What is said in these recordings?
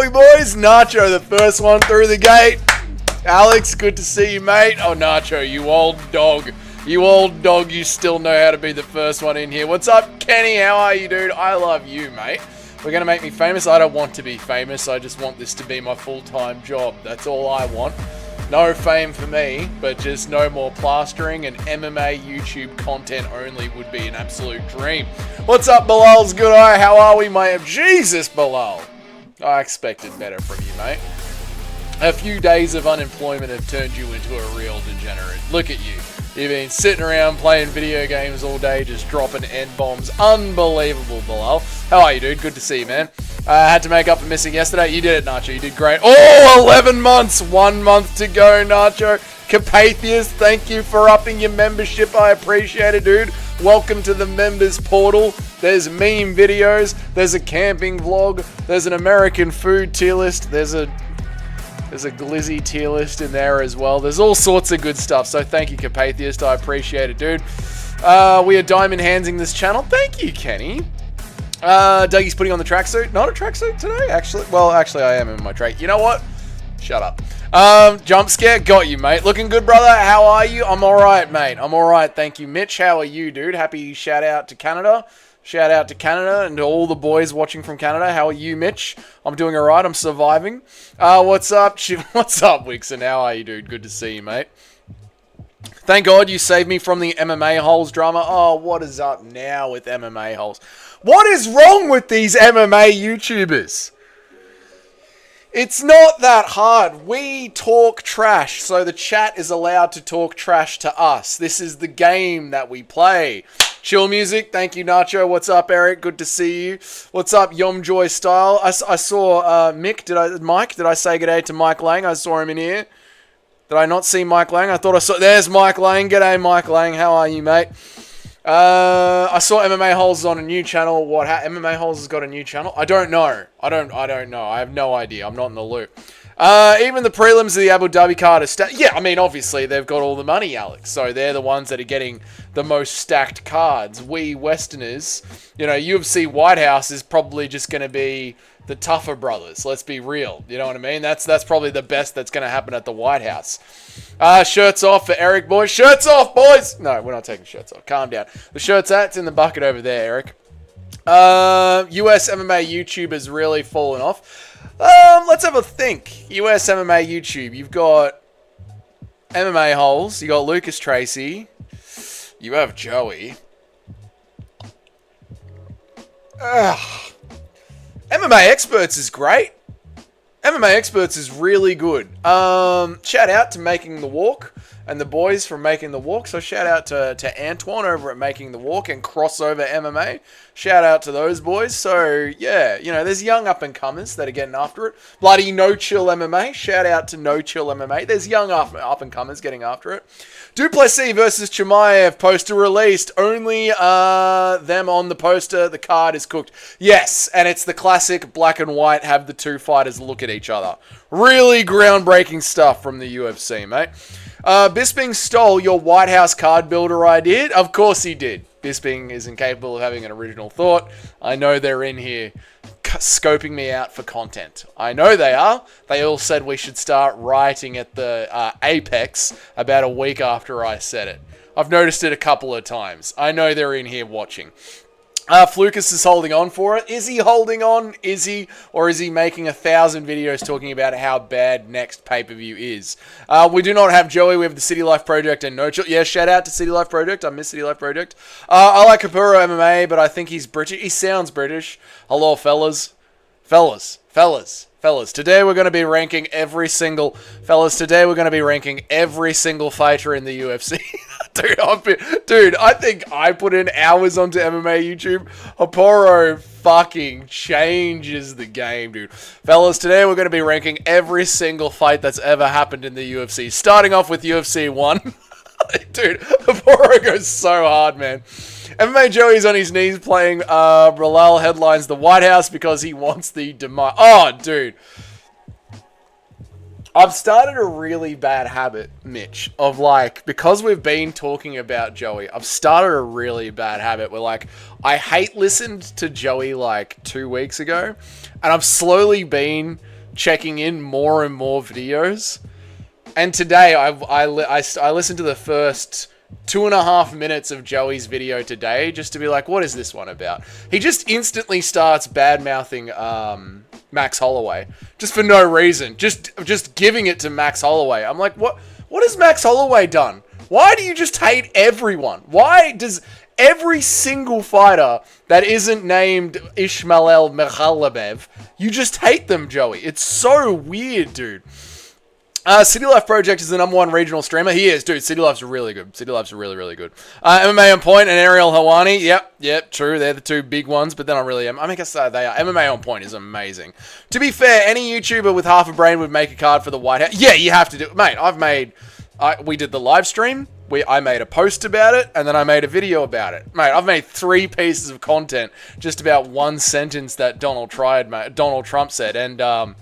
we, boys? Nacho, the first one through the gate. Alex, good to see you, mate. Oh, Nacho, you old dog. You old dog, you still know how to be the first one in here. What's up, Kenny? How are you, dude? I love you, mate. We're going to make me famous. I don't want to be famous. I just want this to be my full-time job. That's all I want. No fame for me, but just no more plastering, and MMA YouTube content only would be an absolute dream. What's up, Bilal's good eye? How are we, mate? Jesus, Bilal. I expected better from you, mate. A few days of unemployment have turned you into a real degenerate. Look at you. You've been sitting around playing video games all day, just dropping N-bombs. Unbelievable, Bilal. How are you, dude? Good to see you, man. I had to make up for missing yesterday. You did it, Nacho. You did great. Oh, 11 months. 1 month to go, Nacho. Capathius, thank you for upping your membership. I appreciate it, dude. Welcome to the members portal. There's meme videos. There's a camping vlog. There's an American food tier list. There's a glizzy tier list in there as well. There's all sorts of good stuff. So thank you, Capathius. I appreciate it, dude. We are diamond handsing this channel. Thank you, Kenny. Dougie's putting on the tracksuit. Not a tracksuit today, actually. Well, actually, I am in my track. You know what? Shut up. Jump scare. Got you, mate. Looking good, brother. How are you? I'm all right, mate. I'm all right. Thank you, Mitch. How are you, dude? Happy shout out to Canada. Shout out to Canada and to all the boys watching from Canada. How are you, Mitch? I'm doing all right. I'm surviving. What's up? What's up, Wixon? How are you, dude? Good to see you, mate. Thank God you saved me from the MMA holes drama. Oh, what is up now with MMA holes? What is wrong with these MMA YouTubers? It's not that hard. We talk trash, so the chat is allowed to talk trash to us. This is the game that we play. Chill music. Thank you, Nacho. What's up, Eric? Good to see you. What's up, Yomjoy Style? I saw Mike. Did I say g'day to Mike Lang? I saw him in here. Did I not see Mike Lang? I thought I saw... There's Mike Lang. G'day, Mike Lang. How are you, mate? I saw MMA Holes on a new channel. What? MMA Holes has got a new channel? I don't know. I don't know. I have no idea. I'm not in the loop. Even the prelims of the Abu Dhabi card are yeah, I mean, obviously, they've got all the money, Alex. So they're the ones that are getting the most stacked cards. We Westerners, you know, UFC White House is probably just going to be the tougher brothers. Let's be real. You know what I mean? That's probably the best that's going to happen at the White House. Shirts off for Eric, boys. Shirts off, boys! No, we're not taking shirts off. Calm down. The shirt's it's in the bucket over there, Eric. US MMA YouTube has really fallen off. Let's have a think. US MMA YouTube. You've got MMA Holes. You got Lucas Tracy. You have Joey. MMA Experts is great. MMA Experts is really good. Shout out to Making the Walk and the boys from Making the Walk. So shout out to Antoine over at Making the Walk and Crossover MMA. Shout out to those boys. So yeah, you know, there's young up and comers that are getting after it. Bloody No Chill MMA. Shout out to No Chill MMA. There's young up and comers getting after it. Duplessis versus Chimaev poster released. Only them on the poster. The card is cooked. Yes, and it's the classic black and white. Have the two fighters look at each other. Really groundbreaking stuff from the UFC, mate. Bisping stole your White House card builder idea. Of course he did. Bisping is incapable of having an original thought. I know they're in here scoping me out for content. I know they are. They all said we should start writing at the Apex about a week after I said it. I've noticed it a couple of times. I know they're in here watching. Flukas is holding on for it. Is he holding on? Is he? Or is he making 1,000 videos talking about how bad next pay-per-view is? We do not have Joey. We have the City Life Project and No Chill. Yeah, shout out to City Life Project. I miss City Life Project. I like Capuro MMA, but I think he's British. He sounds British. Hello, fellas. Fellas, today we're going to be ranking every single... Fellas, today we're going to be ranking every single fighter in the UFC. Dude, I think I put in hours onto MMA YouTube. Haporo fucking changes the game, dude. Fellas, today we're going to be ranking every single fight that's ever happened in the UFC. Starting off with UFC 1. Dude, Haporo goes so hard, man. MMA Joey's on his knees playing Bilal headlines the White House because he wants the demise. Oh, dude. I've started a really bad habit, Mitch, of like, because we've been talking about Joey, I've started a really bad habit where like, I hate listened to Joey like 2 weeks ago, and I've slowly been checking in more and more videos. And today, I listened to the first 2.5 minutes of Joey's video today just to be like, what is this one about? He just instantly starts bad-mouthing Max Holloway just for no reason. Just giving it to Max Holloway. I'm like, what has Max Holloway done? Why do you just hate everyone? Why does every single fighter that isn't named Ishmael Mekhalabev, you just hate them, Joey? It's so weird, dude. City Life Project is the #1 regional streamer. He is, dude. City Life's really good. City Life's really, really good. MMA On Point and Ariel Hawani. Yep, true. They're the two big ones, but then I guess they are. MMA On Point is amazing. To be fair, any YouTuber with half a brain would make a card for the White House. Yeah, you have to do it. Mate, we did the live stream. I made a post about it, and then I made a video about it. Mate, I've made 3 pieces of content just about one sentence that Donald Trump said, and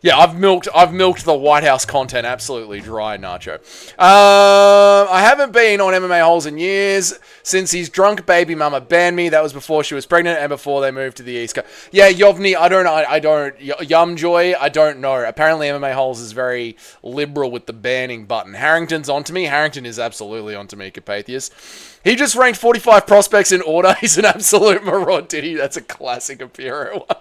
yeah, I've milked the White House content absolutely dry, Nacho. I haven't been on MMA Holes in years since his drunk baby mama banned me. That was before she was pregnant and before they moved to the East Coast. Yeah, Yovni, I don't. Yumjoy, I don't know. Apparently MMA Holes is very liberal with the banning button. Harrington's onto me. Harrington is absolutely onto me, Carpathius. He just ranked 45 prospects in order. He's an absolute maraud, did he? That's a classic Apiro one.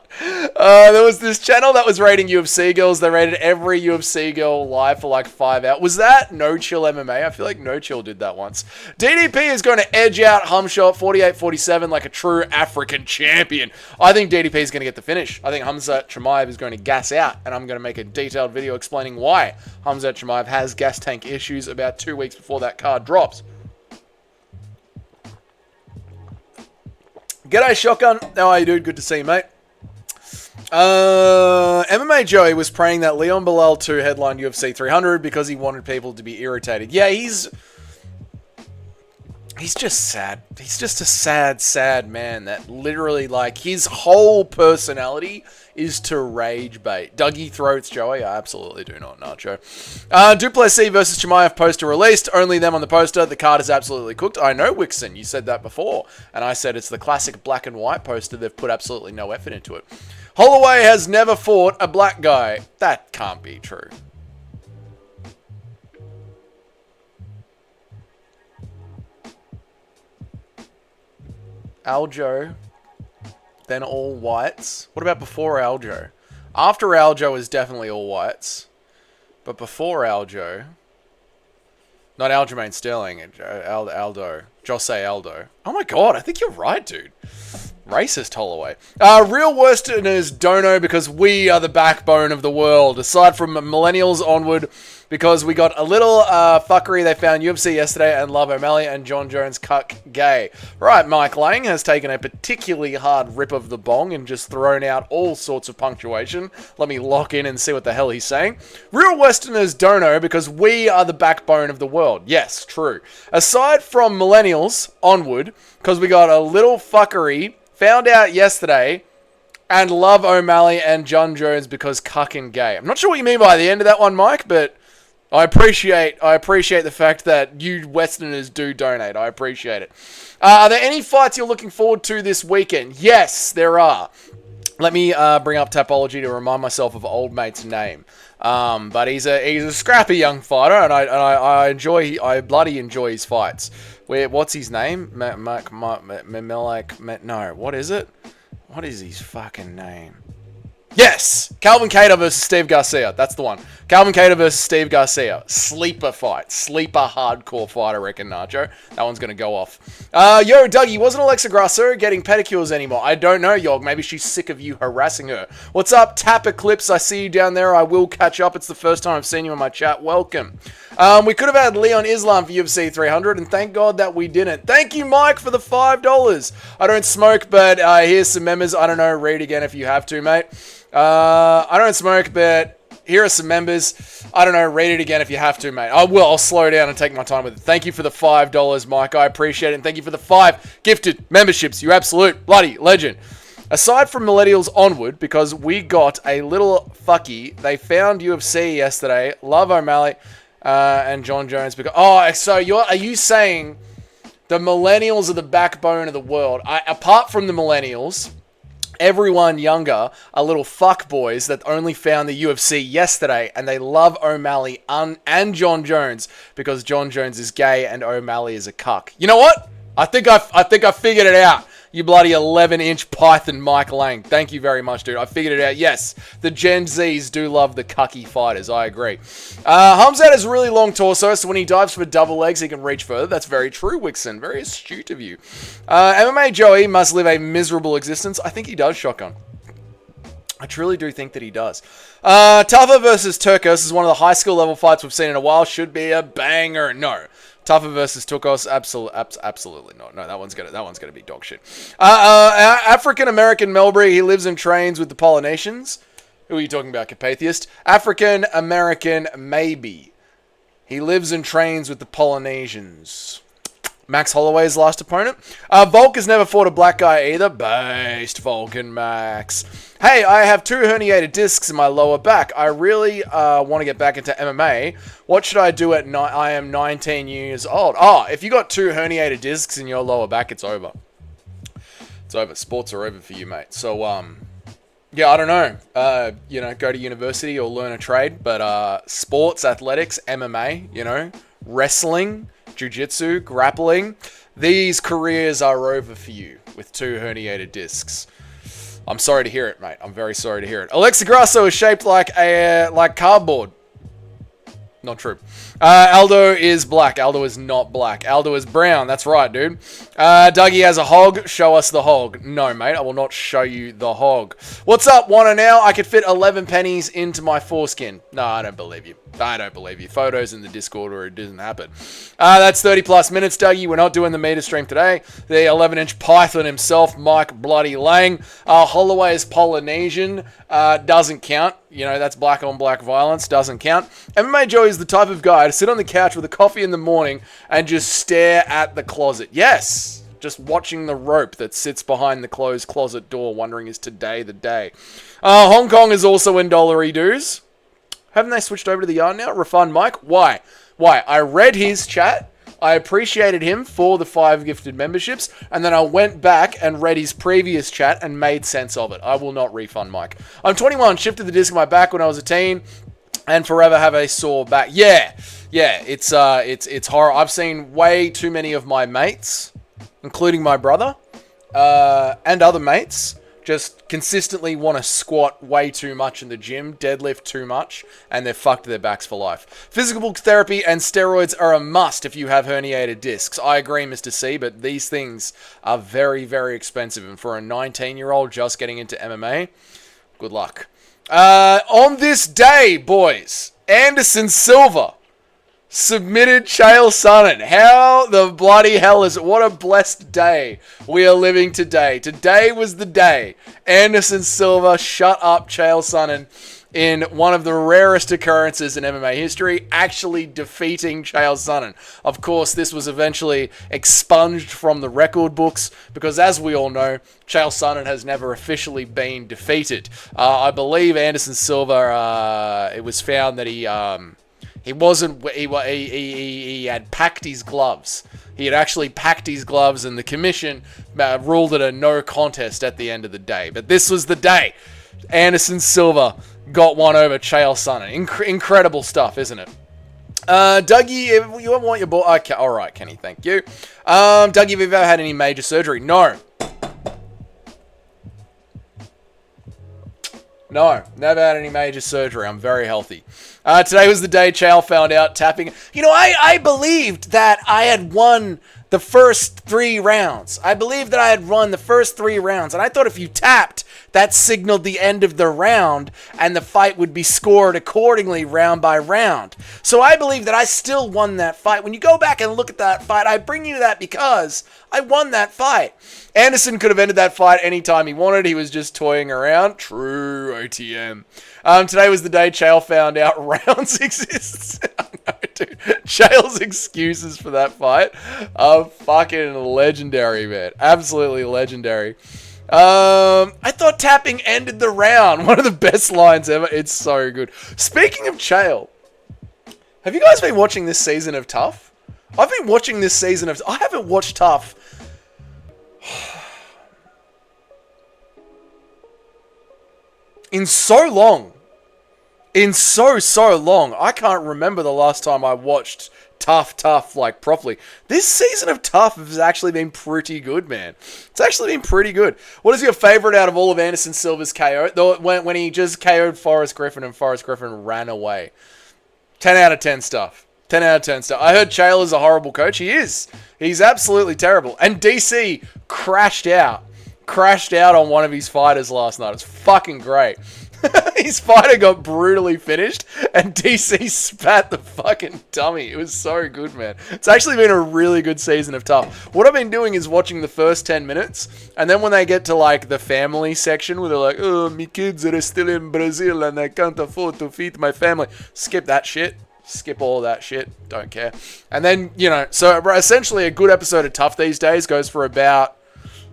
There was this channel that was rating UFC girls. They rated every UFC girl live for like 5 hours. Was that No Chill MMA? I feel like No Chill did that once. DDP is going to edge out Humshot 48-47 like a true African champion. I think DDP is going to get the finish. I think Hamzat Chimaev is going to gas out, and I'm going to make a detailed video explaining why Hamzat Chimaev has gas tank issues about 2 weeks before that card drops. G'day, Shotgun. How are you, dude? Good to see you, mate. MMA Joey was praying that Leon Bilal 2 headlined UFC 300 because he wanted people to be irritated. Yeah, he's just sad. He's just a sad man that literally, like, his whole personality is to rage bait. Dougie Throats, Joey? I absolutely do not, Nacho. Duplessis versus Chimaev poster released. Only them on the poster. The card is absolutely cooked. I know, Wixon. You said that before. And I said it's the classic black and white poster. They've put absolutely no effort into it. Holloway has never fought a black guy. That can't be true. Aljo, then all whites. What about before Aljo? After Aljo is definitely all whites. But before Aljo, not Aljamain Sterling, Aldo. Jose Aldo. Oh my god, I think you're right, dude. Racist Holloway. Real Westerners don't know because we are the backbone of the world. Aside from millennials onward, because we got a little fuckery. They found UFC yesterday and Love O'Malley and Jon Jones cuck gay. Right, Mike Lang has taken a particularly hard rip of the bong and just thrown out all sorts of punctuation. Let me lock in and see what the hell he's saying. Real Westerners don't know because we are the backbone of the world. Yes, true. Aside from millennials onward, because we got a little fuckery. Found out yesterday, and Love O'Malley and Jon Jones because cucking gay. I'm not sure what you mean by the end of that one, Mike, but I appreciate the fact that you Westerners do donate. I appreciate it. Are there any fights you're looking forward to this weekend? Yes, there are. Let me bring up Tapology to remind myself of old mate's name. But he's a scrappy young fighter, and I bloody enjoy his fights. What's his name? No, what is it? What is his fucking name? Yes! Calvin Kattar versus Steve Garcia. That's the one. Calvin Kattar versus Steve Garcia. Sleeper fight. Sleeper hardcore fight, I reckon, Nacho. That one's going to go off. Yo, Dougie, wasn't Alexa Grasso getting pedicures anymore? I don't know, Yog. Maybe she's sick of you harassing her. What's up, Tap Eclipse? I see you down there. I will catch up. It's the first time I've seen you in my chat. Welcome. We could have had Leon Islam for UFC 300, and thank God that we didn't. Thank you, Mike, for the $5. I don't smoke, but here's some members. I don't know. Read again if you have to, mate. I don't smoke, but here are some members. I don't know. Read it again if you have to, mate. I'll slow down and take my time with it. Thank you for the $5, Mike. I appreciate it. And thank you for the 5 gifted memberships. You absolute bloody legend. Aside from millennials onward, because we got a little fucky, they found UFC yesterday. Love O'Malley and Jon Jones. So are you saying the millennials are the backbone of the world? Apart from the millennials, everyone younger are little fuck boys that only found the UFC yesterday, and they love O'Malley and Jon Jones because Jon Jones is gay and O'Malley is a cuck. You know what? I think I figured it out. You bloody 11-inch python, Mike Lang. Thank you very much, dude. I figured it out. Yes, the Gen Zs do love the cucky fighters. I agree. Hamzat has a really long torso, so when he dives for double legs, he can reach further. That's very true, Wixon. Very astute of you. MMA Joey must live a miserable existence. I think he does, Shotgun. I truly do think that he does. Tougher versus Turkos is one of the high skill level fights we've seen in a while. Should be a banger. No. Tougher versus Turkos, absolutely not. No, that one's gonna be dog shit. African American Melbury, he lives and trains with the Polynesians. Who are you talking about, Capatheist? African American, maybe. He lives and trains with the Polynesians. Max Holloway's last opponent. Volk has never fought a black guy either. Based Vulcan Max. Hey, I have 2 herniated discs in my lower back. I really want to get back into MMA. What should I do at I am 19 years old? Oh, if you got 2 herniated discs in your lower back, it's over. It's over. Sports are over for you, mate. So, yeah, I don't know. Go to university or learn a trade. But sports, athletics, MMA, wrestling, jiu-jitsu, grappling, these careers are over for you with 2 herniated discs. I'm sorry to hear it, mate. I'm very sorry to hear it. Alexa Grasso is shaped like cardboard. Not true. Aldo is black. Aldo is not black. Aldo is brown. That's right, dude. Dougie has a hog. Show us the hog. No, mate. I will not show you the hog. What's up, Wanna now? I could fit 11 pennies into my foreskin. No, I don't believe you. I don't believe you. Photos in the Discord or it doesn't happen. That's 30 plus minutes, Dougie. We're not doing the meter stream today. The 11-inch python himself, Mike Bloody Lang. Holloway is Polynesian. Doesn't count. That's black on black violence. Doesn't count. MMA Joe is the type of guy to sit on the couch with a coffee in the morning and just stare at the closet. Yes. Just watching the rope that sits behind the closed closet door, wondering is today the day. Hong Kong is also in dollary-doos. Haven't they switched over to the yard now? Refund Mike? Why? I read his chat. I appreciated him for the 5 gifted memberships. And then I went back and read his previous chat and made sense of it. I will not refund Mike. I'm 21. Shifted the disc in my back when I was a teen. And forever have a sore back. Yeah. It's horror. I've seen way too many of my mates, including my brother, and other mates, just consistently want to squat way too much in the gym, deadlift too much, and they're fucked their backs for life. Physical therapy and steroids are a must if you have herniated discs. I agree, Mr. C, but these things are very, very expensive. And for a 19-year-old just getting into MMA, good luck. On this day, boys, Anderson Silva submitted Chael Sonnen. How the bloody hell is it? What a blessed day we are living today. Today was the day Anderson Silva shut up Chael Sonnen in one of the rarest occurrences in MMA history, actually defeating Chael Sonnen. Of course, this was eventually expunged from the record books because, as we all know, Chael Sonnen has never officially been defeated. I believe Anderson Silva, it was found that he had packed his gloves. He had actually packed his gloves, and the commission ruled it a no contest at the end of the day. But this was the day Anderson Silva got one over Chael Sonnen. Incredible stuff, isn't it? Dougie, if you want your ball... Okay, all right, Kenny, thank you. Dougie, have you ever had any major surgery? No. No, never had any major surgery. I'm very healthy. Today was the day Chael found out tapping... I believed that I had won the first 3 rounds. And I thought if you tapped, that signaled the end of the round, and the fight would be scored accordingly round by round. So I believe that I still won that fight. When you go back and look at that fight, I bring you that because I won that fight. Anderson could have ended that fight anytime he wanted. He was just toying around. True, OTM. Today was the day Chael found out rounds exists. No, dude. Chael's excuses for that fight are fucking legendary, man. Absolutely legendary. I thought tapping ended the round. One of the best lines ever. It's so good. Speaking of Chael, have you guys been watching this season of Tough? I've been watching this season of... I haven't watched Tough. in so long. In so long. I can't remember the last time I watched Tough, like, properly. This season of Tough has actually been pretty good, man. It's actually been pretty good. What is your favorite out of all of Anderson Silva's KO? When he just KO'd Forrest Griffin and Forrest Griffin ran away. 10 out of 10 stuff. 10 out of 10 stuff. I heard Chael is a horrible coach. He is. He's absolutely terrible. And DC crashed out on one of his fighters last night. It's fucking great. His fighter got brutally finished, and DC spat the fucking dummy. It was so good, man. It's actually been a really good season of Tough. What I've been doing is watching the first 10 minutes, and then when they get to, like, the family section, where they're like, oh, my kids are still in Brazil, and I can't afford to feed my family. Skip that shit. Skip all that shit. Don't care. And then, you know, so essentially a good episode of Tough these days goes for about,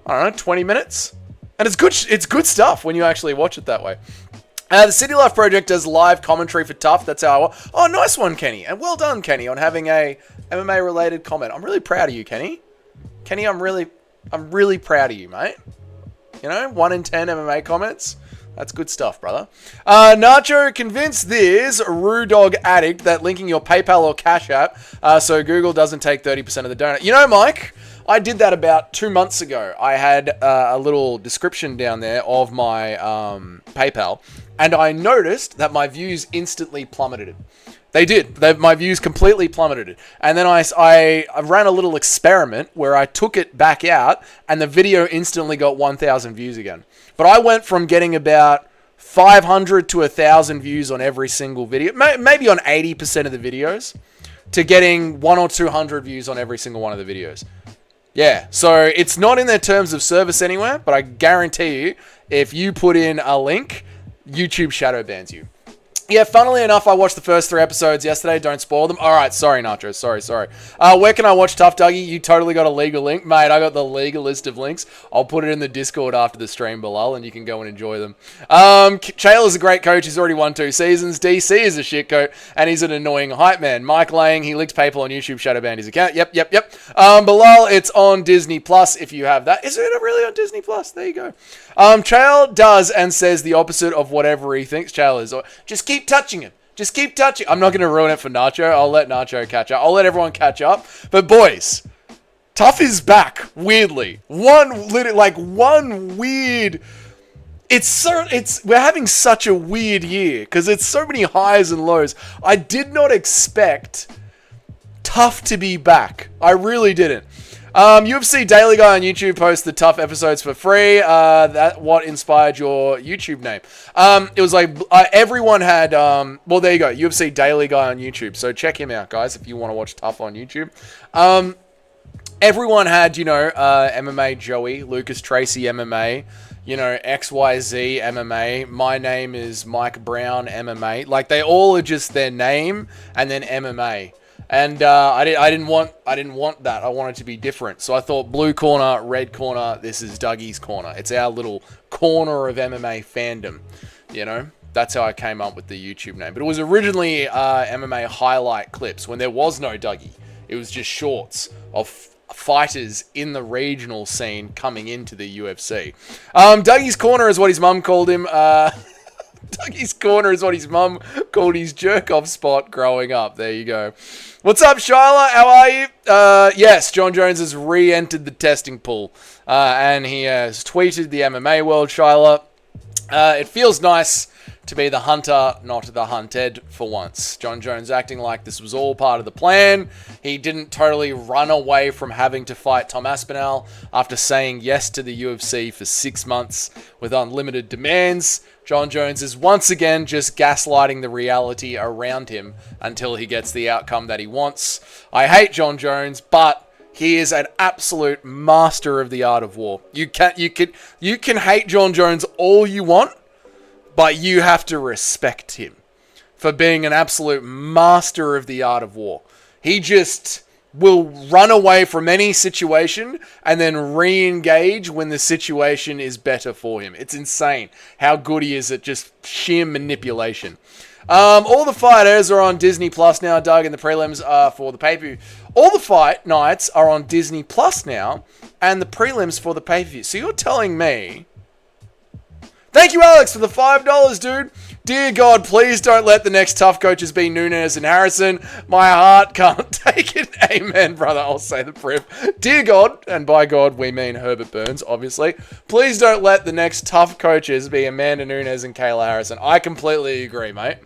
I don't know, 20 minutes. And it's good stuff when you actually watch it that way. The City Life Project does live commentary for Tough. That's how I... Oh, nice one, Kenny. And well done, Kenny, on having a MMA-related comment. I'm really proud of you, Kenny. Kenny, I'm really proud of you, mate. You know, 1 in 10 MMA comments. That's good stuff, brother. Nacho, convince this Rue Dog addict that linking your PayPal or Cash App so Google doesn't take 30% of the donut. You know, Mike, I did that about 2 months ago. I had a little description down there of my PayPal, and I noticed that my views instantly plummeted. They did. My views completely plummeted. And then I ran a little experiment where I took it back out, and the video instantly got 1,000 views again. But I went from getting about 500 to 1,000 views on every single video, maybe on 80% of the videos, to getting 100 or 200 views on every single one of the videos. Yeah, so it's not in their terms of service anywhere, but I guarantee you, if you put in a link, YouTube shadow bans you. Yeah, funnily enough, I watched the first 3 episodes yesterday. Don't spoil them. All right, sorry, Nacho. Sorry. Where can I watch Tough, Dougie? You totally got a legal link. Mate, I got the legal list of links. I'll put it in the Discord after the stream below, and you can go and enjoy them. Chael is a great coach. He's already won 2 seasons. DC is a shit coach, and he's an annoying hype man. Mike Lang, he licked PayPal on YouTube, shadow banned his account. Yep. Bilal, it's on Disney Plus if you have that. Is it really on Disney Plus? There you go. Chael does and says the opposite of whatever he thinks Chael is. Just keep touching him. Just keep touching. I'm not going to ruin it for Nacho. I'll let Nacho catch up. I'll let everyone catch up. But boys, Tough is back. Weirdly, one weird. We're having such a weird year because it's so many highs and lows. I did not expect Tough to be back. I really didn't. UFC Daily Guy on YouTube posts the Tough episodes for free. That what inspired your YouTube name. It was like everyone had. Well, there you go. UFC Daily Guy on YouTube. So check him out, guys, if you want to watch Tough on YouTube. Everyone had, MMA Joey, Lucas Tracy MMA, XYZ MMA. My name is Mike Brown MMA. Like they all are just their name and then MMA. And I didn't want that. I wanted to be different. So I thought blue corner, red corner, this is Dougie's corner. It's our little corner of MMA fandom. That's how I came up with the YouTube name. But it was originally MMA highlight clips when there was no Dougie. It was just shorts of fighters in the regional scene coming into the UFC. Dougie's corner is what his mum called him. Dougie's corner is what his mum called his jerk-off spot growing up. There you go. What's up, Shyla? How are you? Yes, Jon Jones has re-entered the testing pool. And he has tweeted the MMA world, Shyla. It feels nice to be the hunter, not the hunted for once. Jon Jones acting like this was all part of the plan. He didn't totally run away from having to fight Tom Aspinall after saying yes to the UFC for 6 months with unlimited demands. Jon Jones is once again just gaslighting the reality around him until he gets the outcome that he wants. I hate Jon Jones, but he is an absolute master of the art of war. You can hate Jon Jones all you want, but you have to respect him for being an absolute master of the art of war. He just will run away from any situation and then re-engage when the situation is better for him. It's insane how good he is at just sheer manipulation. All the fighters are on Disney Plus now, Doug, and the prelims are for the pay-per-view. All the fight nights are on Disney Plus now, and the prelims for the pay-per-view. So you're telling me Thank you, Alex, for the $5, dude. Dear God, please don't let the next tough coaches be Nunes and Harrison. My heart can't take it. Amen, brother. I'll say the prayer. Dear God, and by God we mean Herbert Burns, obviously. Please don't let the next tough coaches be Amanda Nunes and Kayla Harrison. I completely agree, mate.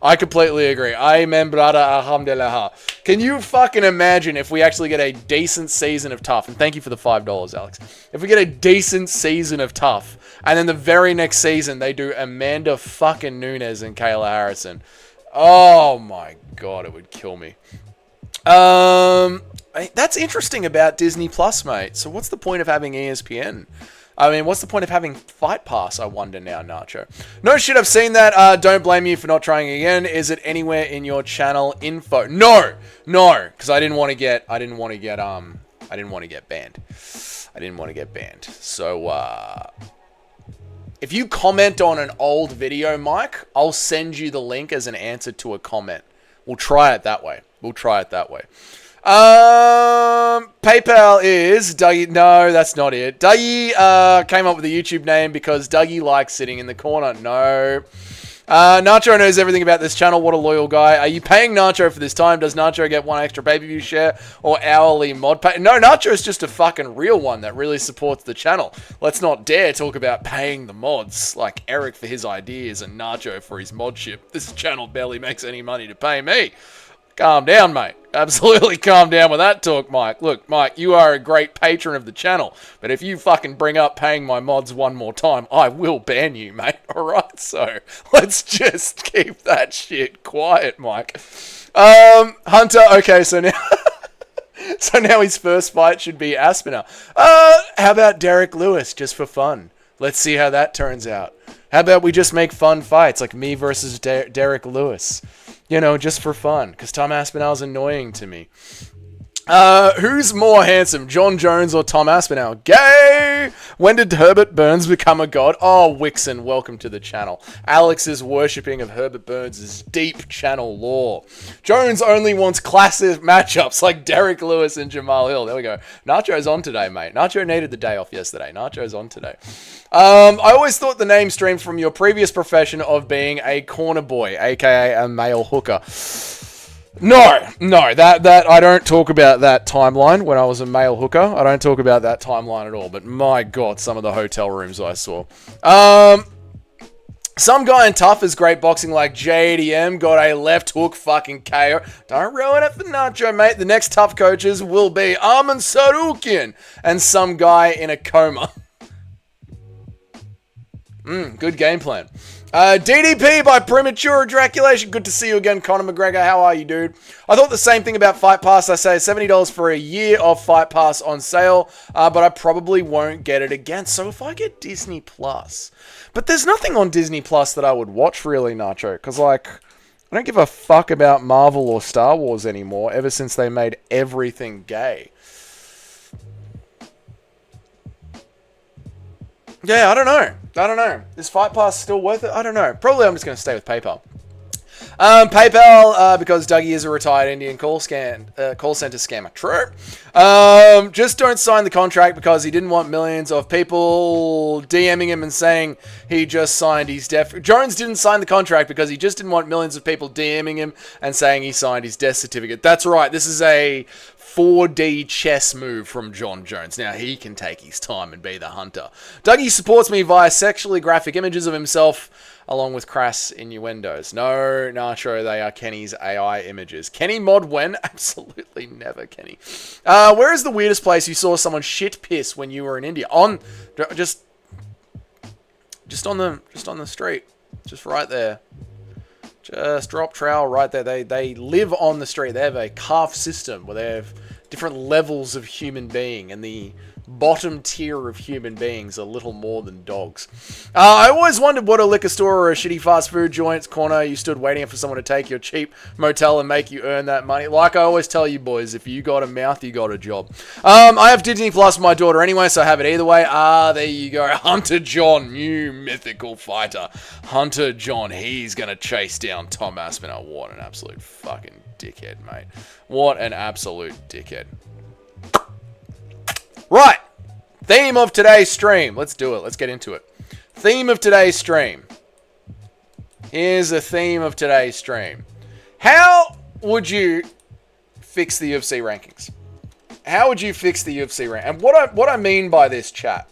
I completely agree. Amen, brother. Alhamdulillah. Can you fucking imagine if we actually get a decent season of Tough? And thank you for the $5, Alex. If we get a decent season of Tough, and then the very next season they do Amanda fucking Nunes and Kayla Harrison. Oh my God, it would kill me. That's interesting about Disney Plus, mate. So what's the point of having ESPN? I mean, what's the point of having Fight Pass, I wonder now, Nacho? No shit, I've seen that. Don't blame you for not trying again. Is it anywhere in your channel info? No, because I didn't want to get banned. So, if you comment on an old video, Mike, I'll send you the link as an answer to a comment. We'll try it that way. PayPal is Dougie. No, that's not it. Dougie came up with a YouTube name because Dougie likes sitting in the corner. No. Nacho knows everything about this channel. What a loyal guy. Are you paying Nacho for this time? Does Nacho get one extra pay-per-view share or hourly mod pay? No, Nacho is just a fucking real one that really supports the channel. Let's not dare talk about paying the mods, like Eric for his ideas and Nacho for his modship. This channel barely makes any money to pay me. Calm down, mate. Absolutely calm down with that talk, Mike. Look, Mike, you are a great patron of the channel, but if you fucking bring up paying my mods one more time, I will ban you, mate. Alright, so let's just keep that shit quiet, Mike. Hunter, okay, so now... so now his first fight should be Aspinall. How about Derek Lewis, just for fun? Let's see how that turns out. How about we just make fun fights, like me versus Derek Lewis? You know, just for fun, because Tom Aspinall's annoying to me. Who's more handsome, Jon Jones or Tom Aspinall? Gay! When did Herbert Burns become a god? Oh, Wixon, welcome to the channel. Alex's worshipping of Herbert Burns' deep channel lore. Jones only wants classic matchups like Derek Lewis and Jamal Hill. There we go. Nacho's on today, mate. Nacho needed the day off yesterday. Nacho's on today. I always thought the name streamed from your previous profession of being a corner boy, aka a male hooker. No, that I don't talk about that timeline when I was a male hooker. I don't talk about that timeline at all, but my God, some of the hotel rooms I saw. Some guy in Tough is great boxing like JDM got a left hook fucking KO. Don't ruin it for Nacho, mate. The next Tough coaches will be Arman Sarukian and some guy in a coma. Good game plan. DDP by premature ejaculation. Good to see you again, Conor McGregor. How are you, dude? I thought the same thing about Fight Pass. I say $70 for a year of Fight Pass on sale, but I probably won't get it again. So if I get Disney Plus, but there's nothing on Disney Plus that I would watch really, Nacho, because like I don't give a fuck about Marvel or Star Wars anymore. Ever since they made everything gay. Yeah, I don't know. Is Fight Pass still worth it? I don't know. Probably I'm just going to stay with PayPal. PayPal, because Dougie is a retired Indian call center scammer. True. Just don't sign the contract because he didn't want millions of people DMing him and saying he just signed his death. Jones didn't sign the contract because he just didn't want millions of people DMing him and saying he signed his death certificate. That's right. This is a 4D chess move from Jon Jones. Now he can take his time and be the hunter. Dougie supports me via sexually graphic images of himself along with crass innuendos. No, Nacho, they are Kenny's AI images. Kenny mod when? Absolutely never, Kenny. Where is the weirdest place you saw someone shit piss when you were in India? Just on the street. Just right there. Just drop trowel right there. They live on the street. They have a caste system where they have different levels of human being, and the bottom tier of human beings are little more than dogs. I always wondered what a liquor store or a shitty fast food joint's corner you stood waiting for someone to take your cheap motel and make you earn that money. Like I always tell you boys, if you got a mouth, you got a job. I have Disney Plus for my daughter anyway, so I have it either way. There you go. Hunter John, new mythical fighter. Hunter John, he's going to chase down Tom Aspinall. What an absolute fucking dickhead, mate. What an absolute dickhead. Right. Theme of today's stream. Let's do it. Let's get into it. Theme of today's stream. Here's the theme of today's stream. How would you fix the UFC rankings? How would you fix the UFC rank? And what I mean by this, chat,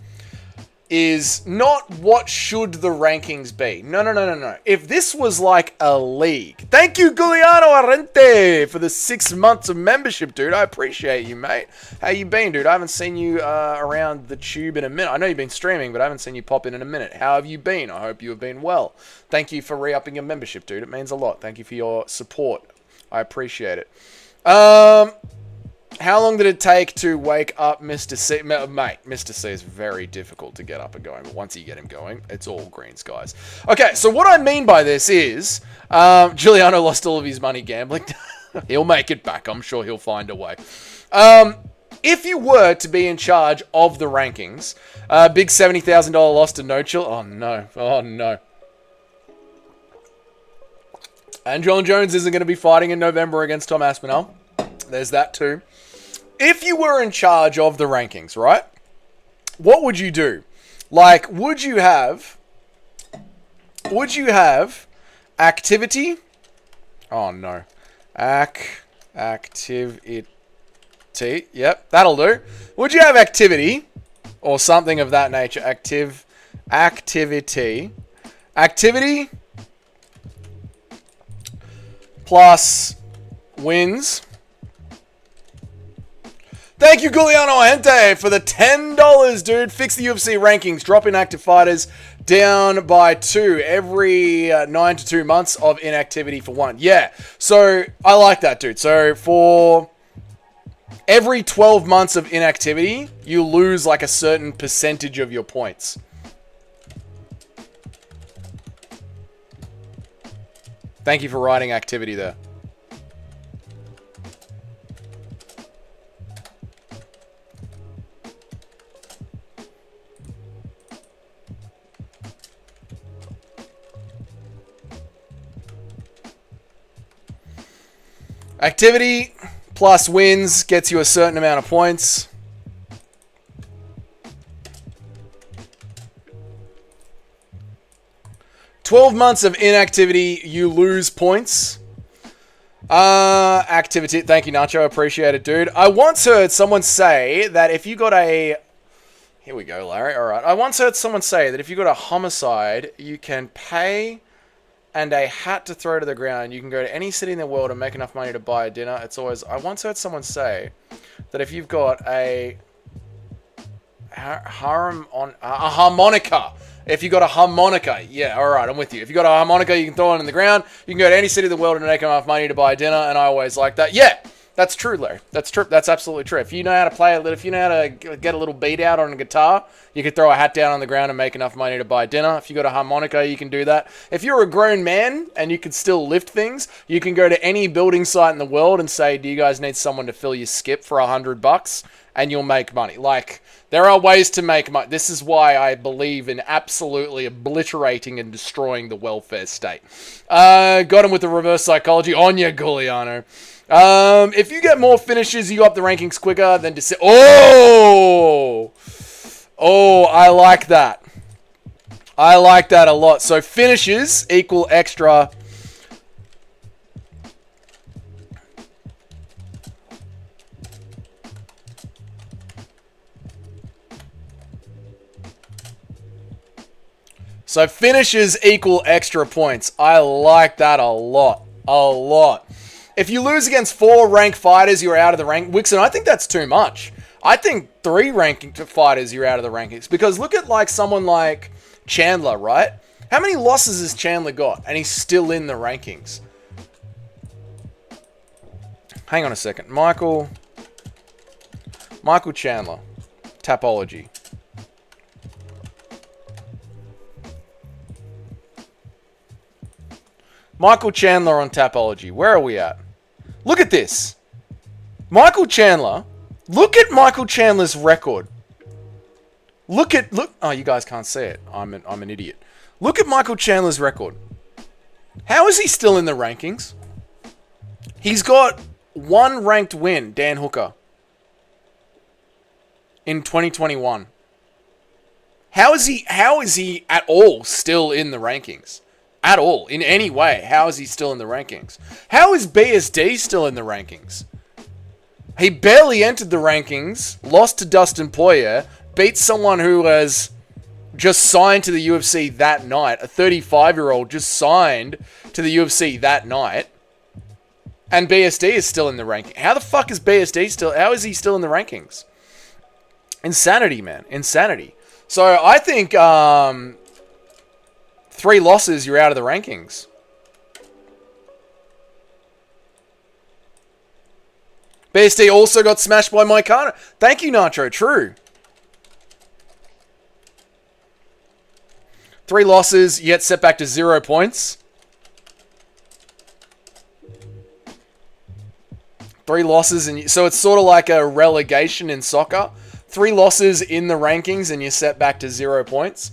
is not what should the rankings be. No. If this was like a league. Thank you, Giuliano Arente, for the 6 months of membership, dude. I appreciate you, mate. How you been, dude? I haven't seen you around the tube in a minute. I know you've been streaming, but I haven't seen you pop in a minute. How have you been? I hope you have been well. Thank you for re-upping your membership, dude. It means a lot. Thank you for your support. I appreciate it. How long did it take to wake up Mr. C? Mate, Mr. C is very difficult to get up and going, but once you get him going, it's all green skies. Okay, so what I mean by this is, Giuliano lost all of his money gambling. He'll make it back. I'm sure he'll find a way. If you were to be in charge of the rankings, big $70,000 loss to No Chill. Oh, no. Oh, no. And Jon Jones isn't going to be fighting in November against Tom Aspinall. There's that too. If you were in charge of the rankings, right? What would you do? Like, would you have activity? Oh no. Activity. Yep, that'll do. Would you have activity or something of that nature? Activity plus wins. Thank you, Giuliano Gente, for the $10, dude. Fix the UFC rankings. Drop inactive fighters down by 2 every 9 to 2 months of inactivity for 1. Yeah, so I like that, dude. So for every 12 months of inactivity, you lose like a certain percentage of your points. Thank you for writing activity there. Activity plus wins gets you a certain amount of points. $12 months of inactivity, you lose points. Activity. Thank you, Nacho. Appreciate it, dude. I once heard someone say that if you got a... Here we go, Larry. All right. I once heard someone say that if you got a homicide, you can pay... and a hat to throw to the ground. You can go to any city in the world and make enough money to buy a dinner. It's always... I once heard someone say that if you've got a harmonica. If you got a harmonica. Yeah, alright, I'm with you. If you got a harmonica, you can throw it in the ground. You can go to any city in the world and make enough money to buy a dinner. And I always like that. Yeah, that's true, Larry. That's true. That's absolutely true. If you know how to play a little... If you know how to get a little beat out on a guitar, you could throw a hat down on the ground and make enough money to buy dinner. If you got a harmonica, you can do that. If you're a grown man and you can still lift things, you can go to any building site in the world and say, do you guys need someone to fill your skip for $100? And you'll make money. Like, there are ways to make money. This is why I believe in absolutely obliterating and destroying the welfare state. Got him with the reverse psychology. On ya, Giuliano. If you get more finishes, you go up the rankings quicker than to say, oh, I like that. I like that a lot. So finishes equal extra. So finishes equal extra points. I like that a lot. A lot. If you lose against 4 ranked fighters, you're out of the rank. Wixon, I think that's too much. I think 3 ranked fighters, you're out of the rankings. Because look at like someone like Chandler, right? How many losses has Chandler got? And he's still in the rankings. Hang on a second. Michael Chandler. Tapology. Michael Chandler on Tapology. Where are we at? Look at this. Michael Chandler. Look at Michael Chandler's record. Look. Oh, you guys can't see it. I'm an idiot. Look at Michael Chandler's record. How is he still in the rankings? He's got 1 ranked win, Dan Hooker, in 2021. How is he at all still in the rankings? At all, in any way, how is he still in the rankings? How is BSD still in the rankings? He barely entered the rankings, lost to Dustin Poirier, beat someone who has just signed to the UFC that night. A 35-year-old just signed to the UFC that night. And BSD is still in the ranking. How the fuck is BSD still... How is he still in the rankings? Insanity, man. Insanity. So, I think 3 losses, you're out of the rankings. BSD also got smashed by Moicano. Thank you, Nacho. True. 3 losses, you get set back to 0 points. 3 losses, and so it's sort of like a relegation in soccer. 3 losses in the rankings, and you're set back to 0 points.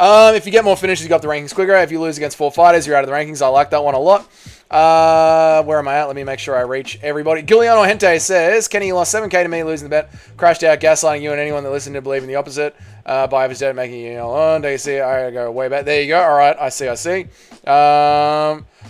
If you get more finishes, you got the rankings quicker. If you lose against 4 fighters, you're out of the rankings. I like that one a lot. Where am I at? Let me make sure I reach everybody. Giuliano Hente says, Kenny lost 7k to me losing the bet. Crashed out, gaslighting you and anyone that listened to believe in the opposite. By his debt, making you alone. Do you see? I go way back. There you go. All right. I see.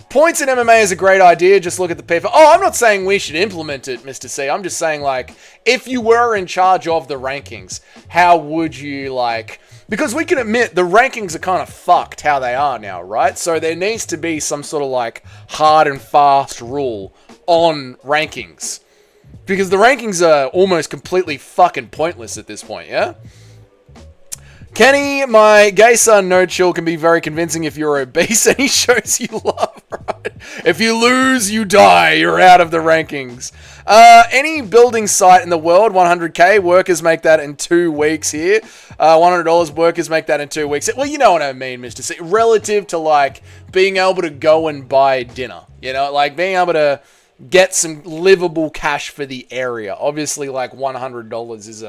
Points in MMA is a great idea. Just look at the people. Oh, I'm not saying we should implement it, Mr. C. I'm just saying, like, if you were in charge of the rankings, how would you, like... Because we can admit the rankings are kind of fucked how they are now, right? So there needs to be some sort of, like, hard and fast rule on rankings. Because the rankings are almost completely fucking pointless at this point, yeah? Kenny, my gay son, no chill, can be very convincing if you're obese and he shows you love, right? If you lose, you die. You're out of the rankings. Any building site in the world, 100k, workers make that in 2 weeks here. $100, workers make that in 2 weeks. Well, you know what I mean, Mr. C. Relative to, like, being able to go and buy dinner. You know, like, being able to get some livable cash for the area. Obviously, like, $100 is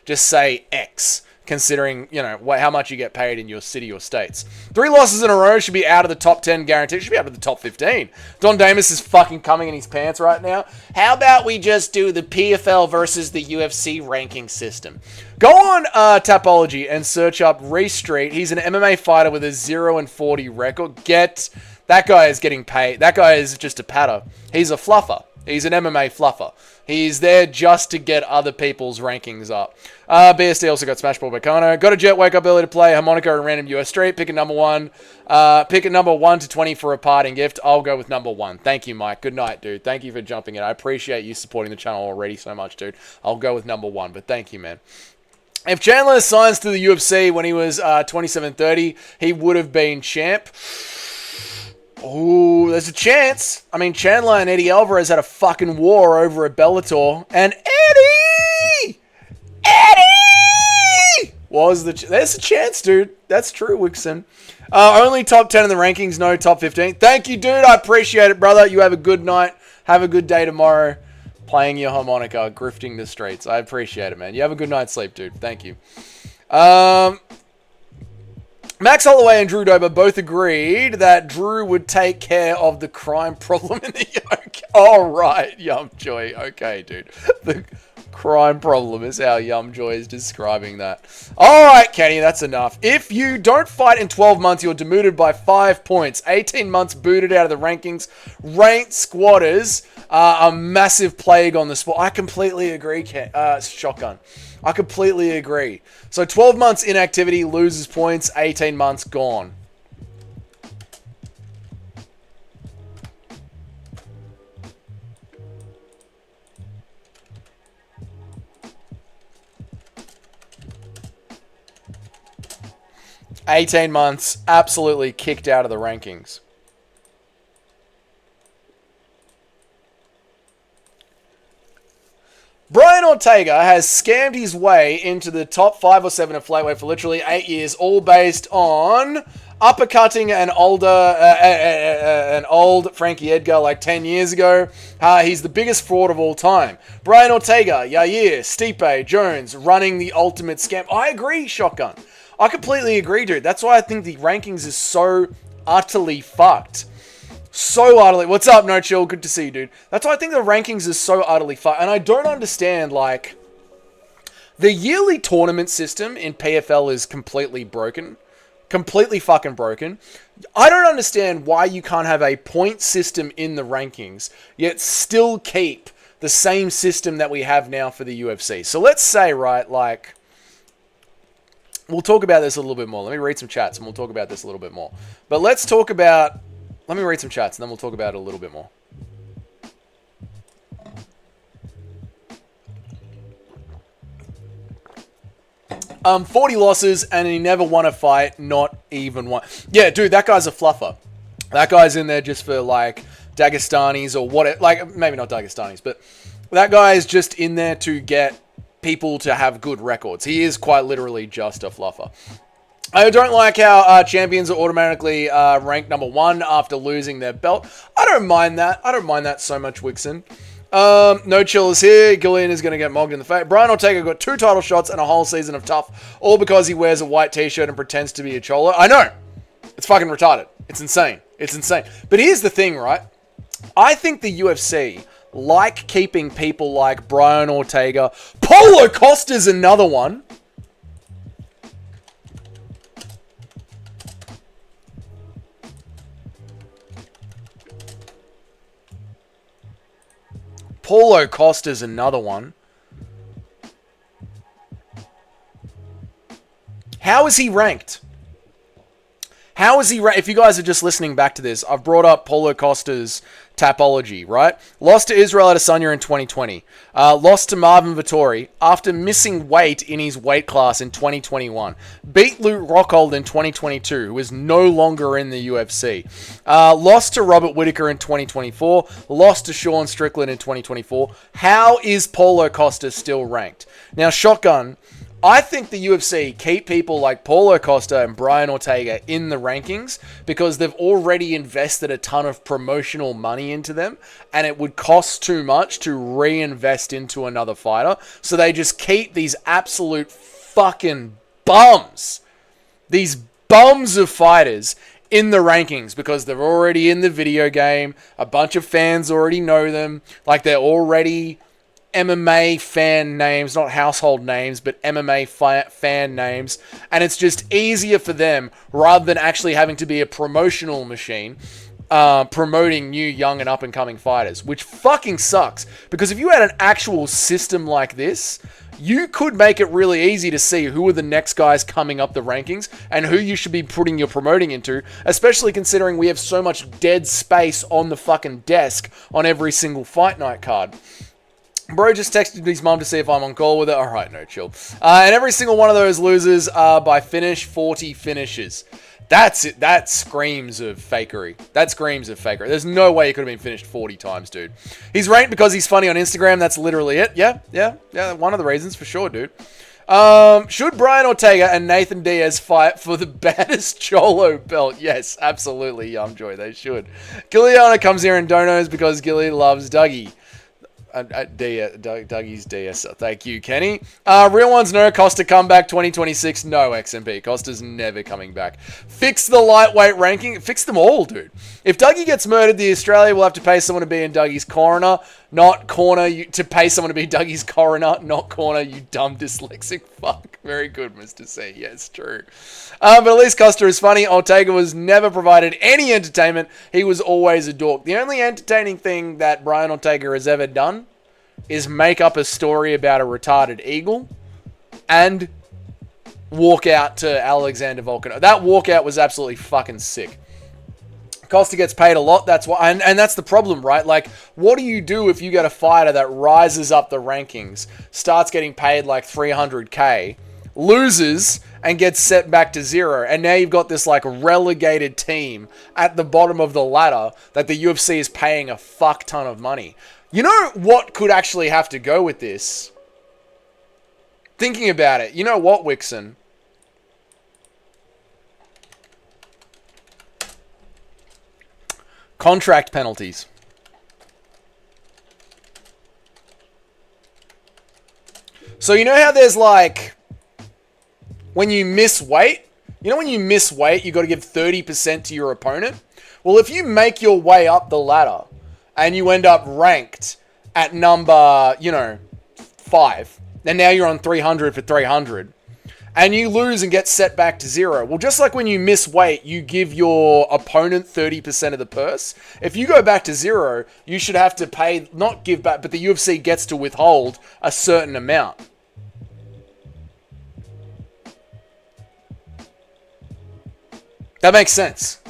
just say X. Considering, you know, how much you get paid in your city or states. 3 losses in a row should be out of the top 10 guaranteed. Should be out of the top 15. Don Damas is fucking coming in his pants right now. How about we just do the PFL versus the UFC ranking system? Go on Tapology and search up Reece Street. He's an MMA fighter with a 0-40 record. That guy is getting paid. That guy is just a patter. He's a fluffer. He's an MMA fluffer. He's there just to get other people's rankings up. BSD also got smashed by Bacano. Got a jet, wake up early to play harmonica and random US Street. Pick a number 1. Pick a number 1 to 20 for a parting gift. I'll go with number 1. Thank you, Mike. Good night, dude. Thank you for jumping in. I appreciate you supporting the channel already so much, dude. I'll go with number 1, but thank you, man. If Chandler signs to the UFC when he was 27-30, he would have been champ. Oh, there's a chance. I mean, Chandler and Eddie Alvarez had a fucking war over a Bellator. And Eddie! There's a chance, dude. That's true, Wixon. Only top 10 in the rankings, no top 15. Thank you, dude. I appreciate it, brother. You have a good night. Have a good day tomorrow. Playing your harmonica, grifting the streets. I appreciate it, man. You have a good night's sleep, dude. Thank you. Max Holloway and Drew Dober both agreed that Drew would take care of the crime problem in the UK. All right, Yumjoy. Okay, dude. The crime problem is how Yumjoy is describing that. All right, Kenny, that's enough. If you don't fight in 12 months, you're demoted by 5 points. 18 months booted out of the rankings. Ranked squatters are a massive plague on the sport. I completely agree, Shotgun. I completely agree. So 12 months inactivity, loses points, 18 months gone. $18 months, absolutely kicked out of the rankings. Brian Ortega has scammed his way into the top 5 or 7 of flyweight for literally 8 years, all based on uppercutting an old Frankie Edgar like 10 years ago. He's the biggest fraud of all time. Brian Ortega, Yair, Stipe, Jones, running the ultimate scam. I agree, Shotgun. I completely agree, dude. That's why I think the rankings is so utterly fucked. So utterly... What's up, No Chill? Good to see you, dude. That's why I think the rankings is so utterly fucked. And I don't understand, like... The yearly tournament system in PFL is completely broken. Completely fucking broken. I don't understand why you can't have a point system in the rankings, yet still keep the same system that we have now for the UFC. So let's say, right, like, we'll talk about this a little bit more. Let me read some chats and we'll talk about this a little bit more. But let me read some chats and then we'll talk about it a little bit more. 40 losses and he never won a fight, not even one. Yeah, dude, that guy's a fluffer. That guy's in there just for, like, Dagestanis or what, like, maybe not Dagestanis, but that guy is just in there to get people to have good records. He is quite literally just a fluffer. I don't like how champions are automatically ranked number 1 after losing their belt. I don't mind that. I don't mind that so much, Wixon. No chillers here. Gillian is going to get mogged in the face. Brian Ortega got 2 title shots and a whole season of tough, all because he wears a white t-shirt and pretends to be a cholo. I know. It's fucking retarded. It's insane. It's insane. But here's the thing, right? I think the UFC like keeping people like Brian Ortega. Paulo Costa's another one. Paulo Costa's another one. How is he ranked? How is he ranked? If you guys are just listening back to this, I've brought up Paulo Costa's tapology, right? Lost to Israel Adesanya in 2020. Lost to Marvin Vettori after missing weight in his weight class in 2021. Beat Luke Rockhold in 2022, who is no longer in the UFC. Lost to Robert Whittaker in 2024. Lost to Sean Strickland in 2024. How is Paulo Costa still ranked? Now, Shotgun, I think the UFC keep people like Paulo Costa and Brian Ortega in the rankings because they've already invested a ton of promotional money into them and it would cost too much to reinvest into another fighter. So they just keep these absolute fucking bums, these bums of fighters in the rankings because they're already in the video game. A bunch of fans already know them. Like they're already MMA fan names, not household names, but MMA fan names. And it's just easier for them rather than actually having to be a promotional machine promoting new, young, and up-and-coming fighters, which fucking sucks. Because if you had an actual system like this, you could make it really easy to see who are the next guys coming up the rankings and who you should be putting your promoting into, especially considering we have so much dead space on the fucking desk on every single fight night card. Bro just texted his mum to see if I'm on call with it. Alright, no, chill. And every single one of those losers by finish 40 finishes. That's it. That screams of fakery. That screams of fakery. There's no way he could have been finished 40 times, dude. He's ranked because he's funny on Instagram. That's literally it. Yeah. One of the reasons for sure, dude. Should Brian Ortega and Nathan Diaz fight for the baddest Cholo belt? Yes, absolutely, Yumjoy. They should. Gilliana comes here and donos because Gilly loves Dougie. Dougie's DS. Thank you, Kenny. Real ones, no. Costa comeback 2026. No, XMP. Costa's never coming back. Fix the lightweight ranking. Fix them all, dude. If Dougie gets murdered, the Australia will have to pay someone to be in Dougie's corner, not corner. To pay someone to be Dougie's coroner, not corner, you dumb dyslexic fuck. Very good, Mr. C. Yes, true. But at least Costa is funny. Ortega was never provided any entertainment. He was always a dork. The only entertaining thing that Brian Ortega has ever done is make up a story about a retarded eagle and walk out to Alexander Volkanov. That walkout was absolutely fucking sick. Costa gets paid a lot. That's why, and that's the problem, right? Like, what do you do if you get a fighter that rises up the rankings, starts getting paid like 300k, loses, and gets set back to 0, and now you've got this like relegated team at the bottom of the ladder that the UFC is paying a fuck ton of money. You know what could actually have to go with this? Thinking about it, you know what, Wixon? Contract penalties. So you know how there's like, when you miss weight, you know when you miss weight, you got to give 30% to your opponent? Well, if you make your way up the ladder and you end up ranked at number, 5, And now you're on 300 for 300. And you lose and get set back to 0. Well, just like when you miss weight, you give your opponent 30% of the purse. If you go back to 0, you should have to pay, not give back, but the UFC gets to withhold a certain amount. That makes sense.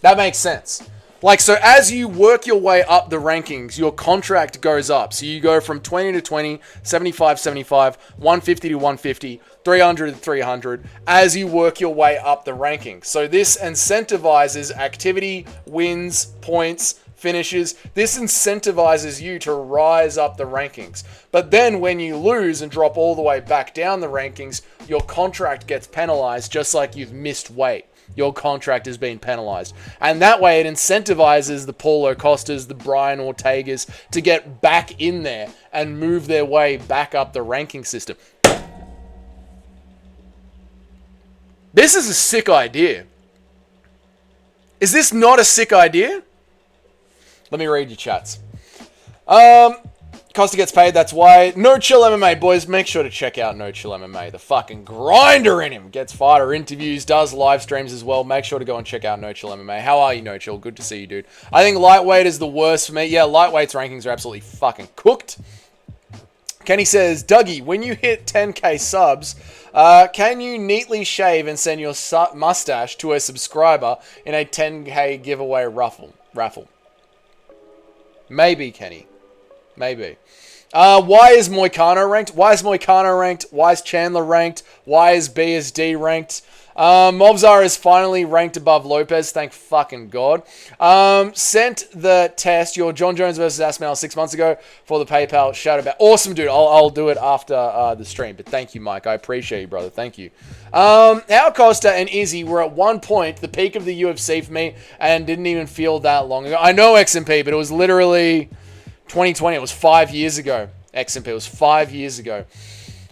That makes sense. Like, so as you work your way up the rankings, your contract goes up. So you go from 20 to 20, 75, 75, 150 to 150, 300 to 300, as you work your way up the rankings. So this incentivizes activity, wins, points, finishes. This incentivizes you to rise up the rankings. But then when you lose and drop all the way back down the rankings, your contract gets penalized just like you've missed weight. Your contract is being penalized. And that way it incentivizes the Paulo Costas, the Brian Ortegas to get back in there and move their way back up the ranking system. This is a sick idea. Is this not a sick idea? Let me read your chats. Costa gets paid, that's why. No Chill MMA, boys. Make sure to check out No Chill MMA. The fucking grinder in him. Gets fighter interviews, does live streams as well. Make sure to go and check out No Chill MMA. How are you, No Chill? Good to see you, dude. I think lightweight is the worst for me. Yeah, lightweight's rankings are absolutely fucking cooked. Kenny says, Dougie, when you hit 10k subs, can you neatly shave and send your mustache to a subscriber in a 10k giveaway raffle? Maybe, Kenny. Maybe. Why is Moicano ranked? Why is Moicano ranked? Why is Chandler ranked? Why is BSD ranked? Mobzar is finally ranked above Lopez. Thank fucking God. Sent the test, your Jon Jones versus Aspinall 6 months ago for the PayPal shout about. Awesome, dude. I'll do it after the stream. But thank you, Mike. I appreciate you, brother. Thank you. Al Costa and Izzy were at one point the peak of the UFC for me and didn't even feel that long ago. I know XMP, but it was literally 2020. It was 5 years ago. XMP. It was 5 years ago.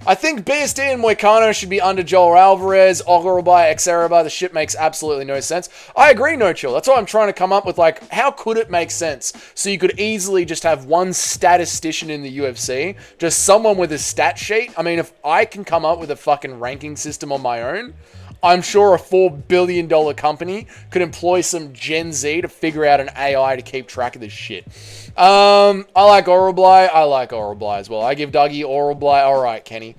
I think BSD and Moicano should be under Joel Alvarez, Ogorobai, Xeraba. The shit makes absolutely no sense. I agree, No Chill. That's why I'm trying to come up with, like, how could it make sense? So you could easily just have one statistician in the UFC, just someone with a stat sheet. I mean, if I can come up with a fucking ranking system on my own, I'm sure a $4 billion company could employ some Gen Z to figure out an AI to keep track of this shit. I like Oroblai. I like Oroblai as well. I give Dougie Oroblai. All right, Kenny.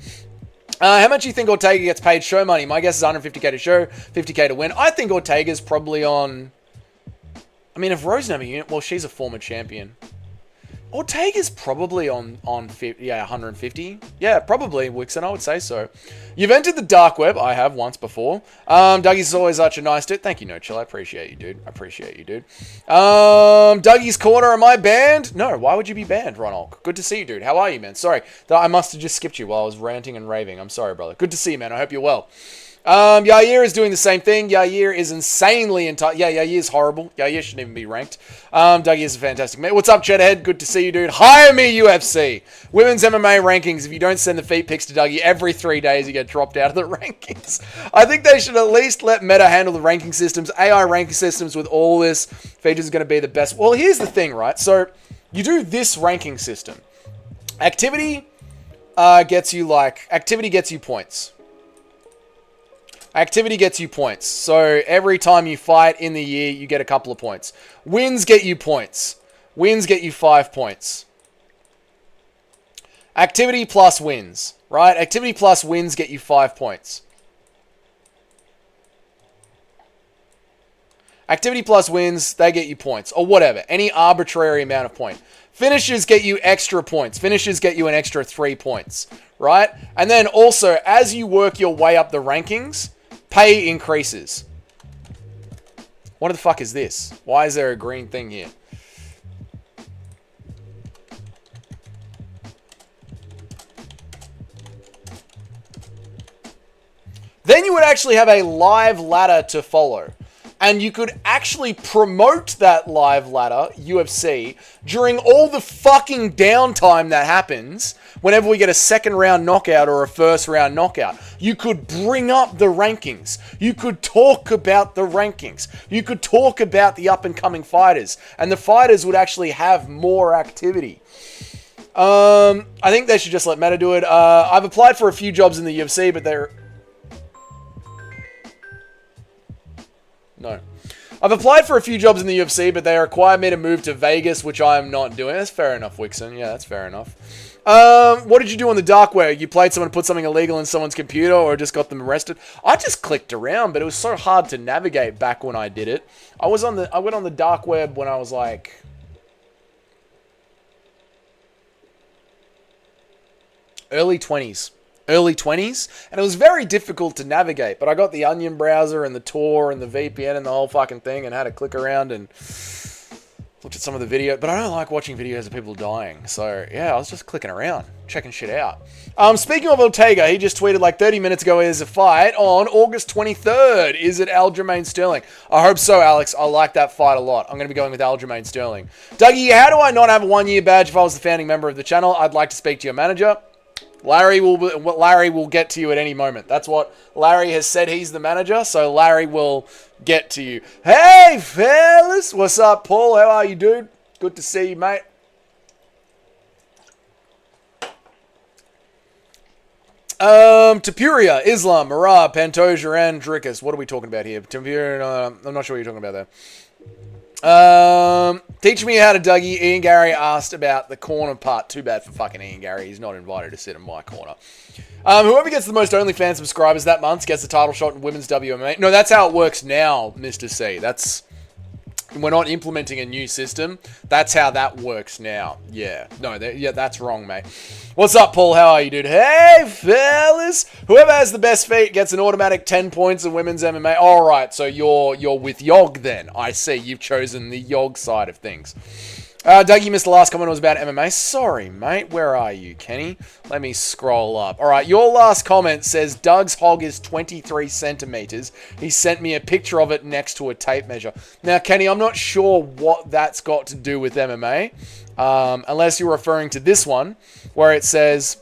How much do you think Ortega gets paid show money? My guess is 150k to show, 50k to win. I think Ortega's probably on... I mean, if Rose never unit... Well, she's a former champion. Ortega's probably on 50, yeah, 150. Yeah, probably, Wixen, I would say so. You've entered the dark web. I have once before. Dougie's always such a nice dude. Thank you, No Chill. I appreciate you, dude. I appreciate you, dude. Dougie's Corner, am I banned? No, why would you be banned, Ronald? Good to see you, dude. How are you, man? Sorry, I must have just skipped you while I was ranting and raving. I'm sorry, brother. Good to see you, man. I hope you're well. Yair is doing the same thing. Yair is insanely entitled. Yeah, Yair's horrible. Yair shouldn't even be ranked. Dougie is a fantastic man. What's up, Cheddhead? Good to see you, dude. Hire me, UFC. Women's MMA rankings. If you don't send the feet pics to Dougie every 3 days, you get dropped out of the rankings. I think they should at least let Meta handle the ranking systems. AI ranking systems with all this features is going to be the best. Well, here's the thing, right? So you do this ranking system. Activity gets you points. Activity gets you points. So every time you fight in the year, you get a couple of points. Wins get you points. Wins get you 5 points. Activity plus wins, right? Activity plus wins get you 5 points. Activity plus wins, they get you points. Or whatever. Any arbitrary amount of point. Finishes get you extra points. Finishes get you an extra 3 points, right? And then also, as you work your way up the rankings, pay increases. What the fuck is this? Why is there a green thing here? Then you would actually have a live ladder to follow. And you could actually promote that live ladder, UFC, during all the fucking downtime that happens whenever we get a second round knockout or a first round knockout. You could bring up the rankings. You could talk about the rankings. You could talk about the up and coming fighters. And the fighters would actually have more activity. I think they should just let Meta do it. I've applied for a few jobs in the UFC, but they're... No. I've applied for a few jobs in the UFC, but they require me to move to Vegas, which I am not doing. That's fair enough, Wixon. Yeah, that's fair enough. What did you do on the dark web? You played someone put something illegal in someone's computer or just got them arrested? I just clicked around, but it was so hard to navigate back when I did it. I went on the dark web when I was like... early 20s. Early 20s, and it was very difficult to navigate, but I got the Onion browser and the Tor and the VPN and the whole fucking thing and had to click around and looked at some of the video, but I don't like watching videos of people dying, so yeah, I was just clicking around, checking shit out. Speaking of Ortega, he just tweeted like 30 minutes ago, there's a fight on August 23rd. Is it Aljamain Sterling? I hope so, Alex. I like that fight a lot. I'm going to be going with Aljamain Sterling. Dougie, how do I not have a 1-year badge if I was the founding member of the channel? I'd like to speak to your manager. Larry will get to you at any moment. That's what Larry has said. He's the manager, so Larry will get to you. Hey, fellas. What's up, Paul? How are you, dude? Good to see you, mate. Tapuria, Islam, Marab, Pantoja, and Drickus. What are we talking about here? Tapuria, I'm not sure what you're talking about there. Teach me how to Dougie. Ian Gary asked about the corner part. Too bad for fucking Ian Gary. He's not invited to sit in my corner. Whoever gets the most OnlyFans subscribers that month gets the title shot in women's WMA. No, that's how it works now, Mr. C. We're not implementing a new system. That's how that works now. Yeah. No, that's wrong, mate. What's up, Paul? How are you, dude? Hey, fellas. Whoever has the best feet gets an automatic 10 points in women's MMA. All right, so you're with Yog then. I see. You've chosen the Yog side of things. Dougie missed the last comment. It was about MMA. Sorry, mate. Where are you, Kenny? Let me scroll up. All right, your last comment says Doug's hog is 23 centimeters. He sent me a picture of it next to a tape measure. Now, Kenny, I'm not sure what that's got to do with MMA, unless you're referring to this one, where it says,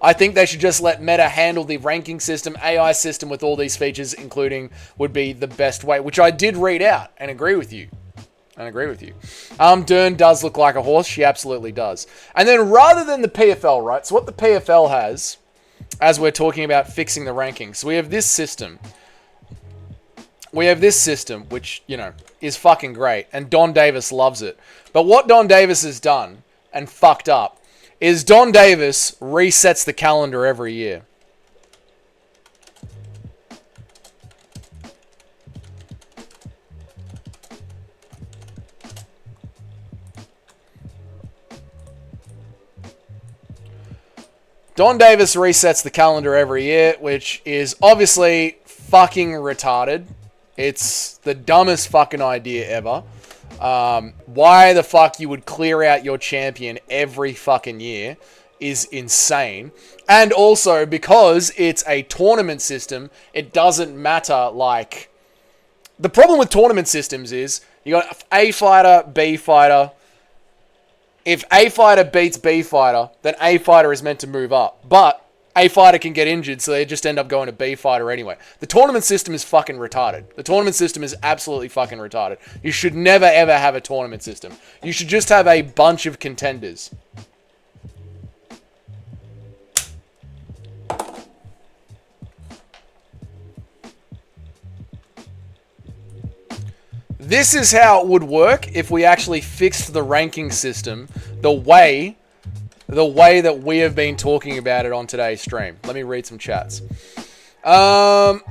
I think they should just let Meta handle the ranking system, AI system with all these features, including would be the best way, which I did read out and agree with you. Dern does look like a horse. She absolutely does. And then rather than the PFL, right? So what the PFL has, as we're talking about fixing the rankings, so we have this system. Which, you know, is fucking great. And Don Davis loves it. But what Don Davis has done and fucked up is Don Davis resets the calendar every year. Don Davis resets the calendar every year, which is obviously fucking retarded. It's the dumbest fucking idea ever. Why the fuck you would clear out your champion every fucking year is insane. And also, because it's a tournament system, it doesn't matter, like... The problem with tournament systems is, you got A fighter, B fighter... If A fighter beats B fighter, then A fighter is meant to move up. But A fighter can get injured, so they just end up going to B fighter anyway. The tournament system is fucking retarded. The tournament system is absolutely fucking retarded. You should never ever have a tournament system. You should just have a bunch of contenders. This is how it would work if we actually fixed the ranking system the way that we have been talking about it on today's stream. Let me read some chats. Doug,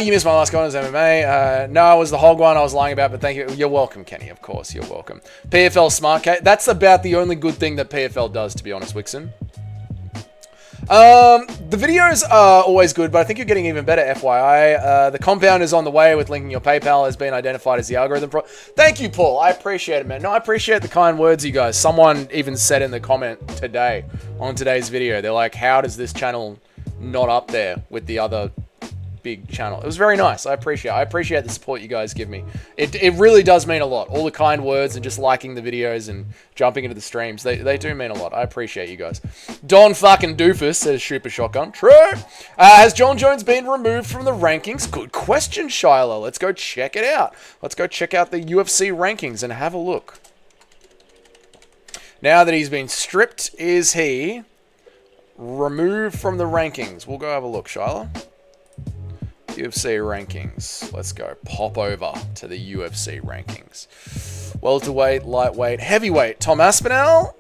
you missed my last comment on MMA. No, it was the hog one I was lying about, but thank you. You're welcome, Kenny. Of course, you're welcome. PFL Smart Case. That's about the only good thing that PFL does, to be honest, Wixon. The videos are always good, but I think you're getting even better, FYI. The compound is on the way with linking your PayPal has been identified as the algorithm. Thank you, Paul. I appreciate it, man. No, I appreciate the kind words, you guys. Someone even said in the comment today, on today's video, they're like, how does this channel not up there with the other big channel? It was very nice. I appreciate the support you guys give me. It really does mean a lot. All the kind words and just liking the videos and jumping into the streams, they do mean a lot. I appreciate you guys. Don fucking Doofus says Super Shotgun. True. Has Jon Jones been removed from the rankings? Good question, Shiloh. Let's go check it out. Let's go check out the UFC rankings and have a look. Now that he's been stripped, is he removed from the rankings? We'll go have a look, Shyla. UFC rankings. Let's go. Pop over to the UFC rankings. Welterweight, lightweight, heavyweight. Tom Aspinall.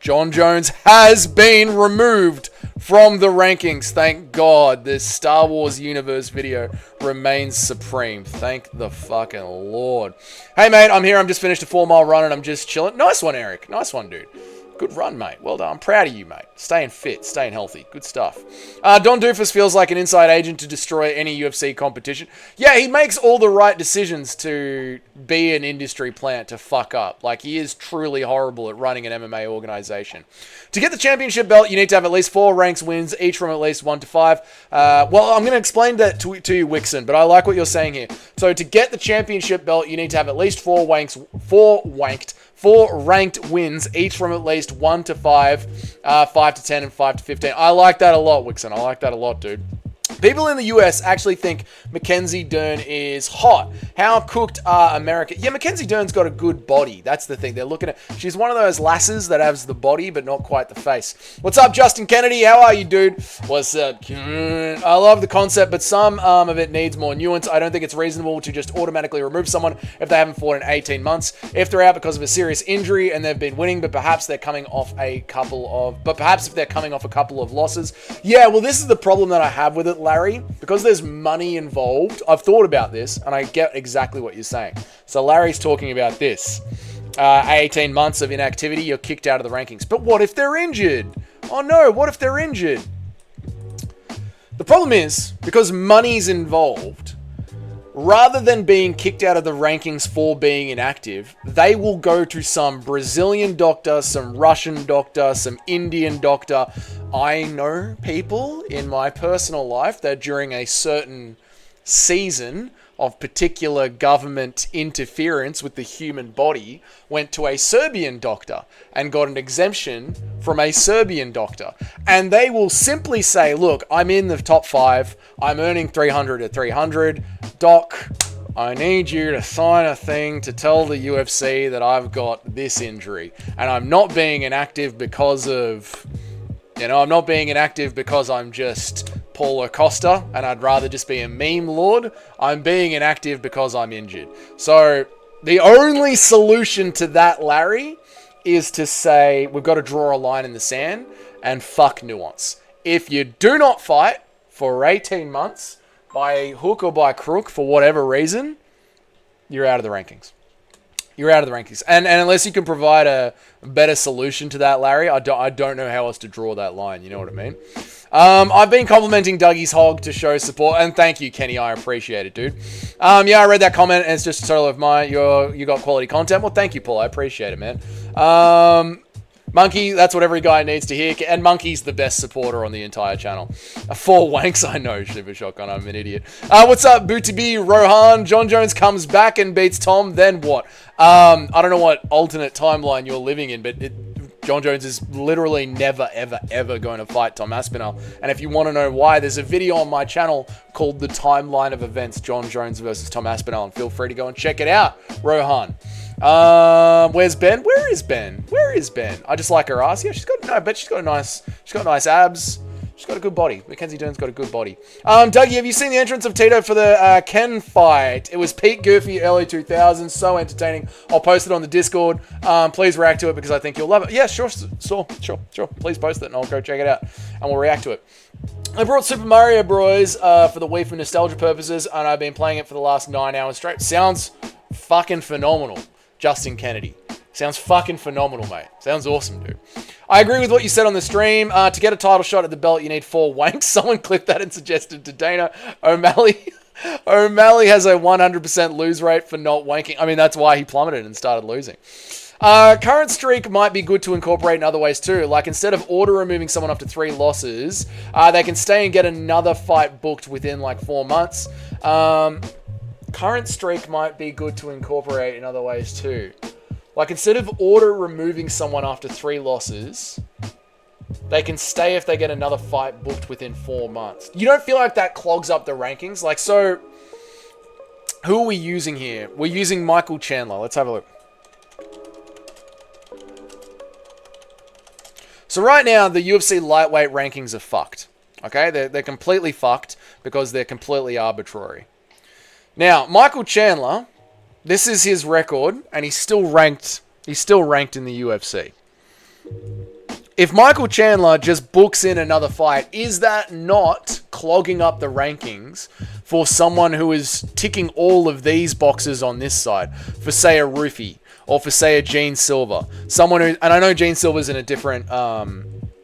Jon Jones has been removed from the rankings. Thank God. This Star Wars universe video remains supreme. Thank the fucking Lord. Hey, mate, I'm here. I'm just finished a 4-mile run and I'm just chilling. Nice one, Eric. Nice one, dude. Good run, mate. Well done. I'm proud of you, mate. Staying fit, staying healthy. Good stuff. Don Doofus feels like an inside agent to destroy any UFC competition. Yeah, he makes all the right decisions to be an industry plant to fuck up. Like, he is truly horrible at running an MMA organization. To get the championship belt, you need to have at least 4 ranks wins, each from at least 1 to 5. Well, I'm going to explain that to you, Wixon, but I like what you're saying here. So, to get the championship belt, you need to have at least 4 ranked wins, each from at least 1 to 5, 5 to 10, and 5 to 15. I like that a lot, Wixon. I like that a lot, dude. People in the US actually think Mackenzie Dern is hot. How cooked are America? Yeah, Mackenzie Dern's got a good body. That's the thing. They're looking at... She's one of those lasses that has the body, but not quite the face. What's up, Justin Kennedy? How are you, dude? What's up? I love the concept, but some of it needs more nuance. I don't think it's reasonable to just automatically remove someone if they haven't fought in 18 months. If they're out because of a serious injury and they've been winning, but perhaps they're coming off a couple of... But perhaps if they're coming off a couple of losses. Yeah, well, this is the problem that I have with it, Larry, because there's money involved. I've thought about this and I get exactly what you're saying. So Larry's talking about this. 18 months of inactivity, you're kicked out of the rankings. But what if they're injured? Oh no, what if they're injured? The problem is, because money's involved, rather than being kicked out of the rankings for being inactive, they will go to some Brazilian doctor, some Russian doctor, some Indian doctor. I know people in my personal life that during a certain season of particular government interference with the human body went to a Serbian doctor and got an exemption from a Serbian doctor. And they will simply say, look, I'm in the top 5. I'm earning 300 at 300. Doc, I need you to sign a thing to tell the UFC that I've got this injury. And I'm not being inactive because of... I'm not being inactive because I'm just Paulo Costa and I'd rather just be a meme lord. I'm being inactive because I'm injured. So the only solution to that, Larry, is to say we've got to draw a line in the sand and fuck nuance. If you do not fight for 18 months by hook or by crook for whatever reason, you're out of the rankings. You're out of the rankings. And unless you can provide a better solution to that, Larry, I don't know how else to draw that line. You know what I mean? I've been complimenting Dougie's Hog to show support. And thank you, Kenny. I appreciate it, dude. Yeah, I read that comment. And it's just a total of mine. You got quality content. Well, thank you, Paul. I appreciate it, man. Monkey, that's what every guy needs to hear. And Monkey's the best supporter on the entire channel. 4 wanks, I know, Shiver Shotgun, I'm an idiot. What's up, Booty Rohan? Jon Jones comes back and beats Tom, then what? I don't know what alternate timeline you're living in, but Jon Jones is literally never, ever, ever going to fight Tom Aspinall. And if you want to know why, there's a video on my channel called The Timeline of Events, Jon Jones versus Tom Aspinall, and feel free to go and check it out, Rohan. Where's Ben? Where is Ben? Where is Ben? I just like her ass. Yeah, she's got nice abs. She's got a good body. Mackenzie Dern's got a good body. Dougie, have you seen the entrance of Tito for the Ken fight? It was Pete Goofy, early 2000s. So entertaining. I'll post it on the Discord. Please react to it because I think you'll love it. Yeah, sure. Please post it and I'll go check it out and we'll react to it. I brought Super Mario Bros. For the Wii for nostalgia purposes and I've been playing it for the last 9 hours straight. Sounds fucking phenomenal. Justin Kennedy. Sounds fucking phenomenal, mate. Sounds awesome, dude. I agree with what you said on the stream. To get a title shot at the belt, you need 4 wanks. Someone clipped that and suggested to Dana. O'Malley has a 100% lose rate for not wanking. I mean, that's why he plummeted and started losing. Current streak might be good to incorporate in other ways too. Like instead of order removing someone after 3 losses, they can stay and get another fight booked within like 4 months. Current streak might be good to incorporate in other ways too. Like instead of order removing someone after 3 losses, they can stay if they get another fight booked within 4 months. You don't feel like that clogs up the rankings? Like, so who are we using here? We're using Michael Chandler. Let's have a look. So right now, the UFC lightweight rankings are fucked. Okay? They're completely fucked because they're completely arbitrary. Now, Michael Chandler, this is his record, and he's still ranked in the UFC. If Michael Chandler just books in another fight, is that not clogging up the rankings for someone who is ticking all of these boxes on this side? For, say, a Rufy, or for, say, a Gene Silver. Someone who, and I know Gene Silver's in a different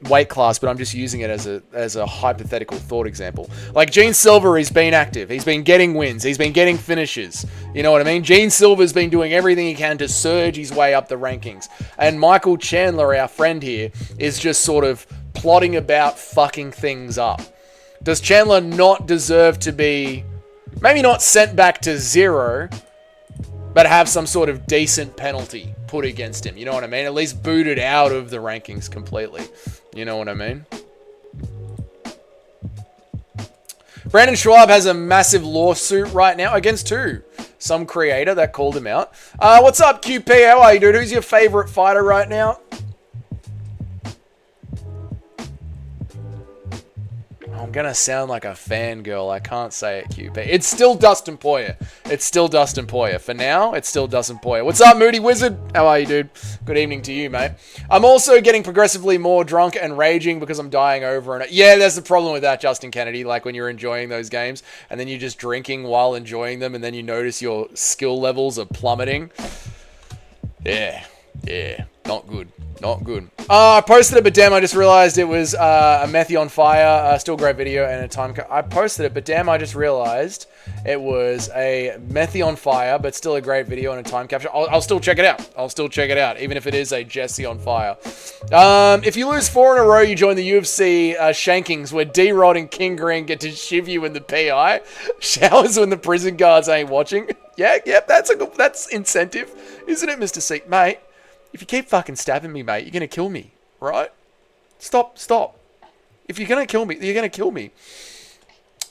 weight class, but I'm just using it as a hypothetical thought example. Like, Gene Silver has been active. He's been getting wins. He's been getting finishes. You know what I mean? Gene Silver's been doing everything he can to surge his way up the rankings. And Michael Chandler, our friend here, is just sort of plotting about fucking things up. Does Chandler not deserve to be, maybe not sent back to 0, but have some sort of decent penalty put against him? You know what I mean? At least booted out of the rankings completely. You know what I mean? Brandon Schwab has a massive lawsuit right now against who? Some creator that called him out. What's up, QP? How are you, dude? Who's your favorite fighter right now? I'm going to sound like a fangirl. I can't say it, QP. It's still Dustin Poirier. It's still Dustin Poirier. For now, it's still Dustin Poirier. What's up, Moody Wizard? How are you, dude? Good evening to you, mate. I'm also getting progressively more drunk and raging because I'm dying over and... Yeah, there's the problem with that, Justin Kennedy. Like, when you're enjoying those games, and then you're just drinking while enjoying them, and then you notice your skill levels are plummeting. Yeah. Not good. Not good. I posted it, but damn, I just realized it was a Methy on Fire. Still great video and a time... I posted it, but damn, I just realized it was a Methy on Fire, but still a great video and a time capture. I'll still check it out. I'll still check it out, even if it is a Jesse on Fire. If you lose 4 in a row, you join the UFC shankings, where D-Rod and King Green get to shiv you in the PI. Showers when the prison guards ain't watching. Yeah, that's incentive, isn't it, Mr. C? Mate, if you keep fucking stabbing me, mate, you're going to kill me, right? Stop. If you're going to kill me, you're going to kill me.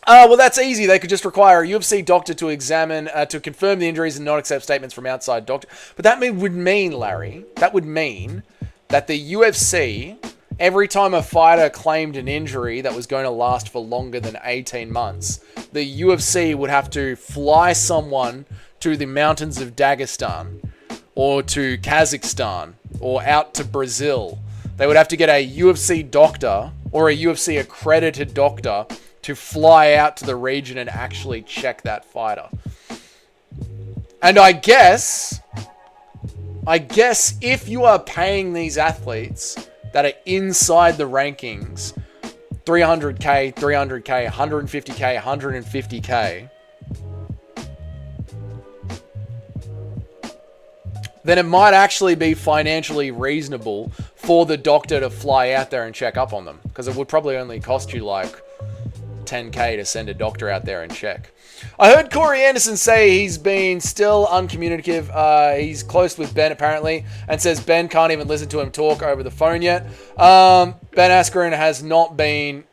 Well, that's easy. They could just require a UFC doctor to examine, to confirm the injuries and not accept statements from outside doctor. But that would mean, Larry, that the UFC, every time a fighter claimed an injury that was going to last for longer than 18 months, the UFC would have to fly someone to the mountains of Dagestan, or to Kazakhstan, or out to Brazil. They would have to get a UFC doctor, or a UFC accredited doctor, to fly out to the region and actually check that fighter. And I guess if you are paying these athletes that are inside the rankings, 300k, 300k, 150k, 150k, then it might actually be financially reasonable for the doctor to fly out there and check up on them. Because it would probably only cost you like 10k to send a doctor out there and check. I heard Corey Anderson say he's been still uncommunicative. He's close with Ben apparently, and says Ben can't even listen to him talk over the phone yet. Ben Askren has not been...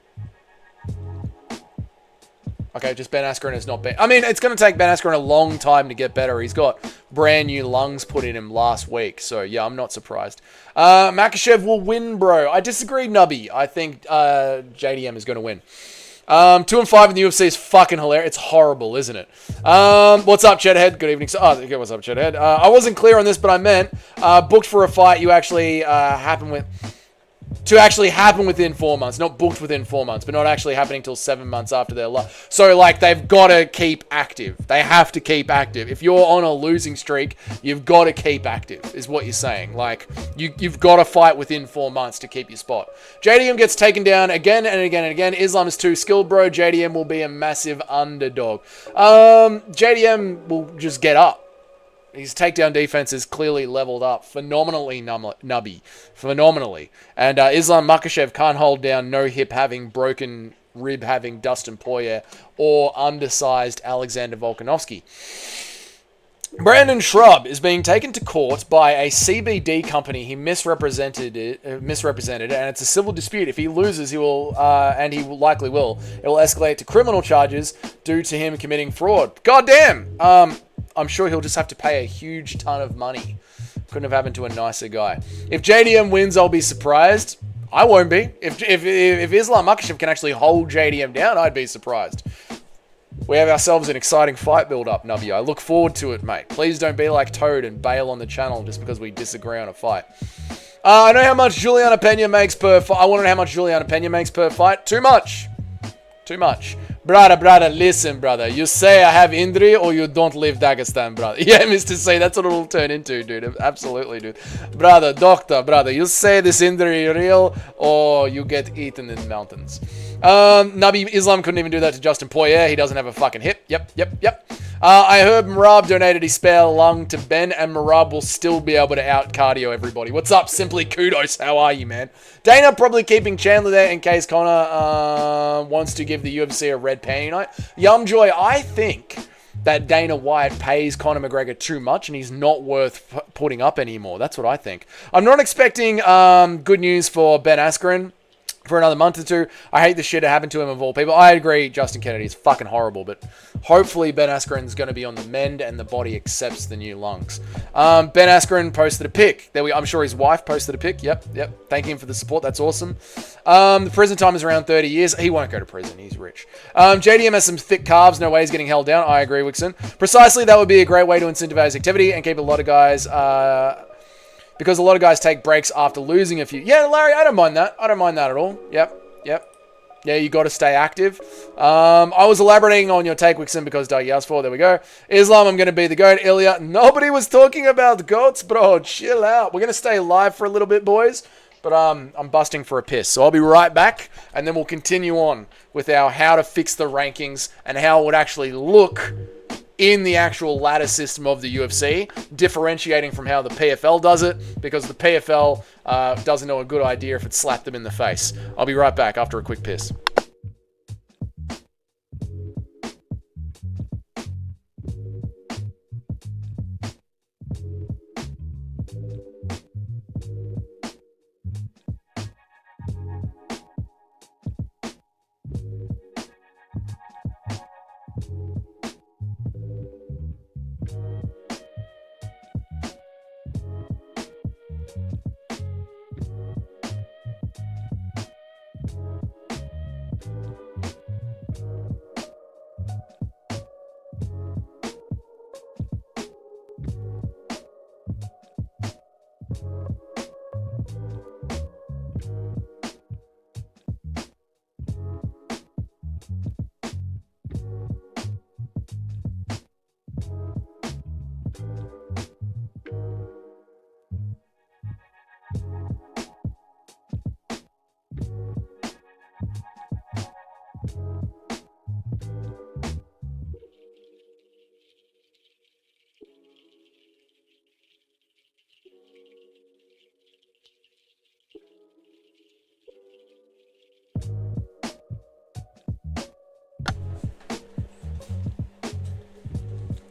Okay, just Ben Askren has not been... I mean, it's going to take Ben Askren a long time to get better. He's got brand new lungs put in him last week. So, yeah, I'm not surprised. Makachev will win, bro. I disagree, Nubby. I think JDM is going to win. 2-5 in the UFC is fucking hilarious. It's horrible, isn't it? What's up, Chedhead? Good evening. Okay, what's up, Chedhead? I wasn't clear on this, but I meant booked for a fight you actually happen within 4 months. Not booked within 4 months, but not actually happening till 7 months after their life. So, like, they've got to keep active. They have to keep active. If you're on a losing streak, you've got to keep active, is what you're saying. Like, you've got to fight within 4 months to keep your spot. JDM gets taken down again and again and again. Islam is too skilled, bro. JDM will be a massive underdog. JDM will just get up. His takedown defense is clearly leveled up phenomenally, Nubby. Phenomenally. And Islam Makhachev can't hold down no hip having, broken rib having Dustin Poirier or undersized Alexander Volkanovski. Brandon Shrub is being taken to court by a CBD company he misrepresented, and it's a civil dispute. If he loses, he will, and he likely will, it will escalate to criminal charges due to him committing fraud. God damn! I'm sure he'll just have to pay a huge ton of money. Couldn't have happened to a nicer guy. If JDM wins, I'll be surprised. I won't be. If Islam Makhachev can actually hold JDM down, I'd be surprised. We have ourselves an exciting fight build-up, Nubby. I look forward to it, mate. Please don't be like Toad and bail on the channel just because we disagree on a fight. I know how much Juliana Pena makes per fight. I want to know how much Juliana Pena makes per fight. Too much. Too much. Brother, listen, brother. You say I have Indri or you don't live Dagestan, brother. Yeah, Mr. C, that's what it'll turn into, dude. Absolutely, dude. Brother, doctor, brother. You say this Indri real or you get eaten in the mountains. Nabi Islam couldn't even do that to Justin Poirier. He doesn't have a fucking hip. Yep. I heard Marab donated his spare lung to Ben, and Marab will still be able to out-cardio everybody. What's up? Simply kudos. How are you, man? Dana probably keeping Chandler there in case Conor wants to give the UFC a red panty night. Yumjoy, I think that Dana White pays Conor McGregor too much, and he's not worth putting up anymore. That's what I think. I'm not expecting good news for Ben Askren for another month or two. I hate the shit that happened to him of all people. I agree, Justin Kennedy is fucking horrible, but hopefully Ben Askren's going to be on the mend and the body accepts the new lungs. Ben Askren posted a pic. I'm sure his wife posted a pic. Yep. Thank him for the support. That's awesome. The prison time is around 30 years. He won't go to prison. He's rich. JDM has some thick calves. No way he's getting held down. I agree, Wixon. Precisely, that would be a great way to incentivize activity and keep a lot of guys... because a lot of guys take breaks after losing a few. Yeah, Larry, I don't mind that. I don't mind that at all. Yep. Yeah, you got to stay active. I was elaborating on your take, Wixon, because Doug asked for. There we go. Islam, I'm going to be the GOAT. Ilya, nobody was talking about goats, bro. Chill out. We're going to stay live for a little bit, boys. But I'm busting for a piss. So I'll be right back, and then we'll continue on with our how to fix the rankings and how it would actually look in the actual ladder system of the UFC, differentiating from how the PFL does it, because the PFL doesn't know a good idea if it slapped them in the face. I'll be right back after a quick piss.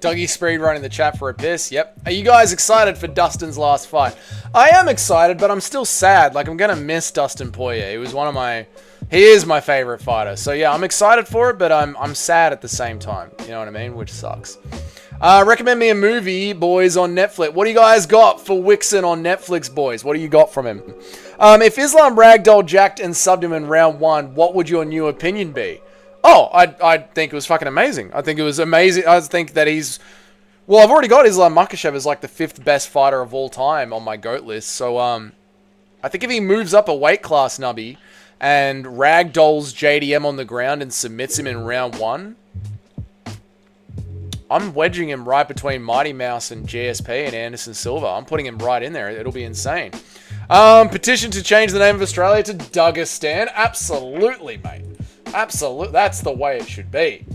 Dougie Speed running the chat for a piss. Yep. Are you guys excited for Dustin's last fight? I am excited, but I'm still sad. Like, I'm going to miss Dustin Poirier. He was he is my favorite fighter. So yeah, I'm excited for it, but I'm sad at the same time. You know what I mean? Which sucks. Recommend me a movie, boys, on Netflix. What do you guys got for Wixon on Netflix, boys? What do you got from him? If Islam ragdoll jacked and subbed him in round 1, what would your new opinion be? Oh, I think it was fucking amazing. I think it was amazing. I think that he's... Well, I've already got Islam Makhachev as like the 5th best fighter of all time on my GOAT list. So, I think if he moves up a weight class, Nubby, and ragdolls JDM on the ground and submits him in round 1, I'm wedging him right between Mighty Mouse and GSP and Anderson Silva. I'm putting him right in there. It'll be insane. Petition to change the name of Australia to Dagestan. Absolutely, mate. Absolutely. That's the way it should be.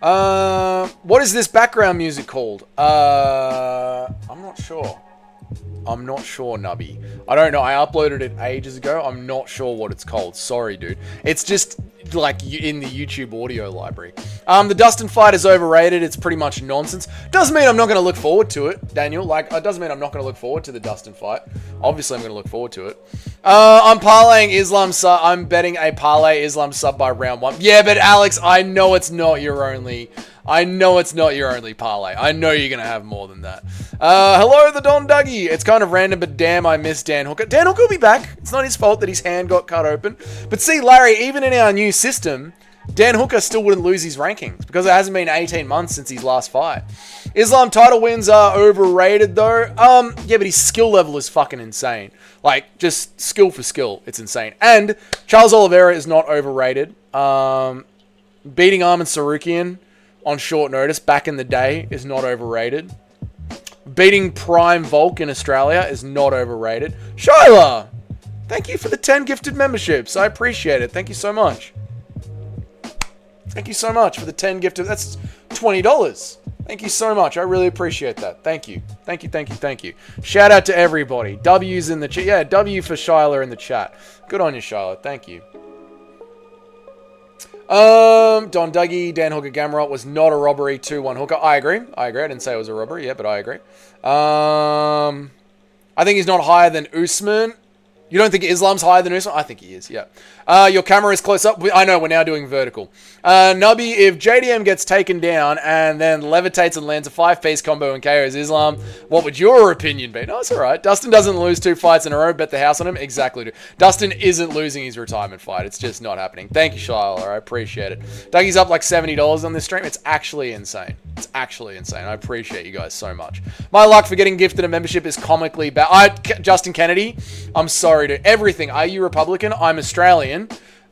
What is this background music called? I'm not sure. I'm not sure, Nubby. I don't know. I uploaded it ages ago. I'm not sure what it's called. Sorry, dude. It's just like in the YouTube audio library. The Dustin fight is overrated. It's pretty much nonsense. Doesn't mean I'm not going to look forward to it, Daniel. Like, it doesn't mean I'm not going to look forward to the Dustin fight. Obviously, I'm going to look forward to it. I'm parlaying Islam sub. I'm betting a parlay Islam sub by round 1. Yeah, but Alex, I know it's not your only parlay. I know you're going to have more than that. Hello, the Don Dougie. It's kind of random, but damn, I miss Dan Hooker. Dan Hooker will be back. It's not his fault that his hand got cut open. But see, Larry, even in our new system, Dan Hooker still wouldn't lose his rankings because it hasn't been 18 months since his last fight. Islam title wins are overrated, though. Yeah, but his skill level is fucking insane. Like, just skill for skill, it's insane. And Charles Oliveira is not overrated. Beating Arman Sarukian on short notice back in the day is not overrated. Beating Prime Volk in Australia is not overrated. Shyla, thank you for the 10 gifted memberships. I appreciate it. Thank you so much. Thank you so much for the 10 gifted. That's $20. Thank you so much. I really appreciate that. Thank you. Thank you, thank you, thank you. Shout out to everybody. W's in the chat. Yeah, W for Shyla in the chat. Good on you, Shyla. Thank you. Don Dougie, Dan Hooker Gamrot was not a robbery. 2-1 Hooker. I agree. I didn't say it was a robbery. Yeah, but I agree. I think he's not higher than Usman. You don't think Islam's higher than Usman? I think he is, yeah. Your camera is close up. I know, we're now doing vertical. Nubby, if JDM gets taken down and then levitates and lands a 5-piece combo and KOs Islam, what would your opinion be? No, it's all right. Dustin doesn't lose 2 fights in a row. Bet the house on him. Exactly. Dustin isn't losing his retirement fight. It's just not happening. Thank you, Shyla. I appreciate it. Dougie's up like $70 on this stream. It's actually insane. It's actually insane. I appreciate you guys so much. My luck for getting gifted a membership is comically bad. Justin Kennedy, I'm sorry to everything. Are you Republican? I'm Australian.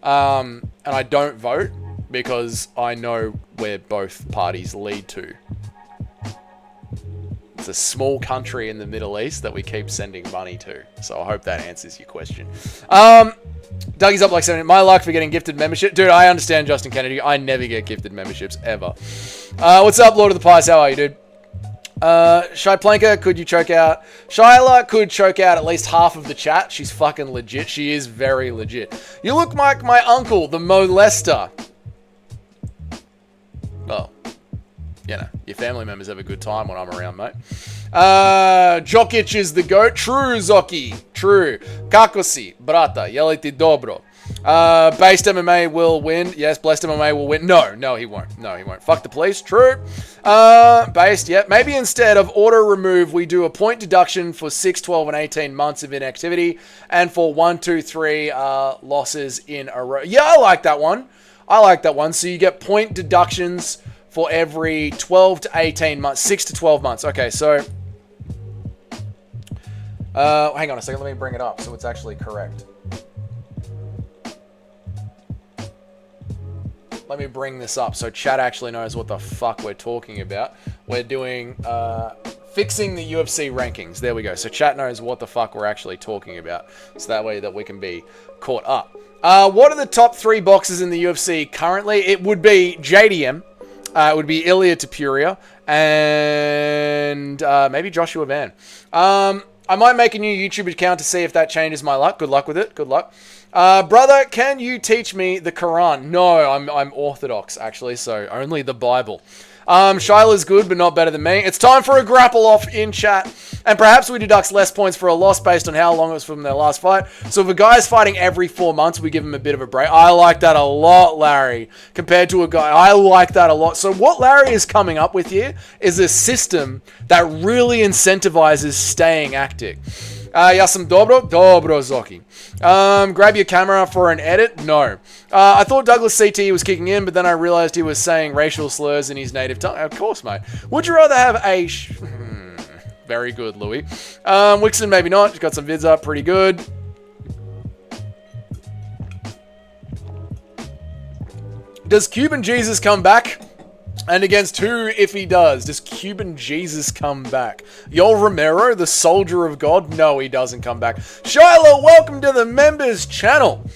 And I don't vote because I know where both parties lead to. It's a small country in the Middle East that we keep sending money to. So I hope that answers your question. Dougie's up like 70. My luck for getting gifted membership. Dude, I understand Justin Kennedy. I never get gifted memberships ever. What's up, Lord of the Pies? How are you, dude? Shy Planker, could you choke out? Shyla could choke out at least half of the chat. She's fucking legit. She is very legit. You look like my uncle, the molester. Well, you know, your family members have a good time when I'm around, mate. Jokic is the GOAT. True, Zoki. True. Kakosi. Brata. Jeliti dobro. Based MMA will win. Yes, Blessed MMA will win. No, he won't. No, he won't. Fuck the police. True. Based, yeah. Maybe instead of auto remove, we do a point deduction for 6, 12, and 18 months of inactivity, and for 1, 2, 3 losses in a row. Yeah, I like that one. So you get point deductions for every 12 to 18 months, 6 to 12 months. Okay, so hang on a second. Let me bring it up so it's actually correct. Let me bring this up so chat actually knows what the fuck we're talking about. We're doing fixing the UFC rankings. There we go. So chat knows what the fuck we're actually talking about. So that way that we can be caught up. What are the top 3 boxers in the UFC currently? It would be JDM. It would be Ilya Topuria. And maybe Joshua Van. I might make a new YouTube account to see if that changes my luck. Good luck with it. Good luck. Brother, can you teach me the Quran? No, I'm Orthodox, actually, so only the Bible. Shyla's good, but not better than me. It's time for a grapple off in chat. And perhaps we deduct less points for a loss based on how long it was from their last fight. So if a guy's fighting every 4 months, we give him a bit of a break. I like that a lot, Larry, compared to a guy. I like that a lot. So what Larry is coming up with here is a system that really incentivizes staying active. Ja sam dobro Zoki. Grab your camera for an edit? No. I thought Douglas CT was kicking in, but then I realized he was saying racial slurs in his native tongue. Of course, mate. Would you rather have a... Very good, Louis. Wixon, maybe not. He's got some vids up. Pretty good. Does Cuban Jesus come back? And against who if he does? Does Cuban Jesus come back? Yoel Romero, the soldier of God? No, he doesn't come back. Shyla, welcome to the members channel.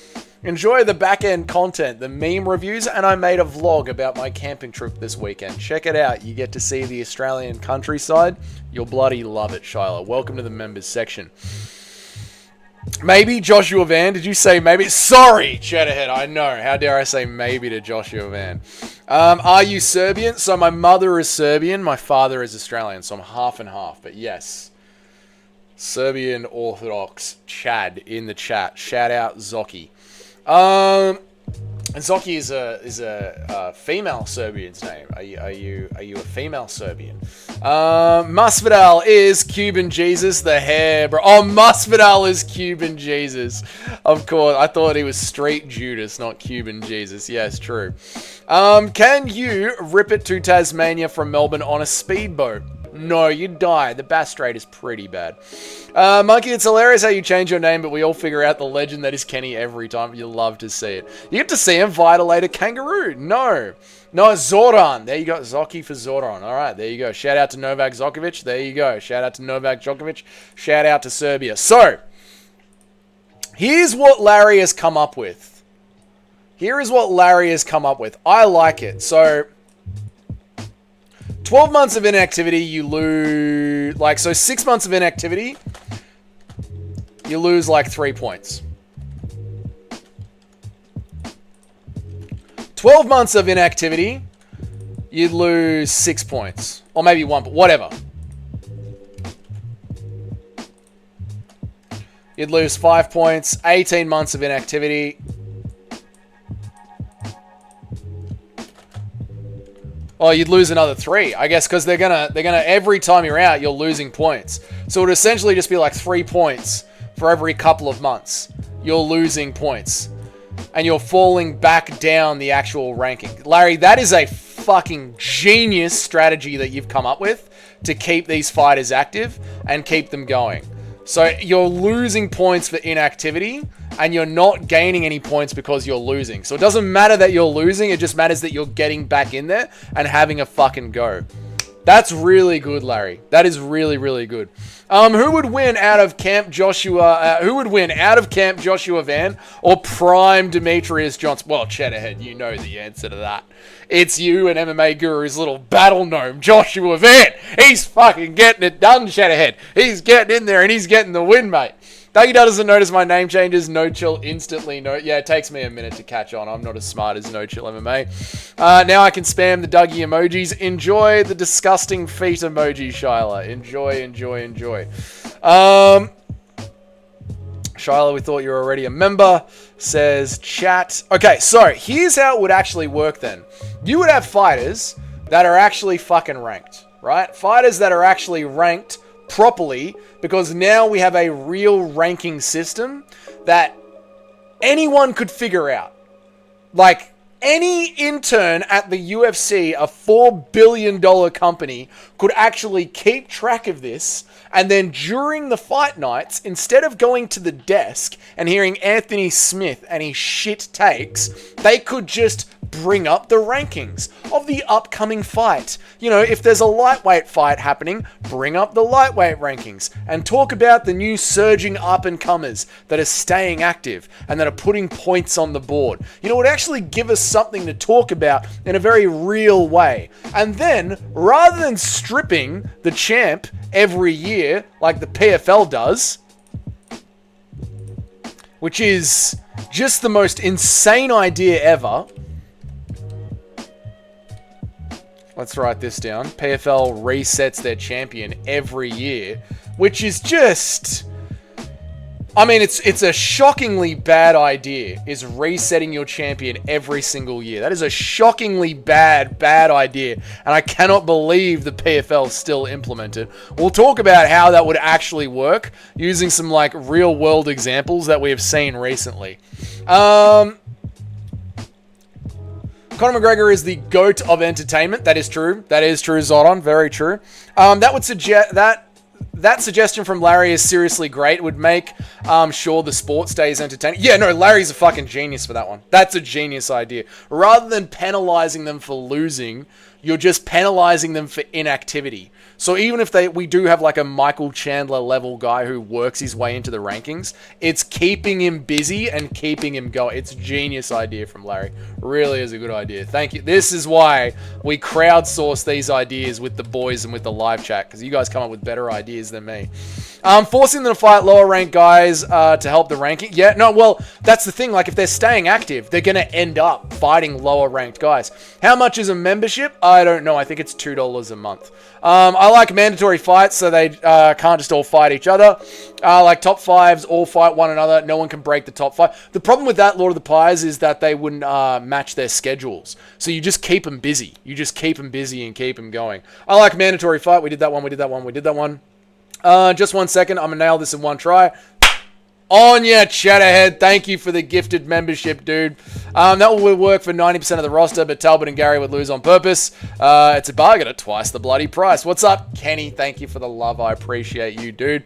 Enjoy the back-end content, the meme reviews, and I made a vlog about my camping trip this weekend. Check it out. You get to see the Australian countryside. You'll bloody love it, Shyla. Welcome to the members section. Maybe Joshua Van. Did you say maybe? Sorry, Cheddarhead. I know. How dare I say maybe to Joshua Van? Are you Serbian? So my mother is Serbian. My father is Australian. So I'm half and half. But yes. Serbian Orthodox. Chad in the chat. Shout out Zoki. And Zoki is a female Serbian's name. Are you a female Serbian? Masvidal is Cuban Jesus, the hair, bro. Oh, Masvidal is Cuban Jesus. Of course, I thought he was Street Judas, not Cuban Jesus. Yes, true. Can you rip it to Tasmania from Melbourne on a speedboat? No, you'd die. The Bass Strait is pretty bad. Monkey, it's hilarious how you change your name, but we all figure out the legend that is Kenny every time. You love to see it. You get to see him violate a kangaroo. No, Zoran. There you go. Zoki for Zoran. All right, there you go. Shout out to Novak Djokovic. There you go. Shout out to Novak Djokovic. Shout out to Serbia. So, here's what Larry has come up with. I like it. So, 12 months of inactivity, you lose... so 6 months of inactivity, you lose, 3 points. 12 months of inactivity, you'd lose 6 points. Or maybe 1, but whatever. You'd lose 5 points. 18 months of inactivity... Oh, you'd lose another 3, I guess, because they're gonna every time you're out, you're losing points. So it would essentially just be 3 points for every couple of months. You're losing points. And you're falling back down the actual ranking. Larry, that is a fucking genius strategy that you've come up with to keep these fighters active and keep them going. So you're losing points for inactivity, and you're not gaining any points because you're losing. So it doesn't matter that you're losing, it just matters that you're getting back in there and having a fucking go. That's really good, Larry. That is really, really good. Who would win out of Camp Joshua? Joshua Van or Prime Demetrius Johnson? Well, Cheddarhead, you know the answer to that. It's you and MMA Guru's little battle gnome, Joshua Van. He's fucking getting it done, Cheddarhead. He's getting in there and he's getting the win, mate. Dougie doesn't notice my name changes. No Chill instantly. Yeah, it takes me a minute to catch on. I'm not as smart as No Chill MMA. Now I can spam the Dougie emojis. Enjoy the disgusting feet emoji, Shyla. Enjoy. Shyla, we thought you were already a member. Says chat. Okay, so here's how it would actually work then. You would have fighters that are actually fucking ranked, right? Fighters that are actually ranked properly, because now we have a real ranking system that anyone could figure out. Any intern at the UFC, a $4 billion company, could actually keep track of this, and then during the fight nights, instead of going to the desk and hearing Anthony Smith and his shit takes, they could just bring up the rankings of the upcoming fight. You know, if there's a lightweight fight happening, bring up the lightweight rankings and talk about the new surging up-and-comers that are staying active and that are putting points on the board. You know, it would actually give us something to talk about in a very real way. And then, rather than stripping the champ every year like the PFL does, which is just the most insane idea ever. Let's write this down. PFL resets their champion every year, which is just... I mean, it's a shockingly bad idea, is resetting your champion every single year. That is a shockingly bad idea, and I cannot believe the PFL still implemented. We'll talk about how that would actually work using some, real-world examples that we have seen recently. Conor McGregor is the GOAT of entertainment. That is true. That is true, Zodon. Very true. That would suggest that suggestion from Larry is seriously great. It would make sure the sport stays entertaining. Yeah, no, Larry's a fucking genius for that one. That's a genius idea. Rather than penalizing them for losing, you're just penalizing them for inactivity. So even if we do have a Michael Chandler level guy who works his way into the rankings, it's keeping him busy and keeping him going. It's a genius idea from Larry. Really is a good idea. Thank you. This is why we crowdsource these ideas with the boys and with the live chat, because you guys come up with better ideas than me. Forcing them to fight lower ranked guys to help the ranking. Yeah, no, well, that's the thing. Like, if they're staying active, they're going to end up fighting lower ranked guys. How much is a membership? I don't know. I think it's $2 a month. I like mandatory fights, so they can't just all fight each other. Like top fives all fight one another. No one can break the top five. The problem with that, Lord of the Pies, is that they wouldn't match their schedules. So you just keep them busy. You just keep them busy and keep them going. I like mandatory fight. We did that one. We did that one. We did that one. Just 1 second. I'm going to nail this in one try. On ya, Chatterhead. Thank you for the gifted membership, dude. That would work for 90% of the roster, but Talbot and Gary would lose on purpose. It's a bargain at twice the bloody price. What's up, Kenny? Thank you for the love. I appreciate you, dude.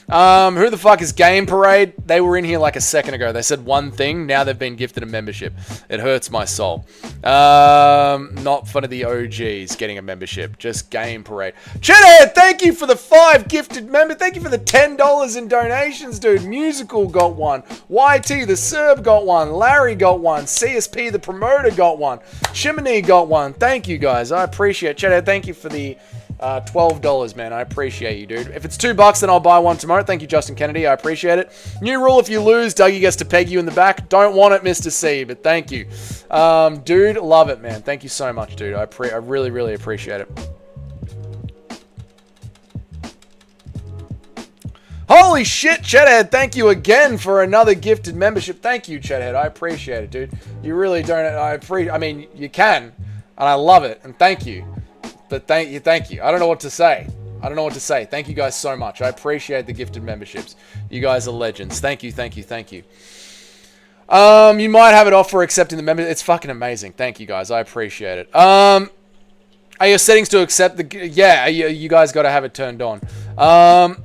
Who the fuck is Game Parade? They were in here like a second ago. They said one thing. Now they've been gifted a membership. It hurts my soul. Not fun of the OGs getting a membership. Just Game Parade. Cheddar, thank you for the 5 gifted members. Thank you for the $10 in donations, dude. Musical got one. YT the Serb got one. Larry got one. CSP the promoter got one. Chimney got one. Thank you, guys. I appreciate it. Cheddar, thank you for the $12, man. I appreciate you, dude. If it's $2, then I'll buy one tomorrow. Thank you, Justin Kennedy. I appreciate it. New rule: if you lose, Dougie gets to peg you in the back. Don't want it, Mr. C, but thank you. Dude, love it, man. Thank you so much, dude. I really, really appreciate it. Holy shit, Chedhead. Thank you again for another gifted membership. Thank you, Chedhead. I appreciate it, dude. You really don't. I mean, you can, and I love it, and thank you. But thank you. I don't know what to say. Thank you guys so much. I appreciate the gifted memberships. You guys are legends. Thank you. You might have it off for accepting the membership. It's fucking amazing. Thank you guys. I appreciate it. Are your settings to accept the... Yeah, you guys got to have it turned on.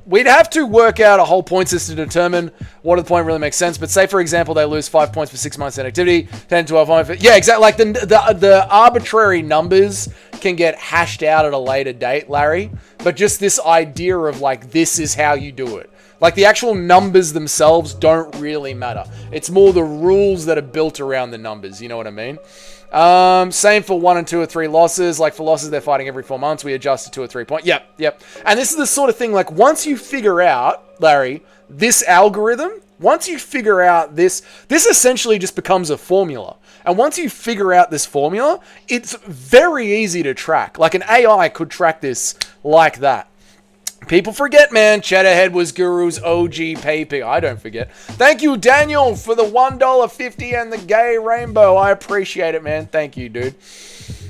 We'd have to work out a whole point system to determine what at the point really makes sense. But say, for example, they lose 5 points for 6 months inactivity, 10, 12 points. Yeah, exactly. Like the arbitrary numbers can get hashed out at a later date, Larry. But just this idea of like, this is how you do it. Like the actual numbers themselves don't really matter. It's more the rules that are built around the numbers. You know what I mean? Same for 1 and 2 or 3 losses. Like for losses, they're fighting every 4 months. We adjust to 2 or 3 points. Yep. And this is the sort of thing, like once you figure out, Larry, this algorithm, once you figure out this essentially just becomes a formula. And once you figure out this formula, it's very easy to track. Like an AI could track this like that. People forget, man. Cheddarhead was Guru's OG paper. I don't forget. Thank you, Daniel, for the $1.50 and the gay rainbow. I appreciate it, man. Thank you, dude.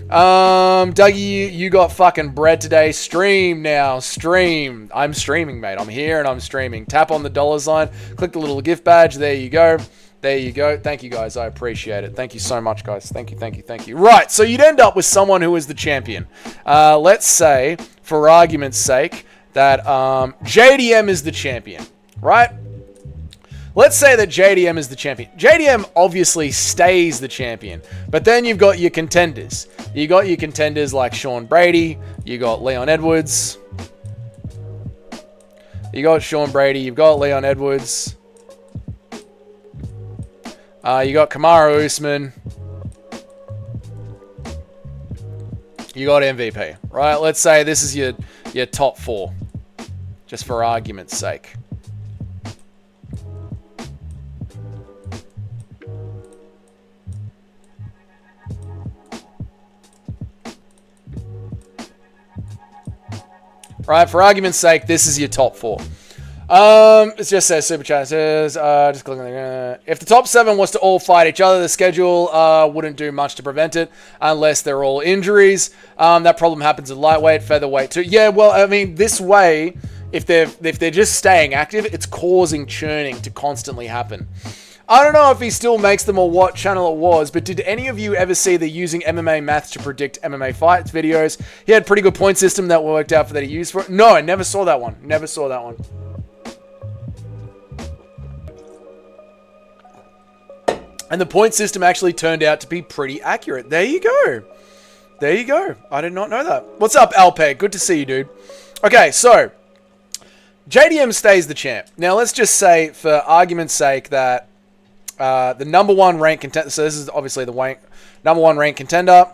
Dougie, you got fucking bread today. Stream now. Stream. I'm streaming, mate. I'm here and I'm streaming. Tap on the dollar sign. Click the little gift badge. There you go. There you go. Thank you, guys. I appreciate it. Thank you so much, guys. Thank you. Right, so you'd end up with someone who is the champion. Let's say, for argument's sake, that JDM is the champion, right? Let's say that JDM is the champion. JDM obviously stays the champion, but then you've got your contenders. You got your contenders like Sean Brady. You got Leon Edwards. You got Sean Brady. You've got Leon Edwards. You got Kamaru Usman. You got MVP, right? Let's say this is your top 4, just for argument's sake. Right, for argument's sake, this is your top 4. It just says super chat. It says just click on the. If the top 7 was to all fight each other, the schedule wouldn't do much to prevent it, unless they're all injuries. That problem happens in lightweight, featherweight too. Yeah, well, I mean, this way, if they're just staying active, it's causing churning to constantly happen. I don't know if he still makes them or what channel it was, but did any of you ever see the using MMA maths to predict MMA fights videos? He had a pretty good point system that worked out for that he used for it. No, I never saw that one. Never saw that one. And the point system actually turned out to be pretty accurate. There you go. There you go. I did not know that. What's up, Alpeg? Good to see you, dude. Okay, so JDM stays the champ. Now, let's just say, for argument's sake, that the number 1 ranked contender... So this is obviously the number 1 ranked contender.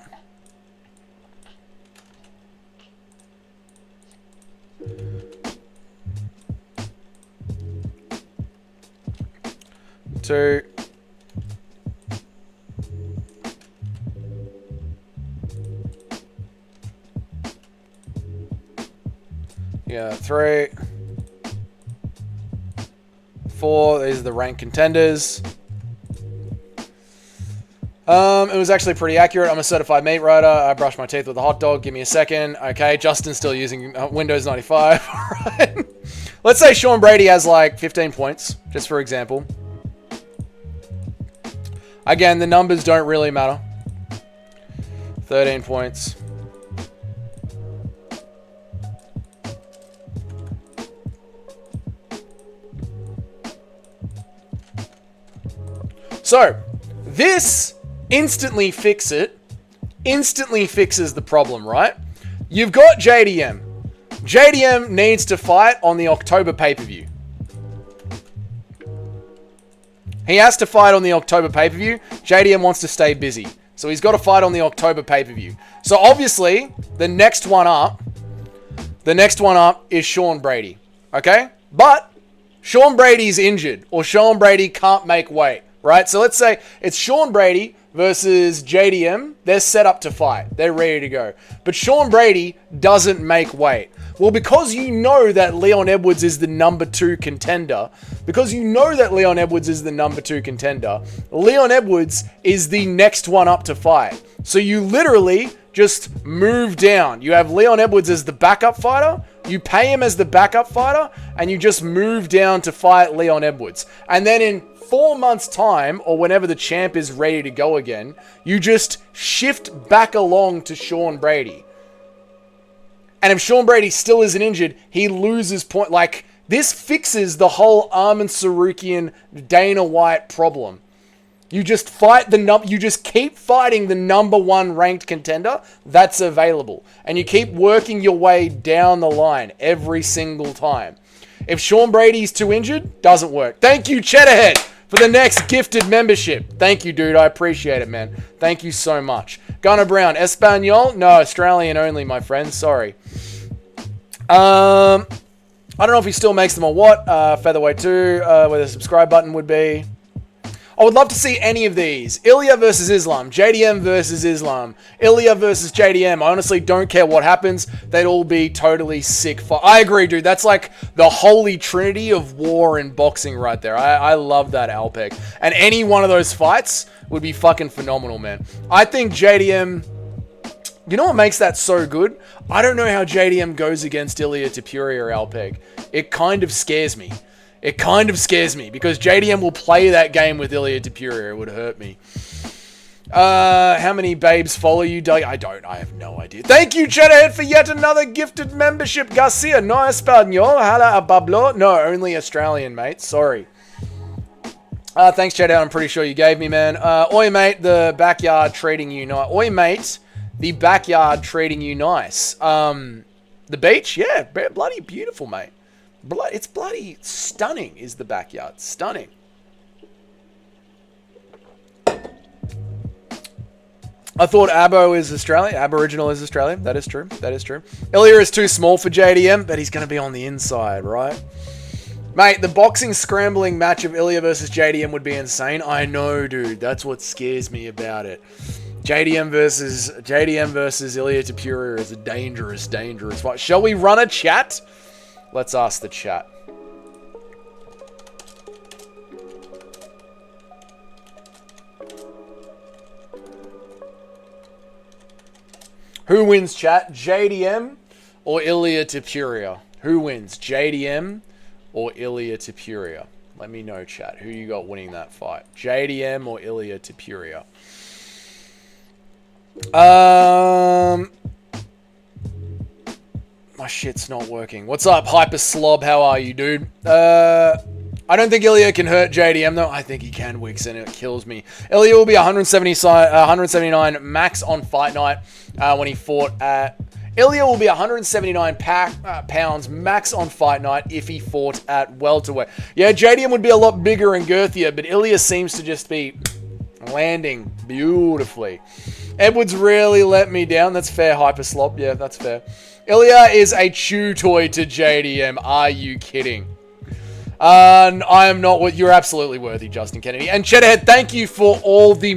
2. Yeah, 3. 4. These are the ranked contenders. It was actually pretty accurate. I'm a certified meat rider. I brush my teeth with a hot dog. Give me a second. Okay, Justin's still using Windows 95. All right. Let's say Sean Brady has like 15 points, just for example. Again, the numbers don't really matter. 13 points. So, this instantly fixes the problem, right? You've got JDM. JDM needs to fight on the October pay-per-view. He has to fight on the October pay-per-view. JDM wants to stay busy. So he's got to fight on the October pay-per-view. So obviously, the next one up is Sean Brady. Okay? But Sean Brady's injured, or Sean Brady can't make weight, right? So let's say it's Sean Brady versus JDM. They're set up to fight. They're ready to go. But Sean Brady doesn't make weight. Well, because you know that Leon Edwards is the number 2 contender, Leon Edwards is the next one up to fight. So you literally just move down. You have Leon Edwards as the backup fighter, you pay him as the backup fighter, and you just move down to fight Leon Edwards. And then in 4 months' time, or whenever the champ is ready to go again, you just shift back along to Sean Brady. And if Sean Brady still isn't injured, he loses point. Like, this fixes the whole Arman Sarukian, Dana White problem. You just you just keep fighting the number 1 ranked contender that's available. And you keep working your way down the line every single time. If Sean Brady's too injured, doesn't work. Thank you, Cheddarhead, for the next gifted membership. Thank you, dude. I appreciate it, man. Thank you so much. Gunnar Brown, Espanol? No, Australian only, my friend. Sorry. I don't know if he still makes them or what. Featherweight 2, where the subscribe button would be. I would love to see any of these. Ilya versus Islam. JDM versus Islam. Ilya versus JDM. I honestly don't care what happens. They'd all be totally sick. I agree, dude. That's like the holy trinity of war and boxing right there. I love that, Alpec. And any one of those fights would be fucking phenomenal, man. I think JDM... You know what makes that so good? I don't know how JDM goes against Ilya Topuria, Alpeg. It kind of scares me. Because JDM will play that game with Ilya Topuria. It would hurt me. How many babes follow you, Doug? I have no idea. Thank you, Cheddarhead, for yet another gifted membership. Garcia, no Espanol. Hala a Pablo. No, only Australian, mate. Sorry. Thanks, Cheddarhead. I'm pretty sure you gave me, man. Oi, mate, the backyard treating you nice. Oi, mate, the backyard treating you nice. The beach? Yeah, bloody beautiful, mate. It's bloody stunning, is the backyard. Stunning. I thought Abo is Australian. Aboriginal is Australian. That is true. Ilya is too small for JDM, but he's going to be on the inside, right? Mate, the boxing scrambling match of Ilya versus JDM would be insane. I know, dude. That's what scares me about it. JDM versus Ilya Topuria is a dangerous fight. Shall we run a chat? Let's ask the chat. Who wins, chat? JDM or Ilya Topuria? Who wins? JDM or Ilya Topuria? Let me know, chat. Who you got winning that fight? JDM or Ilya Topuria? My shit's not working. What's up, Hyper Slob? How are you, dude? I don't think Ilya can hurt JDM, though. I think he can, Wix, and it kills me. Ilya will be 179 max on fight night when he fought at... Ilya will be 179 pounds max on fight night if he fought at welterweight. Yeah, JDM would be a lot bigger and girthier, but Ilya seems to just be landing beautifully. Edwards really let me down. That's fair, Hyper Slop. Yeah, that's fair. Ilya is a chew toy to JDM. Are you kidding? I am not what you're absolutely worthy, Justin Kennedy. And Cheddarhead, thank you for all the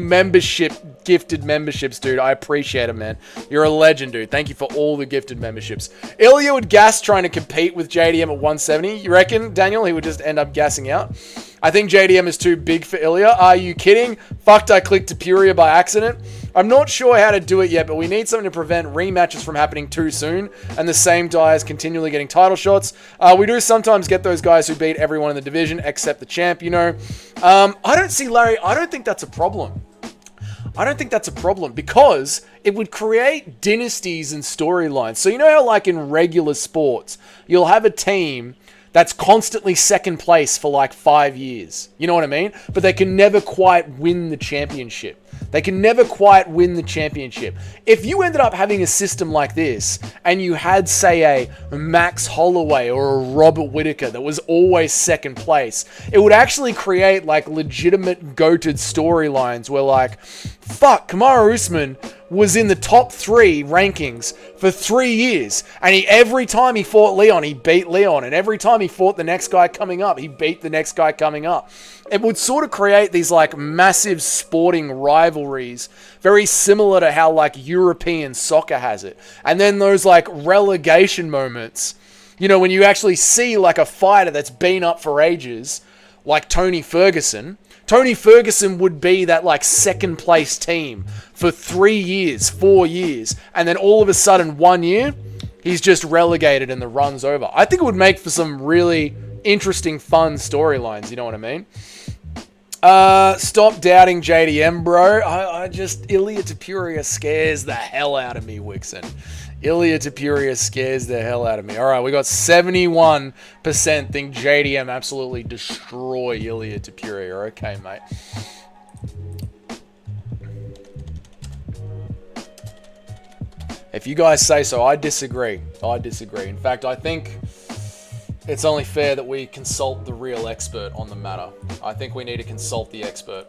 gifted memberships, dude. I appreciate it, man. You're a legend, dude. Thank you for all the gifted memberships. Ilya would gas trying to compete with JDM at 170. You reckon, Daniel, he would just end up gassing out? I think JDM is too big for Ilya. Are you kidding? Fucked, I clicked Tupuria by accident. I'm not sure how to do it yet, but we need something to prevent rematches from happening too soon and the same guys continually getting title shots. We do sometimes get those guys who beat everyone in the division except the champ, you know. I don't see, Larry, I don't think that's a problem. I don't think that's a problem because it would create dynasties and storylines. So you know how like in regular sports, you'll have a team that's constantly second place for like 5 years. You know what I mean? But they can never quite win the championship. They can never quite win the championship. If you ended up having a system like this and you had, say, a Max Holloway or a Robert Whittaker that was always second place, it would actually create like legitimate goated storylines where like, fuck, Kamaru Usman was in the top 3 rankings for 3 years. And every time he fought Leon, he beat Leon. And every time he fought the next guy coming up, he beat the next guy coming up. It would sort of create these like massive sporting rivalries, very similar to how like European soccer has it. And then those like relegation moments, you know, when you actually see like a fighter that's been up for ages, like Tony Ferguson. Tony Ferguson would be that like second place team for 3 years, 4 years, and then all of a sudden 1 year, he's just relegated and the run's over. I think it would make for some really interesting, fun storylines, you know what I mean? Stop doubting JDM, bro. Ilya Tupuria scares the hell out of me, Wixon. Ilya Tupuria scares the hell out of me. All right, we got 71% think JDM absolutely destroy Ilya Tupuria. Okay, mate. If you guys say so, I disagree. In fact, I think it's only fair that we consult the real expert on the matter. I think we need to consult the expert.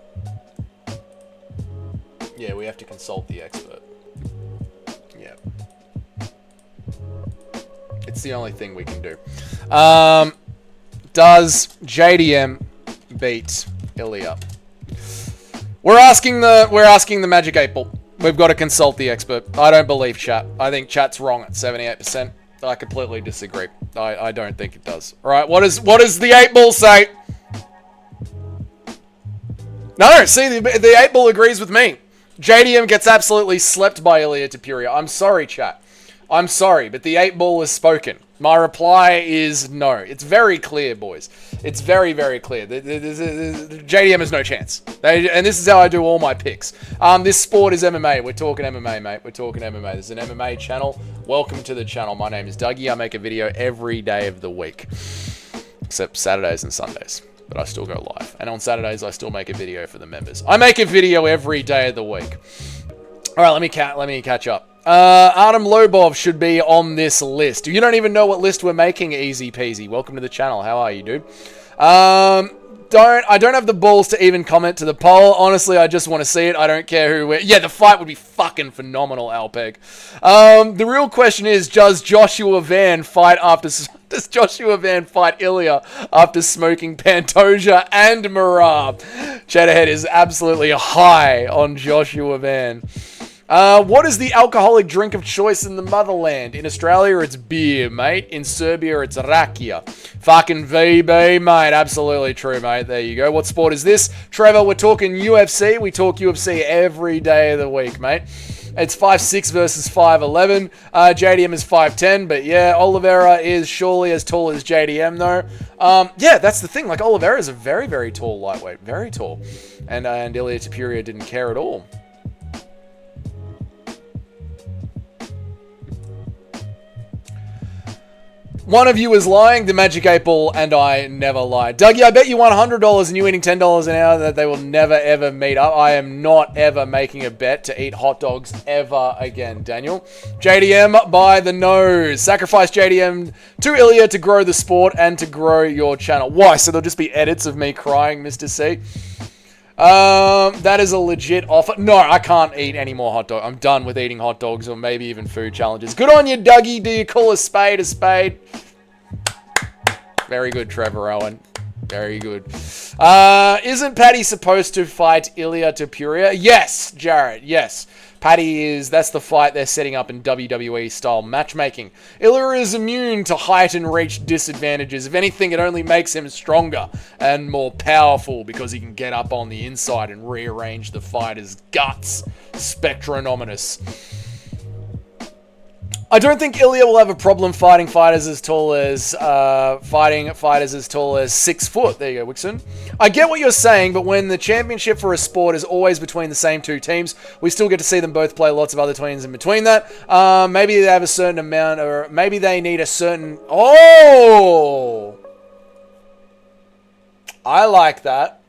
Yeah, we have to consult the expert. Yeah. It's the only thing we can do. Does JDM beat Ilya? We're asking the Magic 8 Ball. We've got to consult the expert. I don't believe chat. I think chat's wrong at 78%. I completely disagree. I don't think it does. All right, what does the 8 Ball say? No, see, the 8 Ball agrees with me. JDM gets absolutely slept by Ilya Tupuria. I'm sorry, chat. I'm sorry, but the 8 Ball has spoken. My reply is no. It's very clear, boys. It's very, very clear. JDM has no chance. And this is how I do all my picks. This sport is MMA. We're talking MMA, mate. We're talking MMA. This is an MMA channel. Welcome to the channel. My name is Dougie. I make a video every day of the week. Except Saturdays and Sundays. But I still go live. And on Saturdays, I still make a video for the members. I make a video every day of the week. All right, let me catch up. Artem Lobov should be on this list. You don't even know what list we're making, easy peasy. Welcome to the channel. How are you, dude? I don't have the balls to even comment to the poll. Honestly, I just want to see it. I don't care who yeah, the fight would be fucking phenomenal, Alpeg. The real question is, does Joshua Van fight Ilya after smoking Pantoja and Marab? Cheddarhead is absolutely high on Joshua Van. What is the alcoholic drink of choice in the motherland? In Australia, it's beer, mate. In Serbia, it's rakia. Fucking VB, mate. Absolutely true, mate. There you go. What sport is this? Trevor, we're talking UFC. We talk UFC every day of the week, mate. It's 5'6" versus 5'11". JDM is 5'10", but yeah, Oliveira is surely as tall as JDM, though. Yeah, that's the thing. Like, Oliveira is a very, very tall lightweight. Very tall. And Ilya Tupuria didn't care at all. One of you is lying, the Magic 8 Ball, and I never lie. Dougie, I bet you won $100 and you eating $10 an hour that they will never, ever meet up. I am not ever making a bet to eat hot dogs ever again, Daniel. JDM by the nose. Sacrifice JDM to Ilya to grow the sport and to grow your channel. Why? So there'll just be edits of me crying, Mr. C? That is a legit offer. No, I can't eat any more hot dogs. I'm done with eating hot dogs or maybe even food challenges. Good on you, Dougie. Do you call a spade a spade? Very good, Trevor Owen. Very good. Isn't Paddy supposed to fight Ilya Topuria? Yes, Jarrett, yes. That's the fight they're setting up in WWE style matchmaking. Ilya is immune to height and reach disadvantages. If anything, it only makes him stronger and more powerful because he can get up on the inside and rearrange the fighter's guts. Spectronominous. I don't think Ilya will have a problem fighting fighters as tall as 6 foot. There you go, Wixon. I get what you're saying, but when the championship for a sport is always between the same two teams, we still get to see them both play lots of other teams in between that. Maybe they have a certain amount, or maybe they need a certain... Oh! I like that.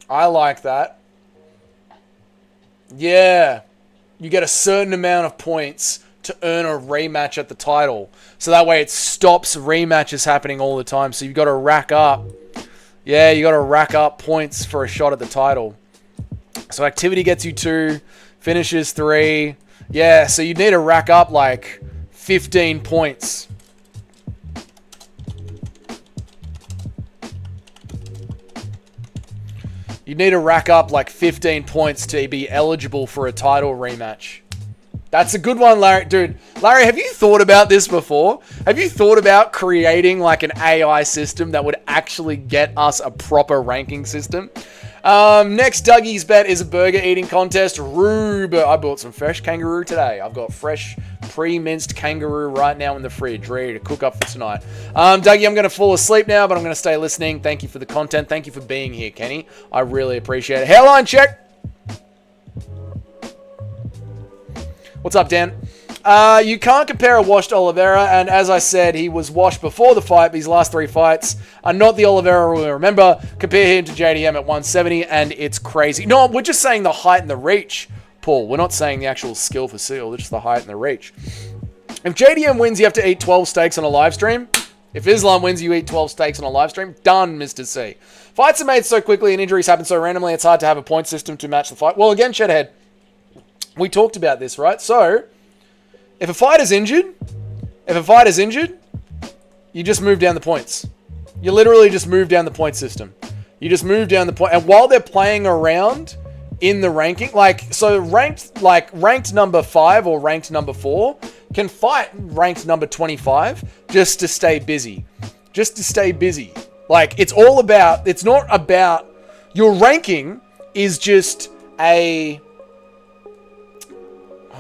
I like that. Yeah. You get a certain amount of points to earn a rematch at the title. So that way it stops rematches happening all the time. So you've got to rack up. Yeah, you got to rack up points for a shot at the title. So activity gets you 2, finishes 3. Yeah, so you need to rack up like 15 points. You need to rack up like 15 points to be eligible for a title rematch. That's a good one, Larry. Dude, Larry, have you thought about this before? Have you thought about creating like an AI system that would actually get us a proper ranking system? Next Dougie's bet is a burger eating contest. Rube. I bought some fresh kangaroo today. I've got fresh pre-minced kangaroo right now in the fridge, ready to cook up for tonight. Dougie, I'm going to fall asleep now, but I'm going to stay listening. Thank you for the content. Thank you for being here, Kenny. I really appreciate it. Hairline check. What's up, Dan? You can't compare a washed Oliveira, and as I said, he was washed before the fight, but his last 3 fights are not the Oliveira we remember. Compare him to JDM at 170, and it's crazy. No, we're just saying the height and the reach, Paul. We're not saying the actual skill for Seal, just the height and the reach. If JDM wins, you have to eat 12 steaks on a live stream. If Islam wins, you eat 12 steaks on a live stream. Done, Mr. C. Fights are made so quickly and injuries happen so randomly, it's hard to have a point system to match the fight. Well, again, Shedhead, we talked about this, right? So, if a fighter's injured, you just move down the points. You literally just move down the point system. You just move down the point. And while they're playing around in the ranking, ranked number 5 or ranked number 4 can fight ranked number 25 just to stay busy. Like, it's not about, your ranking is just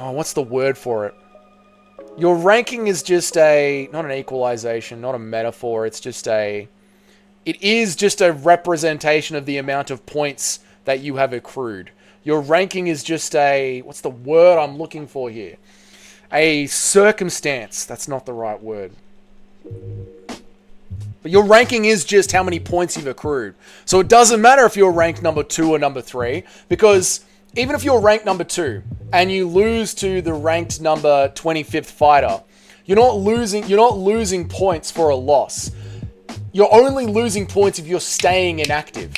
what's the word for it? Your ranking is just not an equalization, not a metaphor. It is just a representation of the amount of points that you have accrued. Your ranking is just what's the word I'm looking for here? A circumstance. That's not the right word. But your ranking is just how many points you've accrued. So it doesn't matter if you're ranked number 2 or number 3, because even if you're ranked number 2 and you lose to the ranked number 25th fighter, you're not losing points for a loss. You're only losing points if you're staying inactive.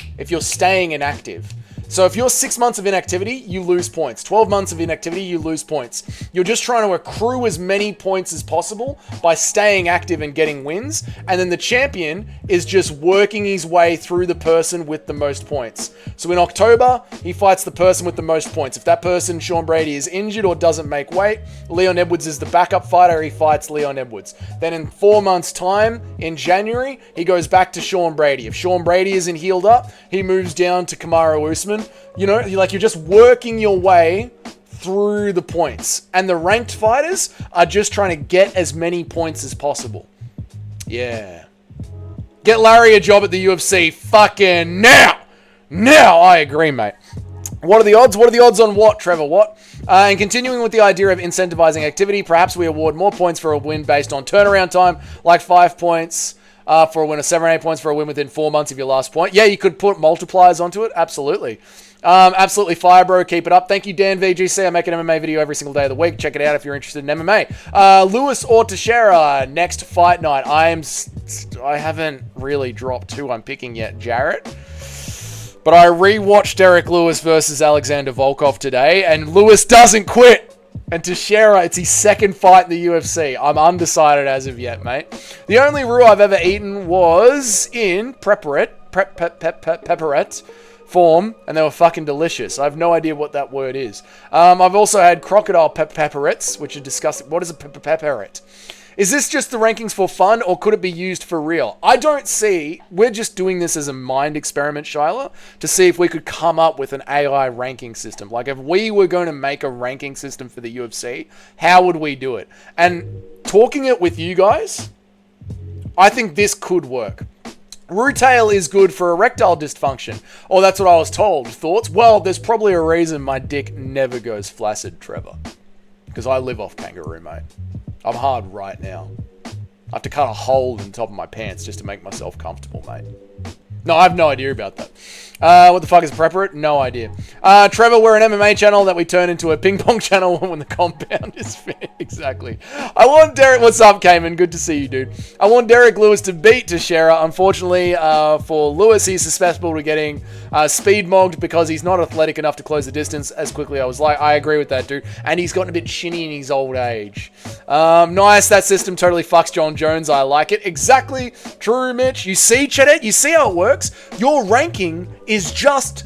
So if you're 6 months of inactivity, you lose points. 12 months of inactivity, you lose points. You're just trying to accrue as many points as possible by staying active and getting wins. And then the champion is just working his way through the person with the most points. So in October, he fights the person with the most points. If that person, Sean Brady, is injured or doesn't make weight, Leon Edwards is the backup fighter. He fights Leon Edwards. Then in 4 months' time, in January, he goes back to Sean Brady. If Sean Brady isn't healed up, he moves down to Kamaru Usman. You know, you're just working your way through the points. And the ranked fighters are just trying to get as many points as possible. Yeah. Get Larry a job at the UFC fucking now. Now, I agree, mate. What are the odds? What are the odds on what, Trevor? What? And continuing with the idea of incentivizing activity, perhaps we award more points for a win based on turnaround time, like 5 points for a win, or 7 or 8 points for a win within 4 months of your last point. Yeah, you could put multipliers onto it. Absolutely. Absolutely fire, bro. Keep it up. Thank you, Dan VGC. I make an MMA video every single day of the week. Check it out if you're interested in MMA. Lewis or Teixeira, next fight night. I haven't really dropped who I'm picking yet, Jarrett. But I rewatched Derek Lewis versus Alexander Volkov today, and Lewis doesn't quit. And Teixeira, it's his second fight in the UFC. I'm undecided as of yet, mate. The only roux I've ever eaten was in Preparat pepperette form, and they were fucking delicious. I have no idea what that word is. I've also had crocodile pepperettes, which are disgusting. What is a pepperette? Is this just the rankings for fun, or could it be used for real? I don't see. We're just doing this as a mind experiment, Shyla, to see if we could come up with an AI ranking system. Like, if we were going to make a ranking system for the UFC, how would we do it? And talking it with you guys, I think this could work. Rutail is good for erectile dysfunction. Or that's what I was told. Thoughts? Well, there's probably a reason my dick never goes flaccid, Trevor. Because I live off kangaroo, mate. I'm hard right now. I have to cut a hole in the top of my pants just to make myself comfortable, mate. No, I have no idea about that. What the fuck is preparate? No idea. Trevor, we're an MMA channel that we turn into a ping pong channel when the compound is finished. Exactly. I want Derek... What's up, Cayman? Good to see you, dude. I want Derek Lewis to beat Teixeira. Unfortunately, for Lewis, he's susceptible to getting speed mogged because he's not athletic enough to close the distance as quickly. I agree with that, dude. And he's gotten a bit shinny in his old age. Nice. That system totally fucks Jon Jones. I like it. Exactly. True, Mitch. You see, Chedet? You see how it works? Your ranking is just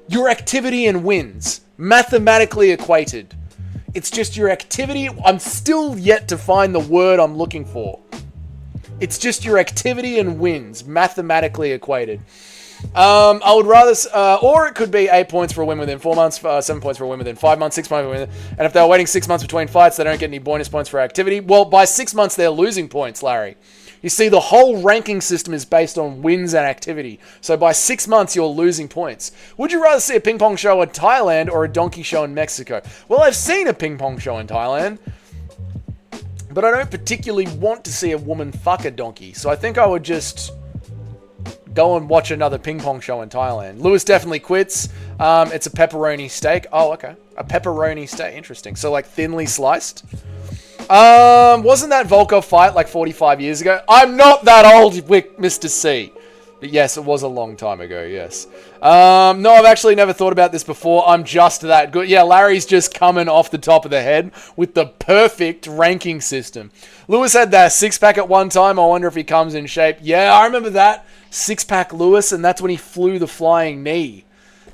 your activity and wins, mathematically equated. It's just your activity. I'm still yet to find the word I'm looking for. It's just your activity and wins, mathematically equated. I would rather, or it could be 8 points for a win within 4 months, 7 points for a win within 5 months, 6 points for a win. And if they're waiting 6 months between fights, they don't get any bonus points for activity. Well, by 6 months, they're losing points, Larry. You see, the whole ranking system is based on wins and activity. So by 6 months, you're losing points. Would you rather see a ping pong show in Thailand or a donkey show in Mexico? Well, I've seen a ping pong show in Thailand, but I don't particularly want to see a woman fuck a donkey. So I think I would just go and watch another ping pong show in Thailand. Lewis definitely quits. It's a pepperoni steak. Oh, okay. A pepperoni steak. Interesting. So like thinly sliced. Wasn't that Volkov fight like 45 years ago? I'm not that old, Mr. C. But yes, it was a long time ago, yes. No, I've actually never thought about this before. I'm just that good. Yeah, Larry's just coming off the top of the head with the perfect ranking system. Lewis had that six-pack at one time. I wonder if he comes in shape. Yeah, I remember that. Six-pack Lewis, and that's when he flew the flying knee.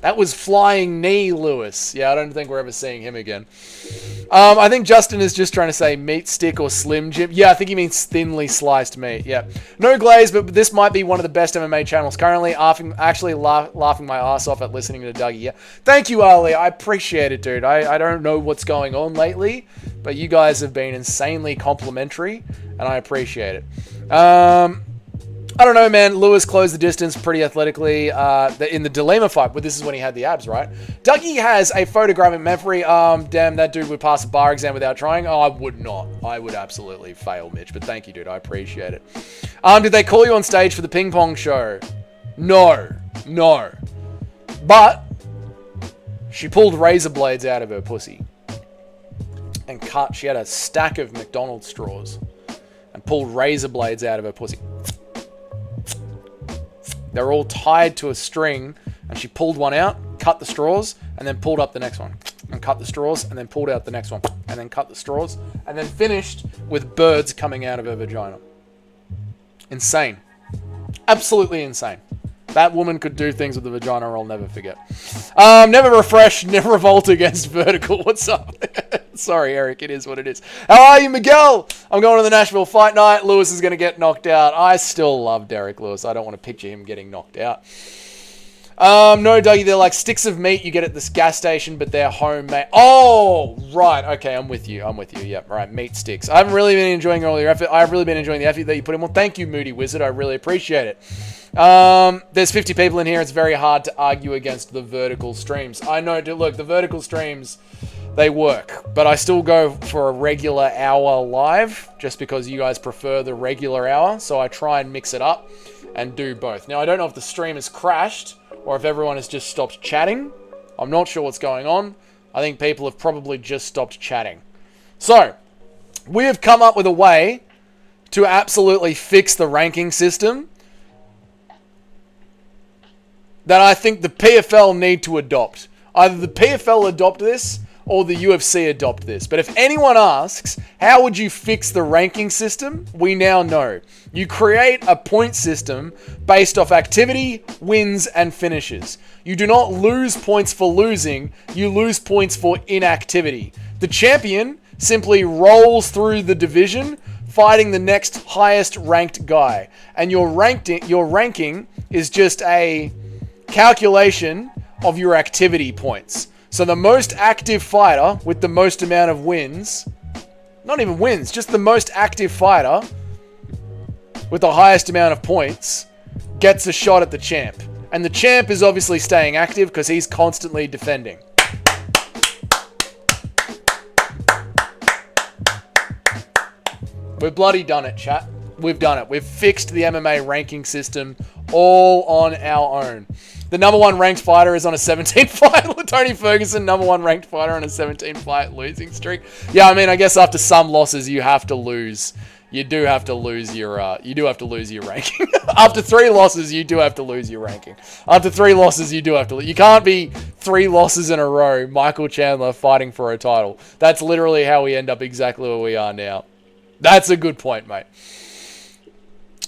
That was flying knee Lewis. Yeah, I don't think we're ever seeing him again. I think Justin is just trying to say meat stick or Slim Jim. Yeah, I think he means thinly sliced meat. Yeah. No glaze, but this might be one of the best MMA channels currently. Actually laughing my ass off at listening to Dougie. Yeah. Thank you, Ali. I appreciate it, dude. I don't know what's going on lately, but you guys have been insanely complimentary, and I appreciate it. I don't know, man. Lewis closed the distance pretty athletically in the Dilema fight, but this is when he had the abs, right? Dougie has a photographic memory. Damn, that dude would pass a bar exam without trying. Oh, I would not. I would absolutely fail, Mitch, but thank you, dude. I appreciate it. Did they call you on stage for the ping pong show? No. But she pulled razor blades out of her pussy and cut. She had a stack of McDonald's straws and pulled razor blades out of her pussy. They're all tied to a string, and she pulled one out, cut the straws, and then pulled up the next one, and cut the straws, and then pulled out the next one, and then cut the straws, and then finished with birds coming out of her vagina. Insane. Absolutely insane. That woman could do things with the vagina I'll never forget. Never refresh, never revolt against vertical. What's up? Sorry, Eric. It is what it is. How are you, Miguel? I'm going to the Nashville fight night. Lewis is going to get knocked out. I still love Derek Lewis. I don't want to picture him getting knocked out. No, Dougie, they're like sticks of meat you get at this gas station, but they're homemade. Oh, right. Okay, I'm with you. Yep, right. Meat sticks. I haven't really been enjoying all your effort. I've really been enjoying the effort that you put in. Well, thank you, Moody Wizard. I really appreciate it. There's 50 people in here. It's very hard to argue against the vertical streams. I know, look, the vertical streams, they work, but I still go for a regular hour live just because you guys prefer the regular hour. So I try and mix it up and do both. Now, I don't know if the stream has crashed or if everyone has just stopped chatting. I'm not sure what's going on. I think people have probably just stopped chatting. So, we have come up with a way to absolutely fix the ranking system that I think the PFL need to adopt. Either the PFL adopt this, or the UFC adopt this. But if anyone asks, how would you fix the ranking system? We now know. You create a point system based off activity, wins, and finishes. You do not lose points for losing, you lose points for inactivity. The champion simply rolls through the division, fighting the next highest ranked guy. And your ranking is just a calculation of your activity points. So the most active fighter with the most amount of wins, not even wins, just the most active fighter with the highest amount of points gets a shot at the champ. And the champ is obviously staying active because he's constantly defending. We've bloody done it, chat. We've done it. We've fixed the MMA ranking system all on our own. The number one ranked fighter is on a 17-fight. Tony Ferguson, number one ranked fighter on a 17-fight losing streak. Yeah, I mean, I guess after some losses, you have to lose. You do have to lose your ranking. After 3 losses, you do have to lose your ranking. After 3 losses, you do have to. You can't be 3 losses in a row, Michael Chandler fighting for a title. That's literally how we end up exactly where we are now. That's a good point, mate.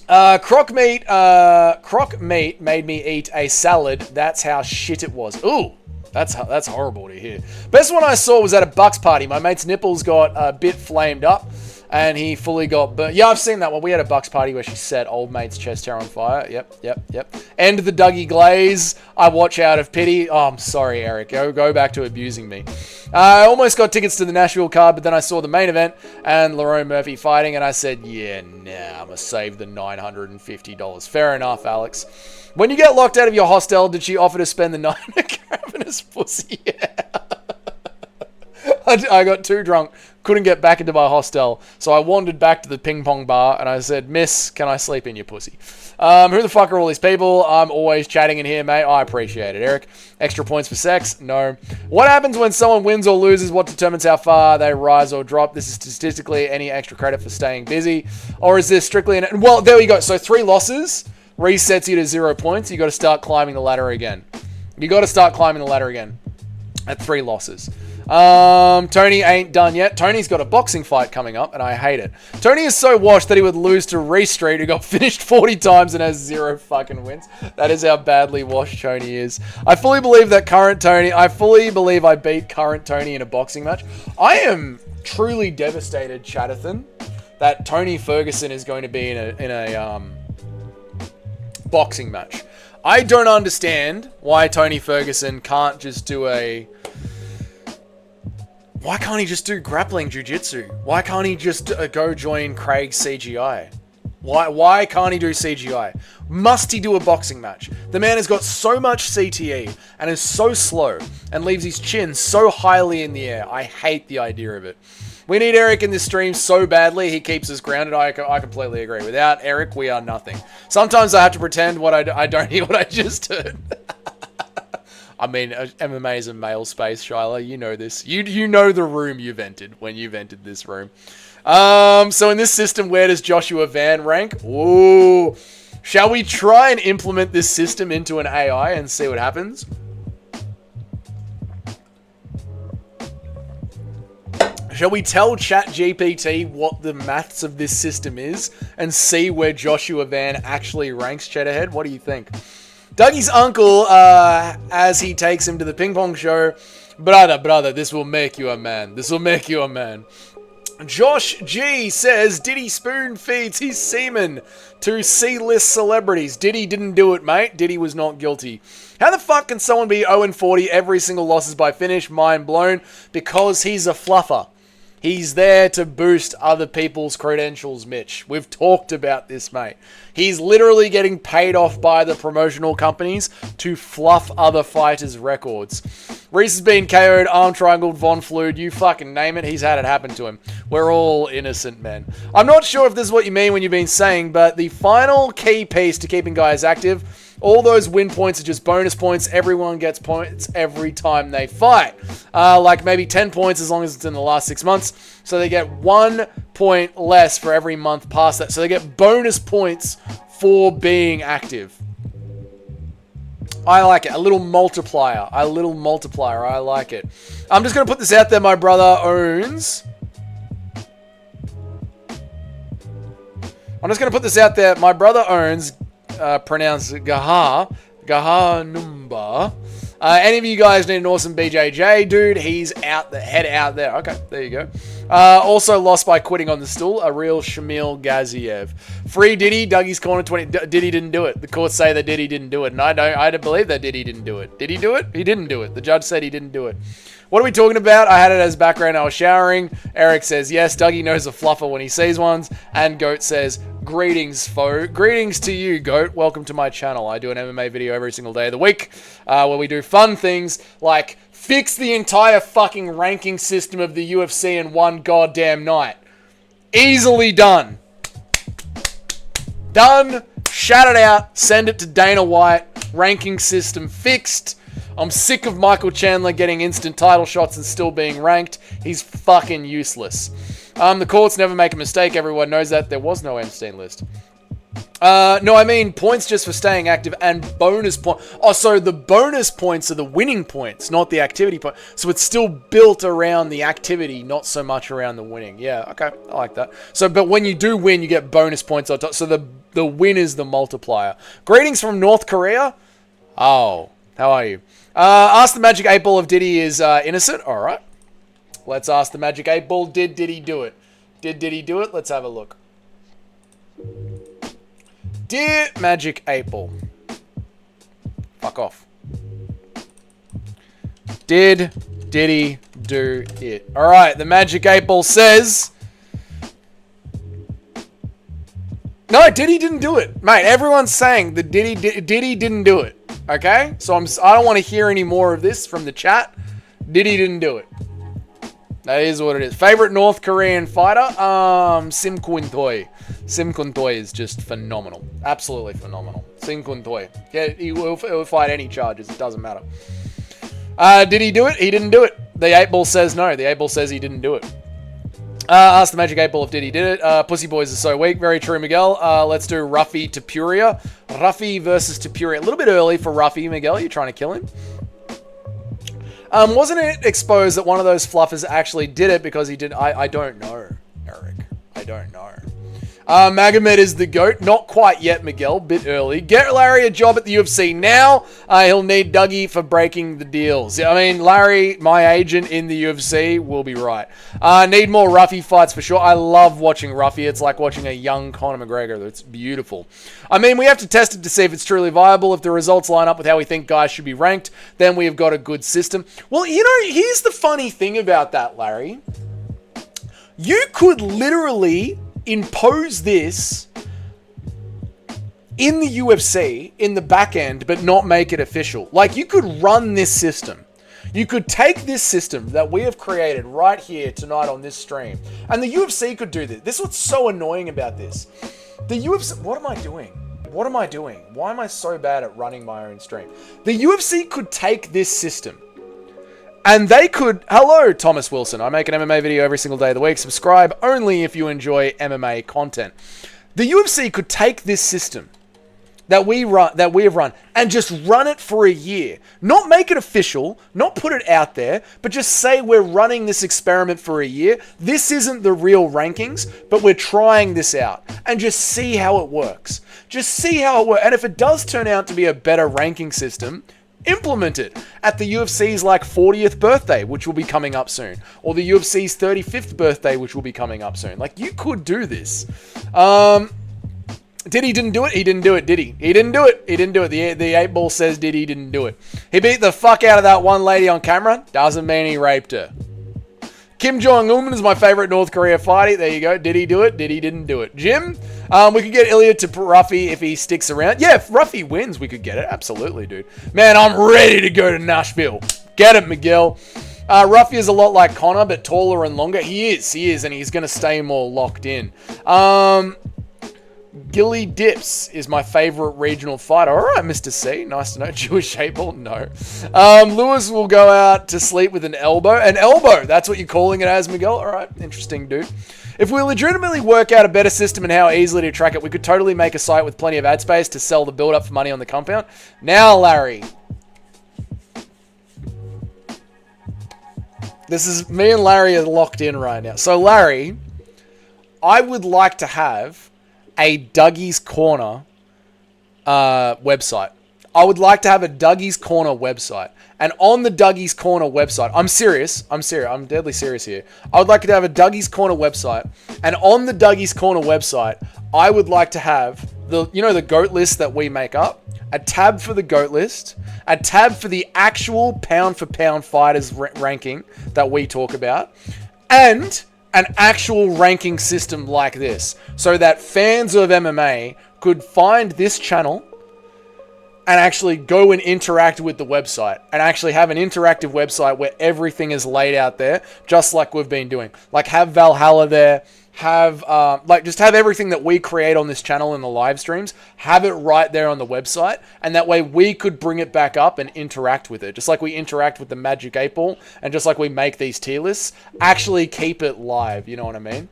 Croc meat made me eat a salad. That's how shit it was. Ooh, that's horrible to hear. Best one I saw was at a Bucks party. My mate's nipples got a bit flamed up, and he fully got burnt. Yeah, I've seen that one. We had a Bucks party where she set old mate's chest hair on fire. Yep. And the Dougie Glaze. I watch out of pity. Oh, I'm sorry, Eric. Go back to abusing me. I almost got tickets to the Nashville card, but then I saw the main event and Lerone Murphy fighting, and I said, yeah, nah, I'm going to save the $950. Fair enough, Alex. When you get locked out of your hostel, did she offer to spend the night in a cavernous pussy? Yeah. I got too drunk, couldn't get back into my hostel, so I wandered back to the ping pong bar, and I said, miss, can I sleep in your pussy? Who the fuck are all these people? I'm always chatting in here, mate. I appreciate it, Eric. Extra points for sex? No. What happens when someone wins or loses? What determines how far they rise or drop? This is statistically any extra credit for staying busy, or is this strictly well, there we go. So 3 losses resets you to 0 points. You got to start climbing the ladder again. At 3 losses. Tony ain't done yet. Tony's got a boxing fight coming up, and I hate it. Tony is so washed that he would lose to Reese Street, who got finished 40 times and has 0 fucking wins. That is how badly washed Tony is. I fully believe I beat current Tony in a boxing match. I am truly devastated, Chatathan, that Tony Ferguson is going to be in a boxing match. I don't understand why Tony Ferguson can't just do Why can't he just do grappling jiu-jitsu? Why can't he just go join Craig's CGI? Why can't he do CGI? Must he do a boxing match? The man has got so much CTE and is so slow and leaves his chin so highly in the air. I hate the idea of it. We need Eric in this stream so badly. He keeps us grounded. I completely agree. Without Eric, we are nothing. Sometimes I have to pretend I don't hear what I just heard. I mean, MMA is a male space, Shyla. You know this. You know the room you've entered when you've entered this room. So in this system, where does Joshua Van rank? Ooh. Shall we try and implement this system into an AI and see what happens? Shall we tell ChatGPT what the maths of this system is and see where Joshua Van actually ranks, Cheddarhead? What do you think? Dougie's uncle, as he takes him to the ping pong show, brother, this will make you a man. This will make you a man. Josh G says, Diddy spoon feeds his semen to C-list celebrities. Diddy didn't do it, mate. Diddy was not guilty. How the fuck can someone be 0-40 every single loss is by finish? Mind blown. Because he's a fluffer. He's there to boost other people's credentials, Mitch. We've talked about this, mate. He's literally getting paid off by the promotional companies to fluff other fighters' records. Reese has been KO'd, arm triangled, Von Flued, you fucking name it. He's had it happen to him. We're all innocent men. I'm not sure if this is what you mean when you've been saying, but the final key piece to keeping guys active, all those win points are just bonus points. Everyone gets points every time they fight. Like maybe 10 points as long as it's in the last 6 months. So they get 1 point less for every month past that. So they get bonus points for being active. I like it. A little multiplier. I like it. I'm just going to put this out there. My brother owns... My brother owns, pronounced Gaha Numba. Any of you guys need an awesome BJJ, dude? He's out the head out there. Okay, there you go. Also lost by quitting on the stool. A real Shamil Gaziev. Free Diddy. Dougie's corner 20. Diddy didn't do it. The courts say that Diddy didn't do it, and I don't believe that Diddy didn't do it. Did he do it? He didn't do it. The judge said he didn't do it. What are we talking about? I had it as background. I was showering. Eric says, yes, Dougie knows a fluffer when he sees ones. And Goat says, greetings, foe. Greetings to you, Goat. Welcome to my channel. I do an MMA video every single day of the week where we do fun things like fix the entire fucking ranking system of the UFC in one goddamn night. Easily done. Done. Shout it out. Send it to Dana White. Ranking system fixed. I'm sick of Michael Chandler getting instant title shots and still being ranked. He's fucking useless. The courts never make a mistake. Everyone knows that. There was no Epstein list. No, I mean points just for staying active and bonus points. Oh, so the bonus points are the winning points, not the activity point. So it's still built around the activity, not so much around the winning. Yeah, okay. I like that. So, but when you do win, you get bonus points on top. So the win is the multiplier. Greetings from North Korea. Oh, how are you? Ask the Magic 8 Ball if Diddy is innocent. All right. Let's ask the Magic 8 Ball. Did Diddy do it? Did Diddy do it? Let's have a look. Dear Magic 8 Ball. Fuck off. Did Diddy do it? All right. The Magic 8 Ball says... No, Diddy didn't do it. Mate, everyone's saying that Diddy didn't do it. Okay? So I don't want to hear any more of this from the chat. Diddy didn't do it. That is what it is. Favorite North Korean fighter? Sim Kun-toy. Sim Kun-toy is just phenomenal. Absolutely phenomenal. Sim Kun-toy. Yeah, he will fight any charges. It doesn't matter. Did he do it? He didn't do it. The 8 Ball says no. The 8 Ball says he didn't do it. Ask the Magic 8 Ball if Diddy did it. Pussy boys are so weak. Very true, Miguel. Let's do Ruffy Tapuria. Ruffy versus Tapuria. A little bit early for Ruffy, Miguel. You're trying to kill him. Wasn't it exposed that one of those fluffers actually did it because he did... I don't know, Eric. I don't know. Magomed is the GOAT. Not quite yet, Miguel. Bit early. Get Larry a job at the UFC now. He'll need Dougie for breaking the deals. I mean, Larry, my agent in the UFC, will be right. Need more Ruffy fights for sure. I love watching Ruffy. It's like watching a young Conor McGregor. It's beautiful. I mean, we have to test it to see if it's truly viable. If the results line up with how we think guys should be ranked, then we have got a good system. Well, you know, here's the funny thing about that, Larry. You could literally... impose this in the UFC in the back end, but not make it official. Like, you could run this system. You could take this system that we have created right here tonight on this stream, and the UFC could do this. This is what's so annoying about this. The UFC... What am I doing? What am I doing? Why am I so bad at running my own stream? The UFC could take this system, and they could... Hello, Thomas Wilson. I make an MMA video every single day of the week. Subscribe only if you enjoy MMA content. The UFC could take this system that we have run, and just run it for a year. Not make it official, not put it out there, but just say we're running this experiment for a year. This isn't the real rankings, but we're trying this out. And just see how it works. Just see how it works. And if it does turn out to be a better ranking system... implement it at the UFC's like 40th birthday, which will be coming up soon, or the UFC's 35th birthday, which will be coming up soon. Like, you could do this. Diddy didn't do it. He didn't do it, did he? He didn't do it. He didn't do it. The 8 Ball says Diddy didn't do it. He beat the fuck out of that one lady on camera. Doesn't mean he raped her. Kim Jong-un is my favorite North Korea fighter. There you go. Did he do it? Did he didn't do it? Jim, we could get Ilya to Ruffy if he sticks around. Yeah, if Ruffy wins, we could get it. Absolutely, dude. Man, I'm ready to go to Nashville. Get it, Miguel. Ruffy is a lot like Conor, but taller and longer. He is, and he's going to stay more locked in. Gilly Dips is my favorite regional fighter. All right, Mr. C. Nice to know. Jewish April? No. Lewis will go out to sleep with an elbow. An elbow? That's what you're calling it as, Miguel? All right. Interesting, dude. If we legitimately work out a better system and how easily to track it, we could totally make a site with plenty of ad space to sell the build-up for money on the compound. Now, Larry, This is me and Larry are locked in right now. So Larry, I would like to have a Dougie's Corner website. I would like to have a Dougie's Corner website. And on the Dougie's Corner website, I'm serious. I'm deadly serious here. I would like to have a Dougie's Corner website. And on the Dougie's Corner website, I would like to have the GOAT list that we make up. A tab for the GOAT list. A tab for the actual pound for pound fighters ranking that we talk about. And an actual ranking system like this. So that fans of MMA could find this channel and actually go and interact with the website and actually have an interactive website where everything is laid out there, just like we've been doing. Like have Valhalla there, have just have everything that we create on this channel in the live streams, have it right there on the website, and that way we could bring it back up and interact with it, just like we interact with the Magic 8 Ball, and just like we make these tier lists, actually keep it live. You know what I mean?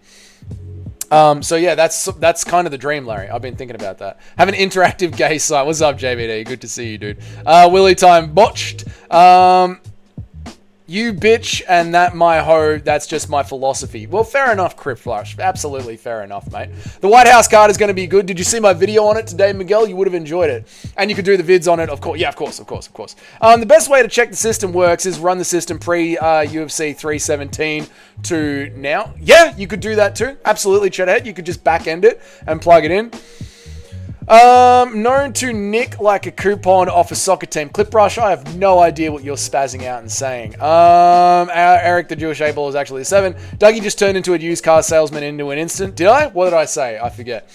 So yeah, that's kind of the dream, Larry. I've been thinking about that. Have an interactive gay site. What's up, JBD? Good to see you, dude. Willy Time botched. You bitch and that my hoe, that's just my philosophy. Well, fair enough, Crypt Flush. Absolutely fair enough, mate. The White House card is going to be good. Did you see my video on it today, Miguel? You would have enjoyed it. And you could do the vids on it, of course. Yeah, of course. The best way to check the system works is run the system pre-UFC 317 to now. Yeah, you could do that too. Absolutely, Chedhead. You could just back end it and plug it in. Known to nick like a coupon off a soccer team. Cliprush, I have no idea what you're spazzing out and saying. Eric the Jewish Able is actually a 7. Dougie just turned into a used car salesman into an instant. Did I? What did I say? I forget.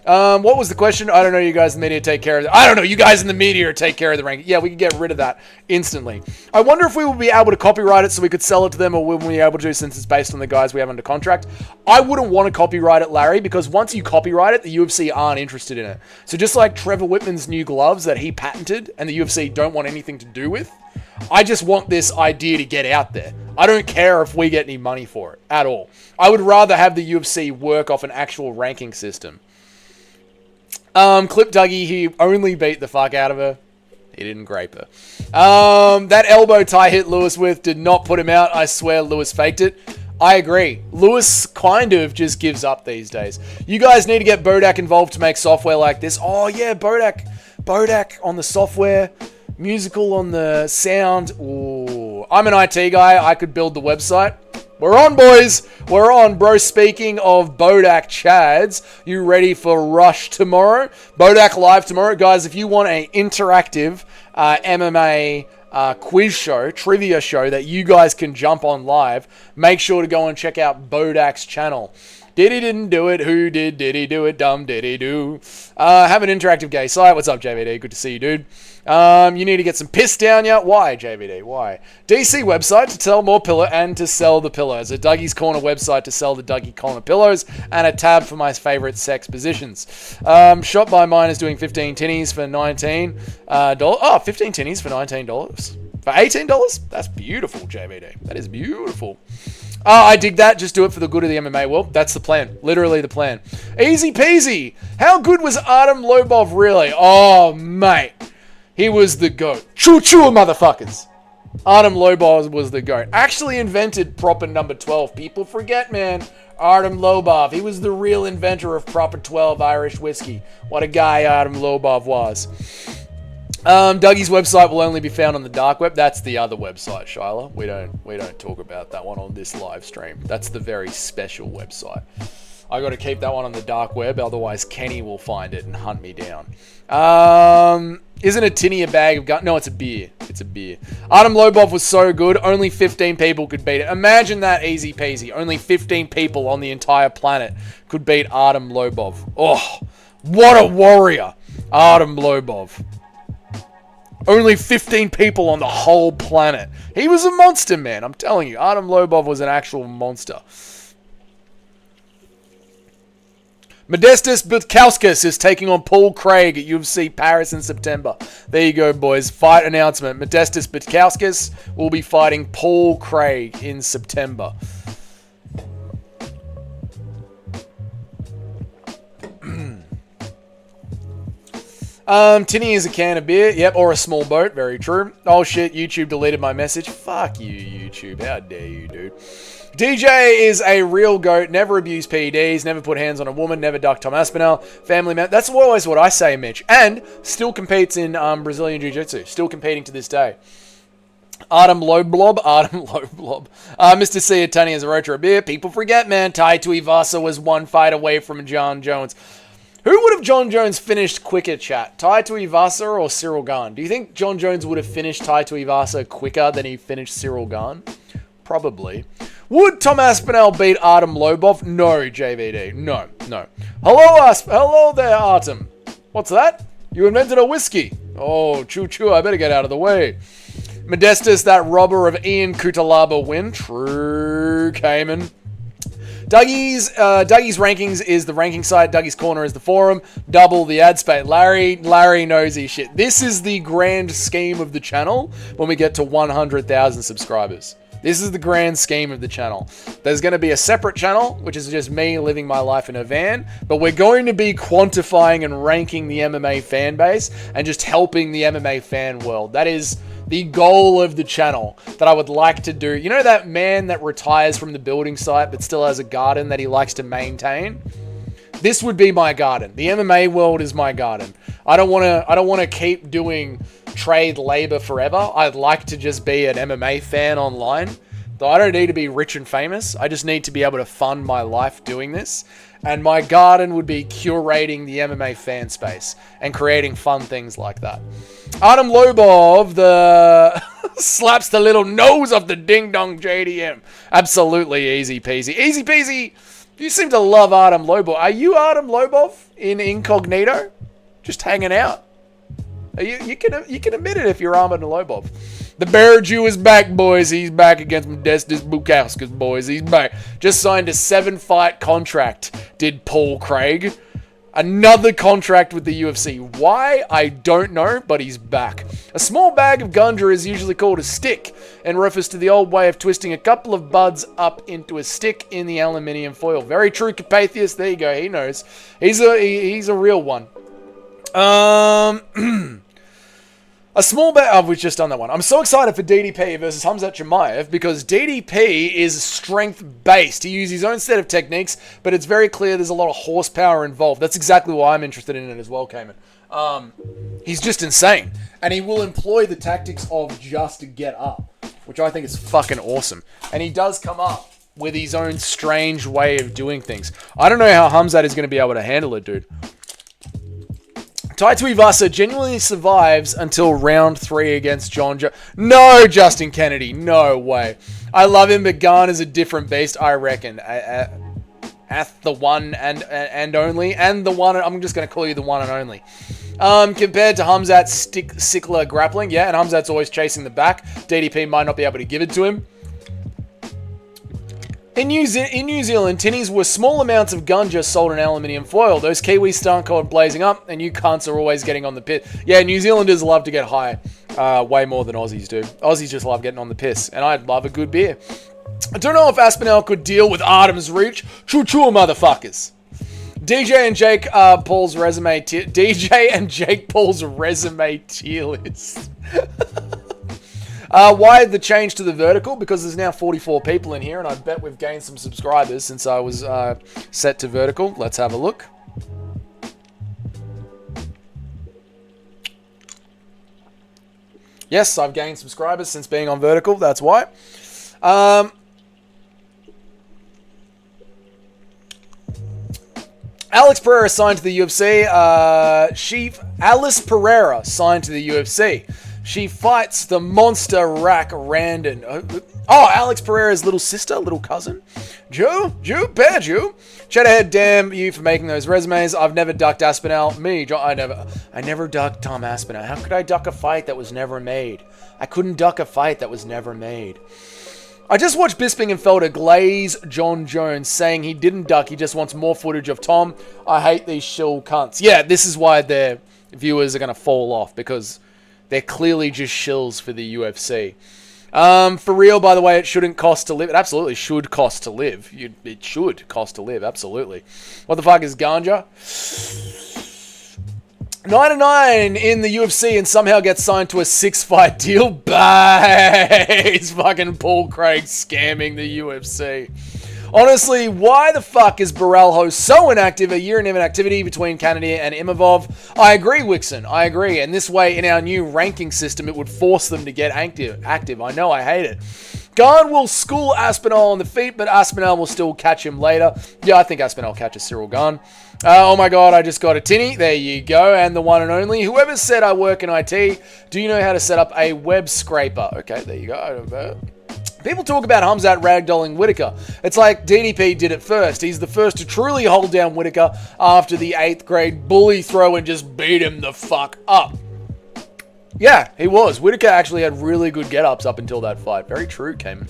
What was the question? I don't know. You guys in the media take care of it. I don't know. You guys in the media take care of the ranking. Yeah, we could get rid of that instantly. I wonder if we will be able to copyright it so we could sell it to them, or will we be able to, since it's based on the guys we have under contract. I wouldn't want to copyright it, Larry, because once you copyright it, the UFC aren't interested in it. So just like Trevor Whitman's new gloves that he patented and the UFC don't want anything to do with, I just want this idea to get out there. I don't care if we get any money for it at all. I would rather have the UFC work off an actual ranking system. Clip Dougie, he only beat the fuck out of her. He didn't grape her. That elbow tie hit Lewis with did not put him out. I swear Lewis faked it. I agree. Lewis kind of just gives up these days. You guys need to get Bodak involved to make software like this. Oh yeah, Bodak on the software, musical on the sound. Ooh, I'm an IT guy. I could build the website. We're on, boys. We're on, bro. Speaking of Bodak Chads, you ready for Rush tomorrow? Bodak live tomorrow, guys. If you want an interactive MMA quiz show, trivia show that you guys can jump on live, make sure to go and check out Bodak's channel. Did he didn't do it? Who did? Did he do it? Dumb did he do? Have an interactive gay site. What's up, JVD? Good to see you, dude. You need to get some piss down ya. Why, JVD? Why? DC website to sell more pillow and to sell the pillows. A Dougie's Corner website to sell the Dougie Corner pillows, and a tab for my favorite sex positions. Shop by Mine is doing 15 tinnies for $19. Oh, 15 tinnies for $19. For $18? That's beautiful, JVD. That is beautiful. I dig that. Just do it for the good of the MMA world. That's the plan. Literally the plan. Easy peasy. How good was Artem Lobov really? Oh, mate. He was the GOAT. Choo-choo, motherfuckers. Artem Lobov was the GOAT. Actually invented proper number 12. People forget, man. Artem Lobov. He was the real inventor of proper 12 Irish whiskey. What a guy Artem Lobov was. Dougie's website will only be found on the dark web. That's the other website, Shyla. We don't talk about that one on this live stream. That's the very special website. I got to keep that one on the dark web, otherwise Kenny will find it and hunt me down. Isn't a tinny a bag of gun? No, it's a beer. It's a beer. Artem Lobov was so good, only 15 people could beat it. Imagine that, easy peasy. Only 15 people on the entire planet could beat Artem Lobov. Oh, what a warrior, Artem Lobov. Only 15 people on the whole planet. He was a monster, man. I'm telling you, Artem Lobov was an actual monster. Modestus Butkauskas is taking on Paul Craig at UFC Paris in September. There you go, boys. Fight announcement. Modestus Butkauskas will be fighting Paul Craig in September. Tinny is a can of beer. Yep, or a small boat. Very true. Oh shit, YouTube deleted my message. Fuck you, YouTube. How dare you, dude? DJ is a real goat. Never abused PEDs. Never put hands on a woman. Never ducked Tom Aspinall. Family man. That's always what I say, Mitch. And still competes in Brazilian Jiu-Jitsu. Still competing to this day. Artem Loblob. Mr. Ciatani has a Rotor beer. People forget, man. Tai Tuivasa was one fight away from Jon Jones. Who would have Jon Jones finished quicker, chat? Tai Tuivasa or Cyril Gane? Do you think Jon Jones would have finished Tai Tuivasa quicker than he finished Cyril Gane? Probably. Would Tom Aspinall beat Artem Lobov? No, JVD. No. Hello there, Artem. What's that? You invented a whiskey. Oh, choo-choo, I better get out of the way. Modestus, that robber of Ian Kutalaba win. True, Cayman. Dougie's rankings is the ranking site. Dougie's Corner is the forum. Double the ad space. Larry knows his shit. This is the grand scheme of the channel when we get to 100,000 subscribers. This is the grand scheme of the channel. There's going to be a separate channel, which is just me living my life in a van, but we're going to be quantifying and ranking the MMA fan base and just helping the MMA fan world. That is the goal of the channel that I would like to do. You know that man that retires from the building site but still has a garden that he likes to maintain? This would be my garden. The MMA world is my garden. I don't want to keep doing trade labor forever. I'd like to just be an MMA fan online. Though I don't need to be rich and famous. I just need to be able to fund my life doing this. And my garden would be curating the MMA fan space and creating fun things like that. Artem Lobov, the slaps the little nose of the ding-dong JDM. Absolutely easy peasy. Easy peasy. You seem to love Artem Lobov. Are you Artem Lobov in incognito? Just hanging out? You can admit it if you're Artem Lobov. The Bear Jew is back, boys. He's back against Modestus Bukauskas, boys. He's back. Just signed a 7-fight contract, did Paul Craig. Another contract with the UFC. Why? I don't know, but he's back. A small bag of ganja is usually called a stick and refers to the old way of twisting a couple of buds up into a stick in the aluminium foil. Very true, Carpathius. There you go. He knows. He's a real one. A small bit. Oh, we've just done that one. I'm so excited for DDP versus Khamzat Chimaev because DDP is strength-based. He uses his own set of techniques, but it's very clear there's a lot of horsepower involved. That's exactly why I'm interested in it as well, Cayman. He's just insane. And he will employ the tactics of just get up, which I think is fucking awesome. And he does come up with his own strange way of doing things. I don't know how Khamzat is going to be able to handle it, dude. Tai Tuivasa genuinely survives until round 3 against Jon Jones. No, Justin Kennedy. No way. I love him, but Gane is a different beast, I reckon. The one and only. And the one, I'm just going to call you the one and only. Compared to Khamzat's sickler grappling. Yeah, and Khamzat's always chasing the back. DDP might not be able to give it to him. In New Zealand, tinnies were small amounts of ganja sold in aluminium foil. Those Kiwis start cold blazing up, and you cunts are always getting on the piss. Yeah, New Zealanders love to get high way more than Aussies do. Aussies just love getting on the piss, and I'd love a good beer. I don't know if Aspinall could deal with Artem's reach. Choo-choo, motherfuckers. DJ and Jake Paul's resume tier list. Why the change to the vertical? Because there's now 44 people in here, and I bet we've gained some subscribers since I was set to vertical. Let's have a look. Yes, I've gained subscribers since being on vertical. That's why. Alex Pereira signed to the UFC. Alice Pereira signed to the UFC. She fights the monster Rack Randon. Oh, Alex Pereira's little sister, little cousin. Jew, bear Jew. Cheddarhead, damn you for making those resumes. I've never ducked Aspinall. Me, John, I never ducked Tom Aspinall. How could I duck a fight that was never made? I couldn't duck a fight that was never made. I just watched Bisping and Felder glaze Jon Jones saying he didn't duck, he just wants more footage of Tom. I hate these shill cunts. Yeah, this is why their viewers are going to fall off, because they're clearly just shills for the UFC. For real, by the way, it shouldn't cost to live. It absolutely should cost to live. It should cost to live, absolutely. What the fuck is ganja? 99 in the UFC and somehow gets signed to a 6-fight deal. Base. Fucking Paul Craig scamming the UFC. Honestly, why the fuck is Baralho so inactive? A year in inactivity between Kennedy and Imavov. I agree, Wixon. I agree. And this way, in our new ranking system, it would force them to get active. I know, I hate it. Garn will school Aspinall on the feet, but Aspinall will still catch him later. Yeah, I think Aspinall catches Cyril Garn. Oh my god, I just got a tinny. There you go. And the one and only. Whoever said I work in IT, do you know how to set up a web scraper? Okay, there you go. People talk about Hamzat ragdolling Whitaker. It's like DDP did it first. He's the first to truly hold down Whitaker after the 8th grade bully throw and just beat him the fuck up. Yeah, he was. Whitaker actually had really good get-ups up until that fight. Very true, Cayman.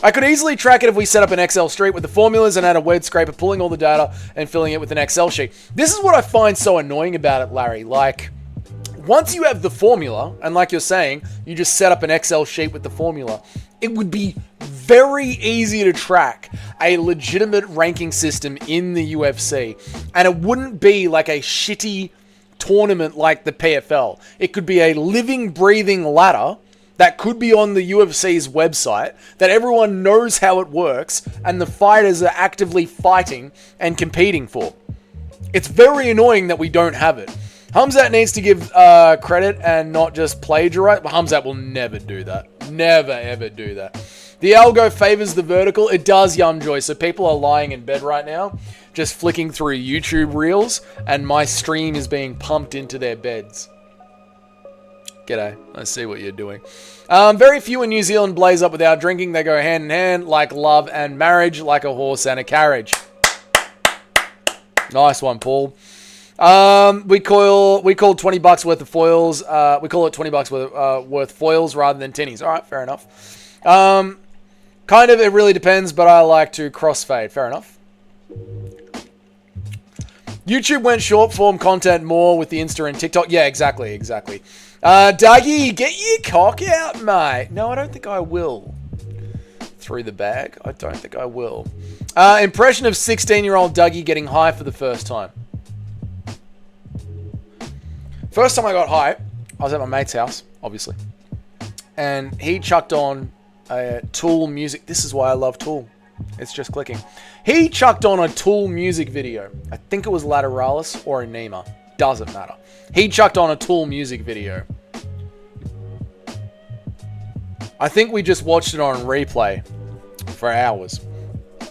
I could easily track it if we set up an Excel street with the formulas and had a word scraper pulling all the data and filling it with an Excel sheet. This is what I find so annoying about it, Larry. Like, once you have the formula, and like you're saying, you just set up an Excel sheet with the formula, it would be very easy to track a legitimate ranking system in the UFC. And it wouldn't be like a shitty tournament like the PFL. It could be a living, breathing ladder that could be on the UFC's website, that everyone knows how it works, and the fighters are actively fighting and competing for. It's very annoying that we don't have it. Hamzat needs to give credit and not just plagiarize. But Hamzat will never do that. Never, ever do that. The algo favors the vertical. It does, Yumjoy. So people are lying in bed right now, just flicking through YouTube reels, and my stream is being pumped into their beds. G'day. I see what you're doing. Very few in New Zealand blaze up without drinking. They go hand in hand, like love and marriage, like a horse and a carriage. Nice one, Paul. We call $20 worth of foils. We call it $20 worth foils rather than tinnies. All right, fair enough. Kind of, it really depends, but I like to crossfade. Fair enough. YouTube went short form content more with the Insta and TikTok. Yeah, exactly. Dougie, get your cock out, mate. No, I don't think I will. Through the bag. I don't think I will. Impression of 16-year-old Dougie getting high for the first time. First time I got high, I was at my mate's house, obviously. And he chucked on a Tool music. This is why I love Tool. It's just clicking. He chucked on a Tool music video. I think it was Lateralis or Anema. Doesn't matter. He chucked on a Tool music video. I think we just watched it on replay for hours.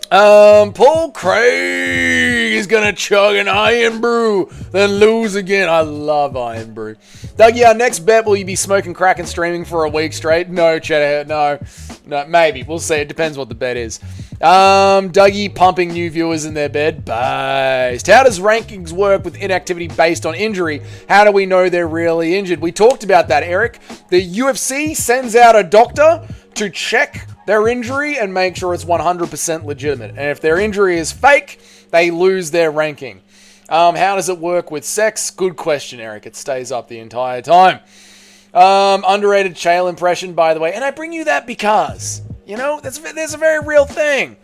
Paul Craig is gonna chug an Iron Brew, then lose again. I love Iron Brew. Dougie, our next bet, will you be smoking crack and streaming for a week straight? No, Cheddar, no, maybe. We'll see. It depends what the bet is. Dougie pumping new viewers in their bed. Based. How does rankings work with inactivity based on injury? How do we know they're really injured? We talked about that, Eric. The UFC sends out a doctor to check their injury and make sure it's 100% legitimate. And if their injury is fake, they lose their ranking. How does it work with sex? Good question, Eric. It stays up the entire time. Underrated Chael impression, by the way. And I bring you that because, you know, there's a very real thing.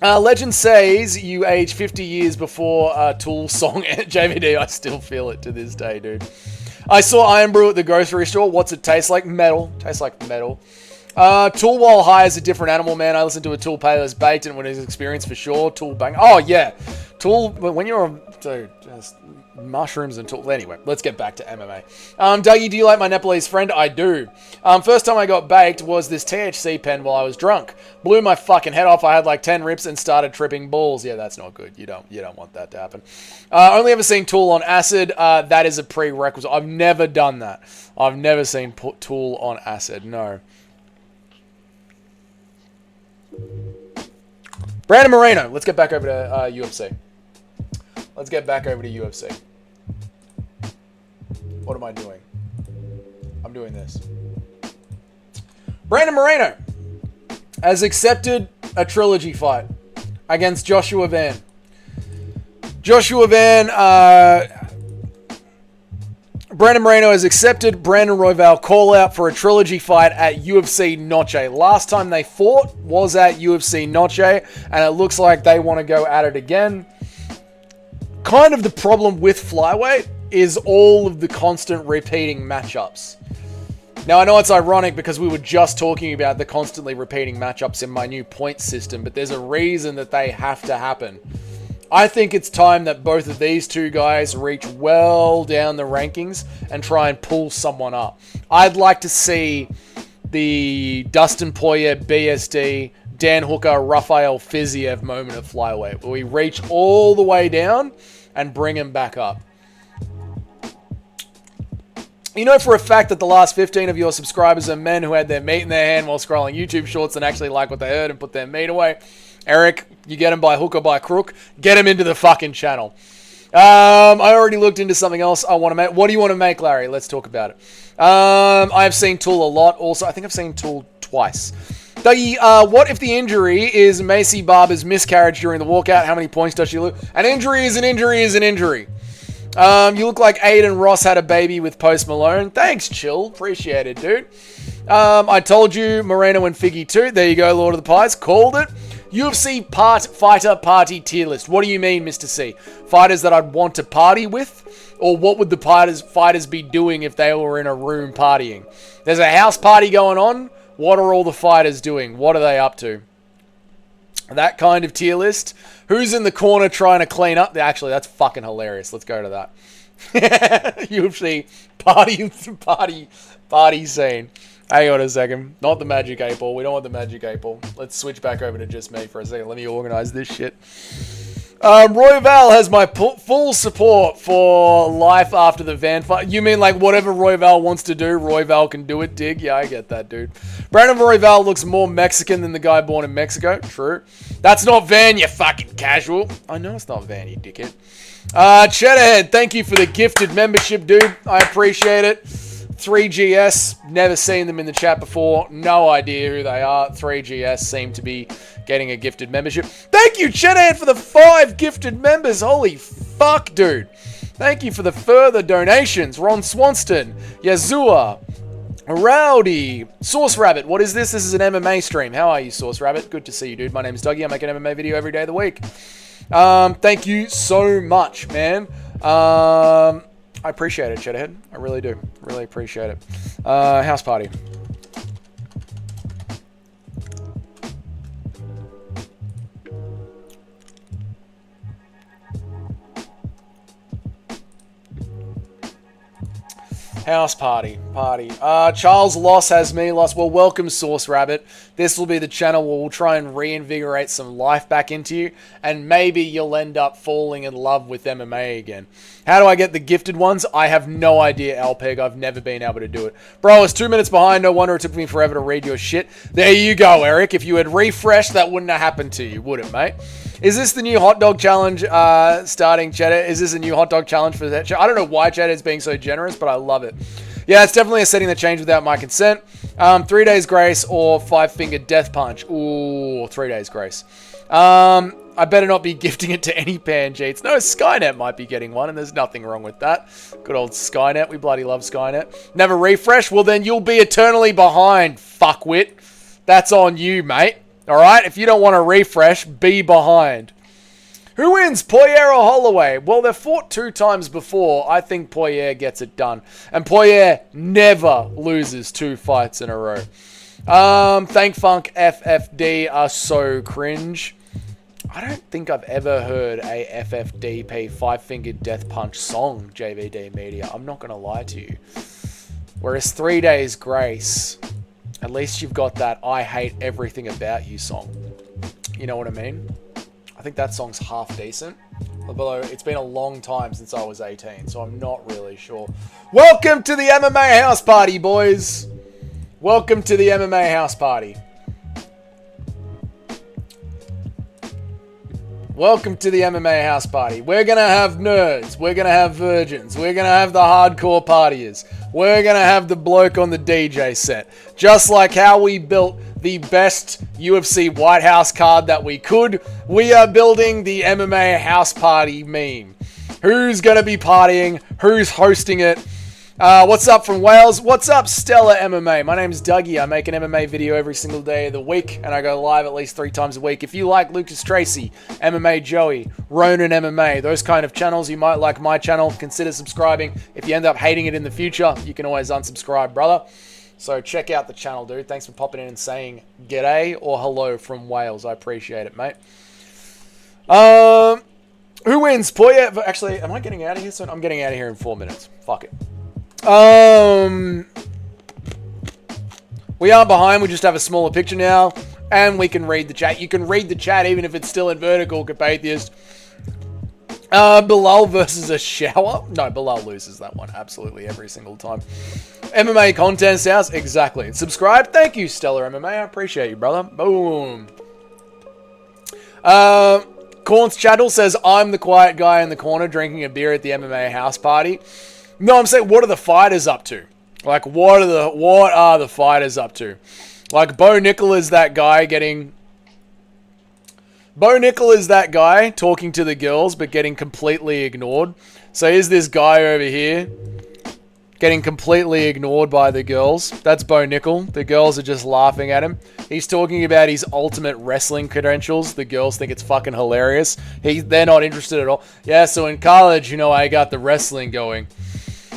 Legend says you age 50 years before Tool song JVD. I still feel it to this day, dude. I saw Iron Brew at the grocery store. What's it taste like? Metal. Tastes like metal. Tool while high is a different animal, man. I listened to a Tool playlist baked and when his experience for sure. Tool bang. Oh, yeah. Tool, when you're on, dude, just mushrooms and Tool. Anyway, let's get back to MMA. Dougie, do you like my Nepalese friend? I do. First time I got baked was this THC pen while I was drunk. Blew my fucking head off. I had like 10 rips and started tripping balls. Yeah, that's not good. You don't want that to happen. Only ever seen Tool on acid. That is a prerequisite. I've never done that. I've never seen Tool on acid. No. Brandon Moreno. Let's get back over to UFC. Let's get back over to UFC. What am I doing? I'm doing this. Brandon Moreno has accepted a trilogy fight against Joshua Van. Brandon Moreno has accepted Brandon Royval call out for a trilogy fight at UFC Noche. Last time they fought was at UFC Noche, and it looks like they want to go at it again. Kind of the problem with flyweight is all of the constant repeating matchups. Now, I know it's ironic because we were just talking about the constantly repeating matchups in my new point system, but there's a reason that they have to happen. I think it's time that both of these two guys reach well down the rankings and try and pull someone up. I'd like to see the Dustin Poirier, BSD, Dan Hooker, Rafael Fiziev moment of flyweight, where we reach all the way down and bring him back up. You know for a fact that the last 15 of your subscribers are men who had their meat in their hand while scrolling YouTube shorts and actually like what they heard and put their meat away. Eric, you get him by hook or by crook. Get him into the fucking channel. I already looked into something else I want to make. What do you want to make, Larry? Let's talk about it. I have seen Tool a lot. Also, I think I've seen Tool twice. Dougie, what if the injury is Macy Barber's miscarriage during the walkout? How many points does she lose? An injury is an injury is an injury. You look like Aiden Ross had a baby with Post Malone. Thanks, Chill. Appreciate it, dude. I told you, Moreno and Figgy too. There you go, Lord of the Pies. Called it. UFC fighter party tier list. What do you mean, Mr. C? Fighters that I'd want to party with? Or what would the fighters be doing if they were in a room partying? There's a house party going on. What are all the fighters doing? What are they up to? That kind of tier list. Who's in the corner trying to clean up? Actually, that's fucking hilarious. Let's go to that. UFC party scene. Hang on a second. Not the Magic 8 Ball. We don't want the Magic 8 Ball. Let's switch back over to just me for a second. Let me organize this shit. Roy Val has my full support for life after the van fight. You mean like whatever Roy Val wants to do, Roy Val can do it, dig? Yeah, I get that, dude. Brandon Roy Val looks more Mexican than the guy born in Mexico. True. That's not Van, you fucking casual. I know it's not Van, you dickhead. Cheddarhead, thank you for the gifted membership, dude. I appreciate it. 3GS, never seen them in the chat before. No idea who they are. 3GS seem to be getting a gifted membership. Thank you, Cheddarhead, for the 5 gifted members. Holy fuck, dude. Thank you for the further donations. Ron Swanston, Yazua, Rowdy, Sauce Rabbit. What is this? This is an MMA stream. How are you, Sauce Rabbit? Good to see you, dude. My name is Dougie. I make an MMA video every day of the week. Thank you so much, man. I appreciate it, Cheddarhead. I really do. Really appreciate it. House party. House party. Charles Loss has me lost. Well, welcome, Sauce Rabbit. This will be the channel where we'll try and reinvigorate some life back into you, and maybe you'll end up falling in love with MMA again. How do I get the gifted ones? I have no idea, Alpeg. I've never been able to do it. Bro, I was 2 minutes behind. No wonder it took me forever to read your shit. There you go, Eric. If you had refreshed, that wouldn't have happened to you, would it, mate? Is this the new hot dog challenge starting, Cheddar? Is this a new hot dog challenge for that? I don't know why Cheddar is being so generous, but I love it. Yeah, it's definitely a setting that changed without my consent. 3 days grace or 5-finger death punch. Ooh, 3 days grace. I better not be gifting it to any Panjeets. No, Skynet might be getting one, and there's nothing wrong with that. Good old Skynet. We bloody love Skynet. Never refresh? Well, then you'll be eternally behind, fuckwit. That's on you, mate. Alright? If you don't want to refresh, be behind. Who wins, Poirier or Holloway? Well, they've fought 2 times before. I think Poirier gets it done. And Poirier never loses 2 fights in a row. Thank Funk FFD are so cringe. I don't think I've ever heard a FFDP 5-Fingered Death Punch song, JVD Media. I'm not going to lie to you. Whereas 3 Days Grace, at least you've got that I Hate Everything About You song. You know what I mean? I think that song's half decent. Although it's been a long time since I was 18, so I'm not really sure. Welcome to the MMA house party, boys. Welcome to the MMA house party. Welcome to the MMA house party. We're going to have nerds. We're going to have virgins. We're going to have the hardcore partiers. We're going to have the bloke on the DJ set. Just like how we built the best UFC White House card that we could, we are building the MMA house party meme. Who's going to be partying? Who's hosting it? What's up from Wales? What's up, Stellar MMA? My name's Dougie. I make an MMA video every single day of the week, and I go live at least 3 times a week. If you like Lucas Tracy, MMA Joey, Ronan MMA, those kind of channels, you might like my channel. Consider subscribing. If you end up hating it in the future, you can always unsubscribe, brother. So check out the channel, dude. Thanks for popping in and saying g'day or hello from Wales. I appreciate it, mate. Who wins? Poya? Actually, am I getting out of here soon? I'm getting out of here in 4 minutes. Fuck it. We are behind. We just have a smaller picture now, and we can read the chat. You can read the chat even if it's still in vertical, Capatheist. Bilal versus a shower? No, Bilal loses that one absolutely every single time. MMA Content House? Exactly. Subscribe? Thank you, Stellar MMA. I appreciate you, brother. Boom. Corn's Chattel says, I'm the quiet guy in the corner drinking a beer at the MMA house party. No, I'm saying, what are the fighters up to? Like, what are the fighters up to? Like, Bo Nickel is that guy talking to the girls, but getting completely ignored. So here's this guy over here getting completely ignored by the girls. That's Bo Nickel. The girls are just laughing at him. He's talking about his ultimate wrestling credentials. The girls think it's fucking hilarious. They're not interested at all. Yeah, so in college, you know, I got the wrestling going.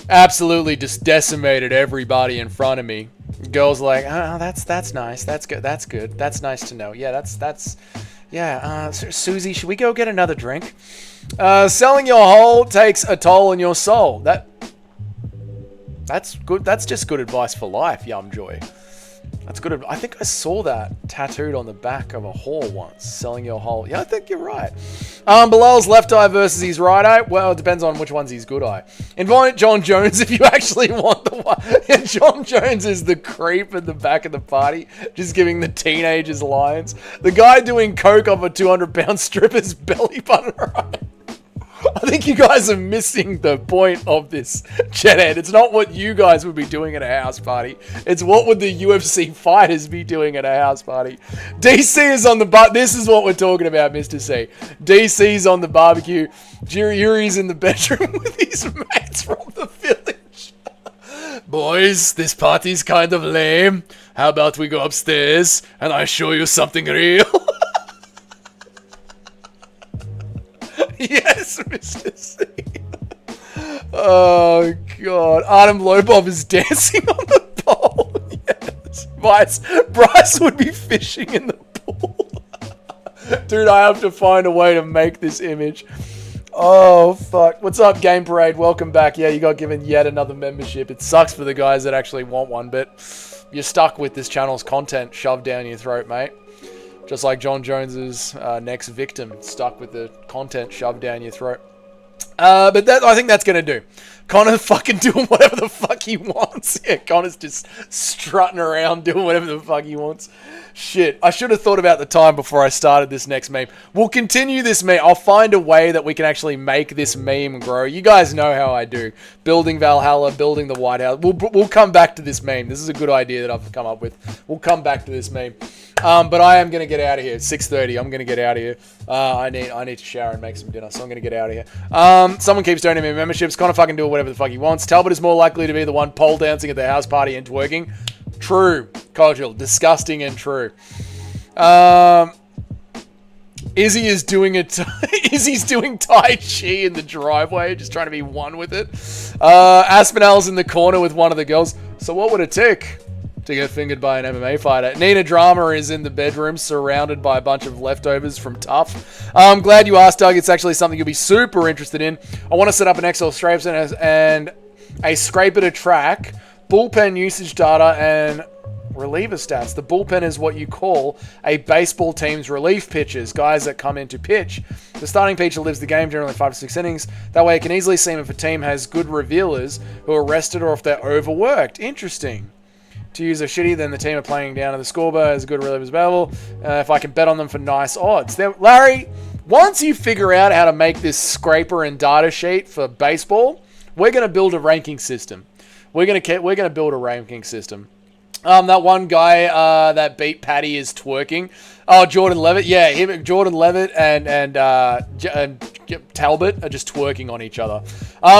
Absolutely just decimated everybody in front of me. Girls like, oh, that's nice. That's good. That's good. That's nice to know. Yeah, yeah. Susie, should we go get another drink? Selling your whole takes a toll on your soul. That's good. That's just good advice for life, Yumjoy. That's good. I think I saw that tattooed on the back of a whore once. Selling your whole. Yeah, I think you're right. Bilal's left eye versus his right eye. Well, it depends on which one's his good eye. Invite Jon Jones if you actually want the one. Yeah, Jon Jones is the creep at the back of the party, just giving the teenagers lines. The guy doing coke off a 200-pound stripper's belly button. Right? I think you guys are missing the point of this, Chethead. It's not what you guys would be doing at a house party. It's what would the UFC fighters be doing at a house party. DC is on the this is what we're talking about, Mr. C. DC's on the barbecue. Yuri's in the bedroom with his mates from the village. Boys, this party's kind of lame. How about we go upstairs and I show you something real? Yes, Mr. C. Oh, God. Artem Lobov is dancing on the pole. Yes. Bryce would be fishing in the pool. Dude, I have to find a way to make this image. Oh, fuck. What's up, Game Parade? Welcome back. Yeah, you got given yet another membership. It sucks for the guys that actually want one, but you're stuck with this channel's content shoved down your throat, mate. Just like Jon Jones's next victim, stuck with the content shoved down your throat. But I think that's going to do. Connor fucking doing whatever the fuck he wants. Yeah, Connor's just strutting around doing whatever the fuck he wants. Shit, I should have thought about the time before I started this next meme. We'll continue this meme. I'll find a way that we can actually make this meme grow. You guys know how I do. Building Valhalla, building the White House. We'll come back to this meme. This is a good idea that I've come up with. We'll come back to this meme. But I am going to get out of here. It's 6:30. I'm going to get out of here. I need to shower and make some dinner, so I'm going to get out of here. Someone keeps donating me memberships. Connor fucking do whatever the fuck he wants. Talbot is more likely to be the one pole dancing at the house party and twerking. True. Cordial. Disgusting and true. Izzy is doing Izzy's doing Tai Chi in the driveway, just trying to be one with it. Aspinall's in the corner with one of the girls. So what would it take to get fingered by an MMA fighter? Nina Drama is in the bedroom, surrounded by a bunch of leftovers from Tough. I'm glad you asked, Doug. It's actually something you'll be super interested in. I want to set up an Excel spreadsheet and a scraper to track bullpen usage data and reliever stats. The bullpen is what you call a baseball team's relief pitchers, guys that come in to pitch. The starting pitcher lives the game, generally 5 to 6 innings. That way it can easily seem if a team has good revealers who are rested or if they're overworked. Interesting. To use a shitty, then the team are playing down to the scoreboard has good relievers available. If I can bet on them for nice odds. Larry, once you figure out how to make this scraper and data sheet for baseball, we're going to build a ranking system. We're going to build a ranking system. That one guy that beat Patty is twerking. Oh, Jordan Levitt. Yeah, him, Jordan Levitt and Talbot are just twerking on each other.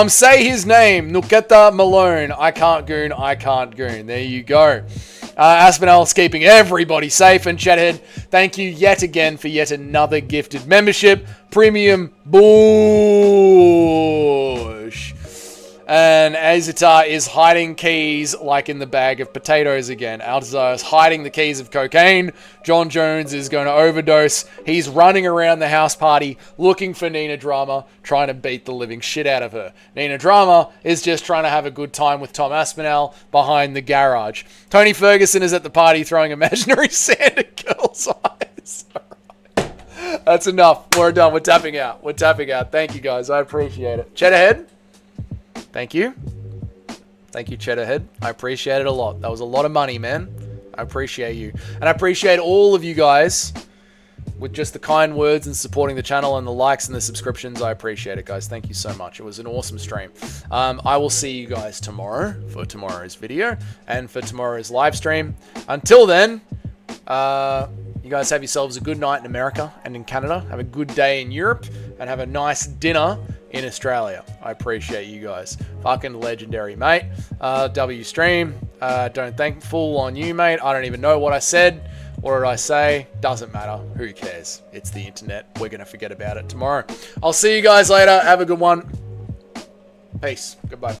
Say his name, Nuketa Malone. I can't goon, I can't goon. There you go. Aspinall's keeping everybody safe. And Chathead, thank you yet again for yet another gifted membership. Premium Bush. And Azatar is hiding keys like in the bag of potatoes again. Altazar is hiding the keys of cocaine. Jon Jones is going to overdose. He's running around the house party looking for Nina Drama, trying to beat the living shit out of her. Nina Drama is just trying to have a good time with Tom Aspinall behind the garage. Tony Ferguson is at the party throwing imaginary sand at girls' eyes. That's enough. We're done. We're tapping out. We're tapping out. Thank you, guys. I appreciate it. Cheddarhead. Thank you. Thank you, Cheddarhead. I appreciate it a lot. That was a lot of money, man. I appreciate you. And I appreciate all of you guys with just the kind words and supporting the channel and the likes and the subscriptions. I appreciate it, guys. Thank you so much. It was an awesome stream. I will see you guys tomorrow for tomorrow's video and for tomorrow's live stream. Until then, you guys have yourselves a good night in America and in Canada. Have a good day in Europe and have a nice dinner in Australia. I appreciate you guys. Fucking legendary, mate. W stream. Don't thankful on you, mate. I don't even know what I said. What did I say? Doesn't matter. Who cares? It's the internet. We're going to forget about it tomorrow. I'll see you guys later. Have a good one. Peace. Goodbye.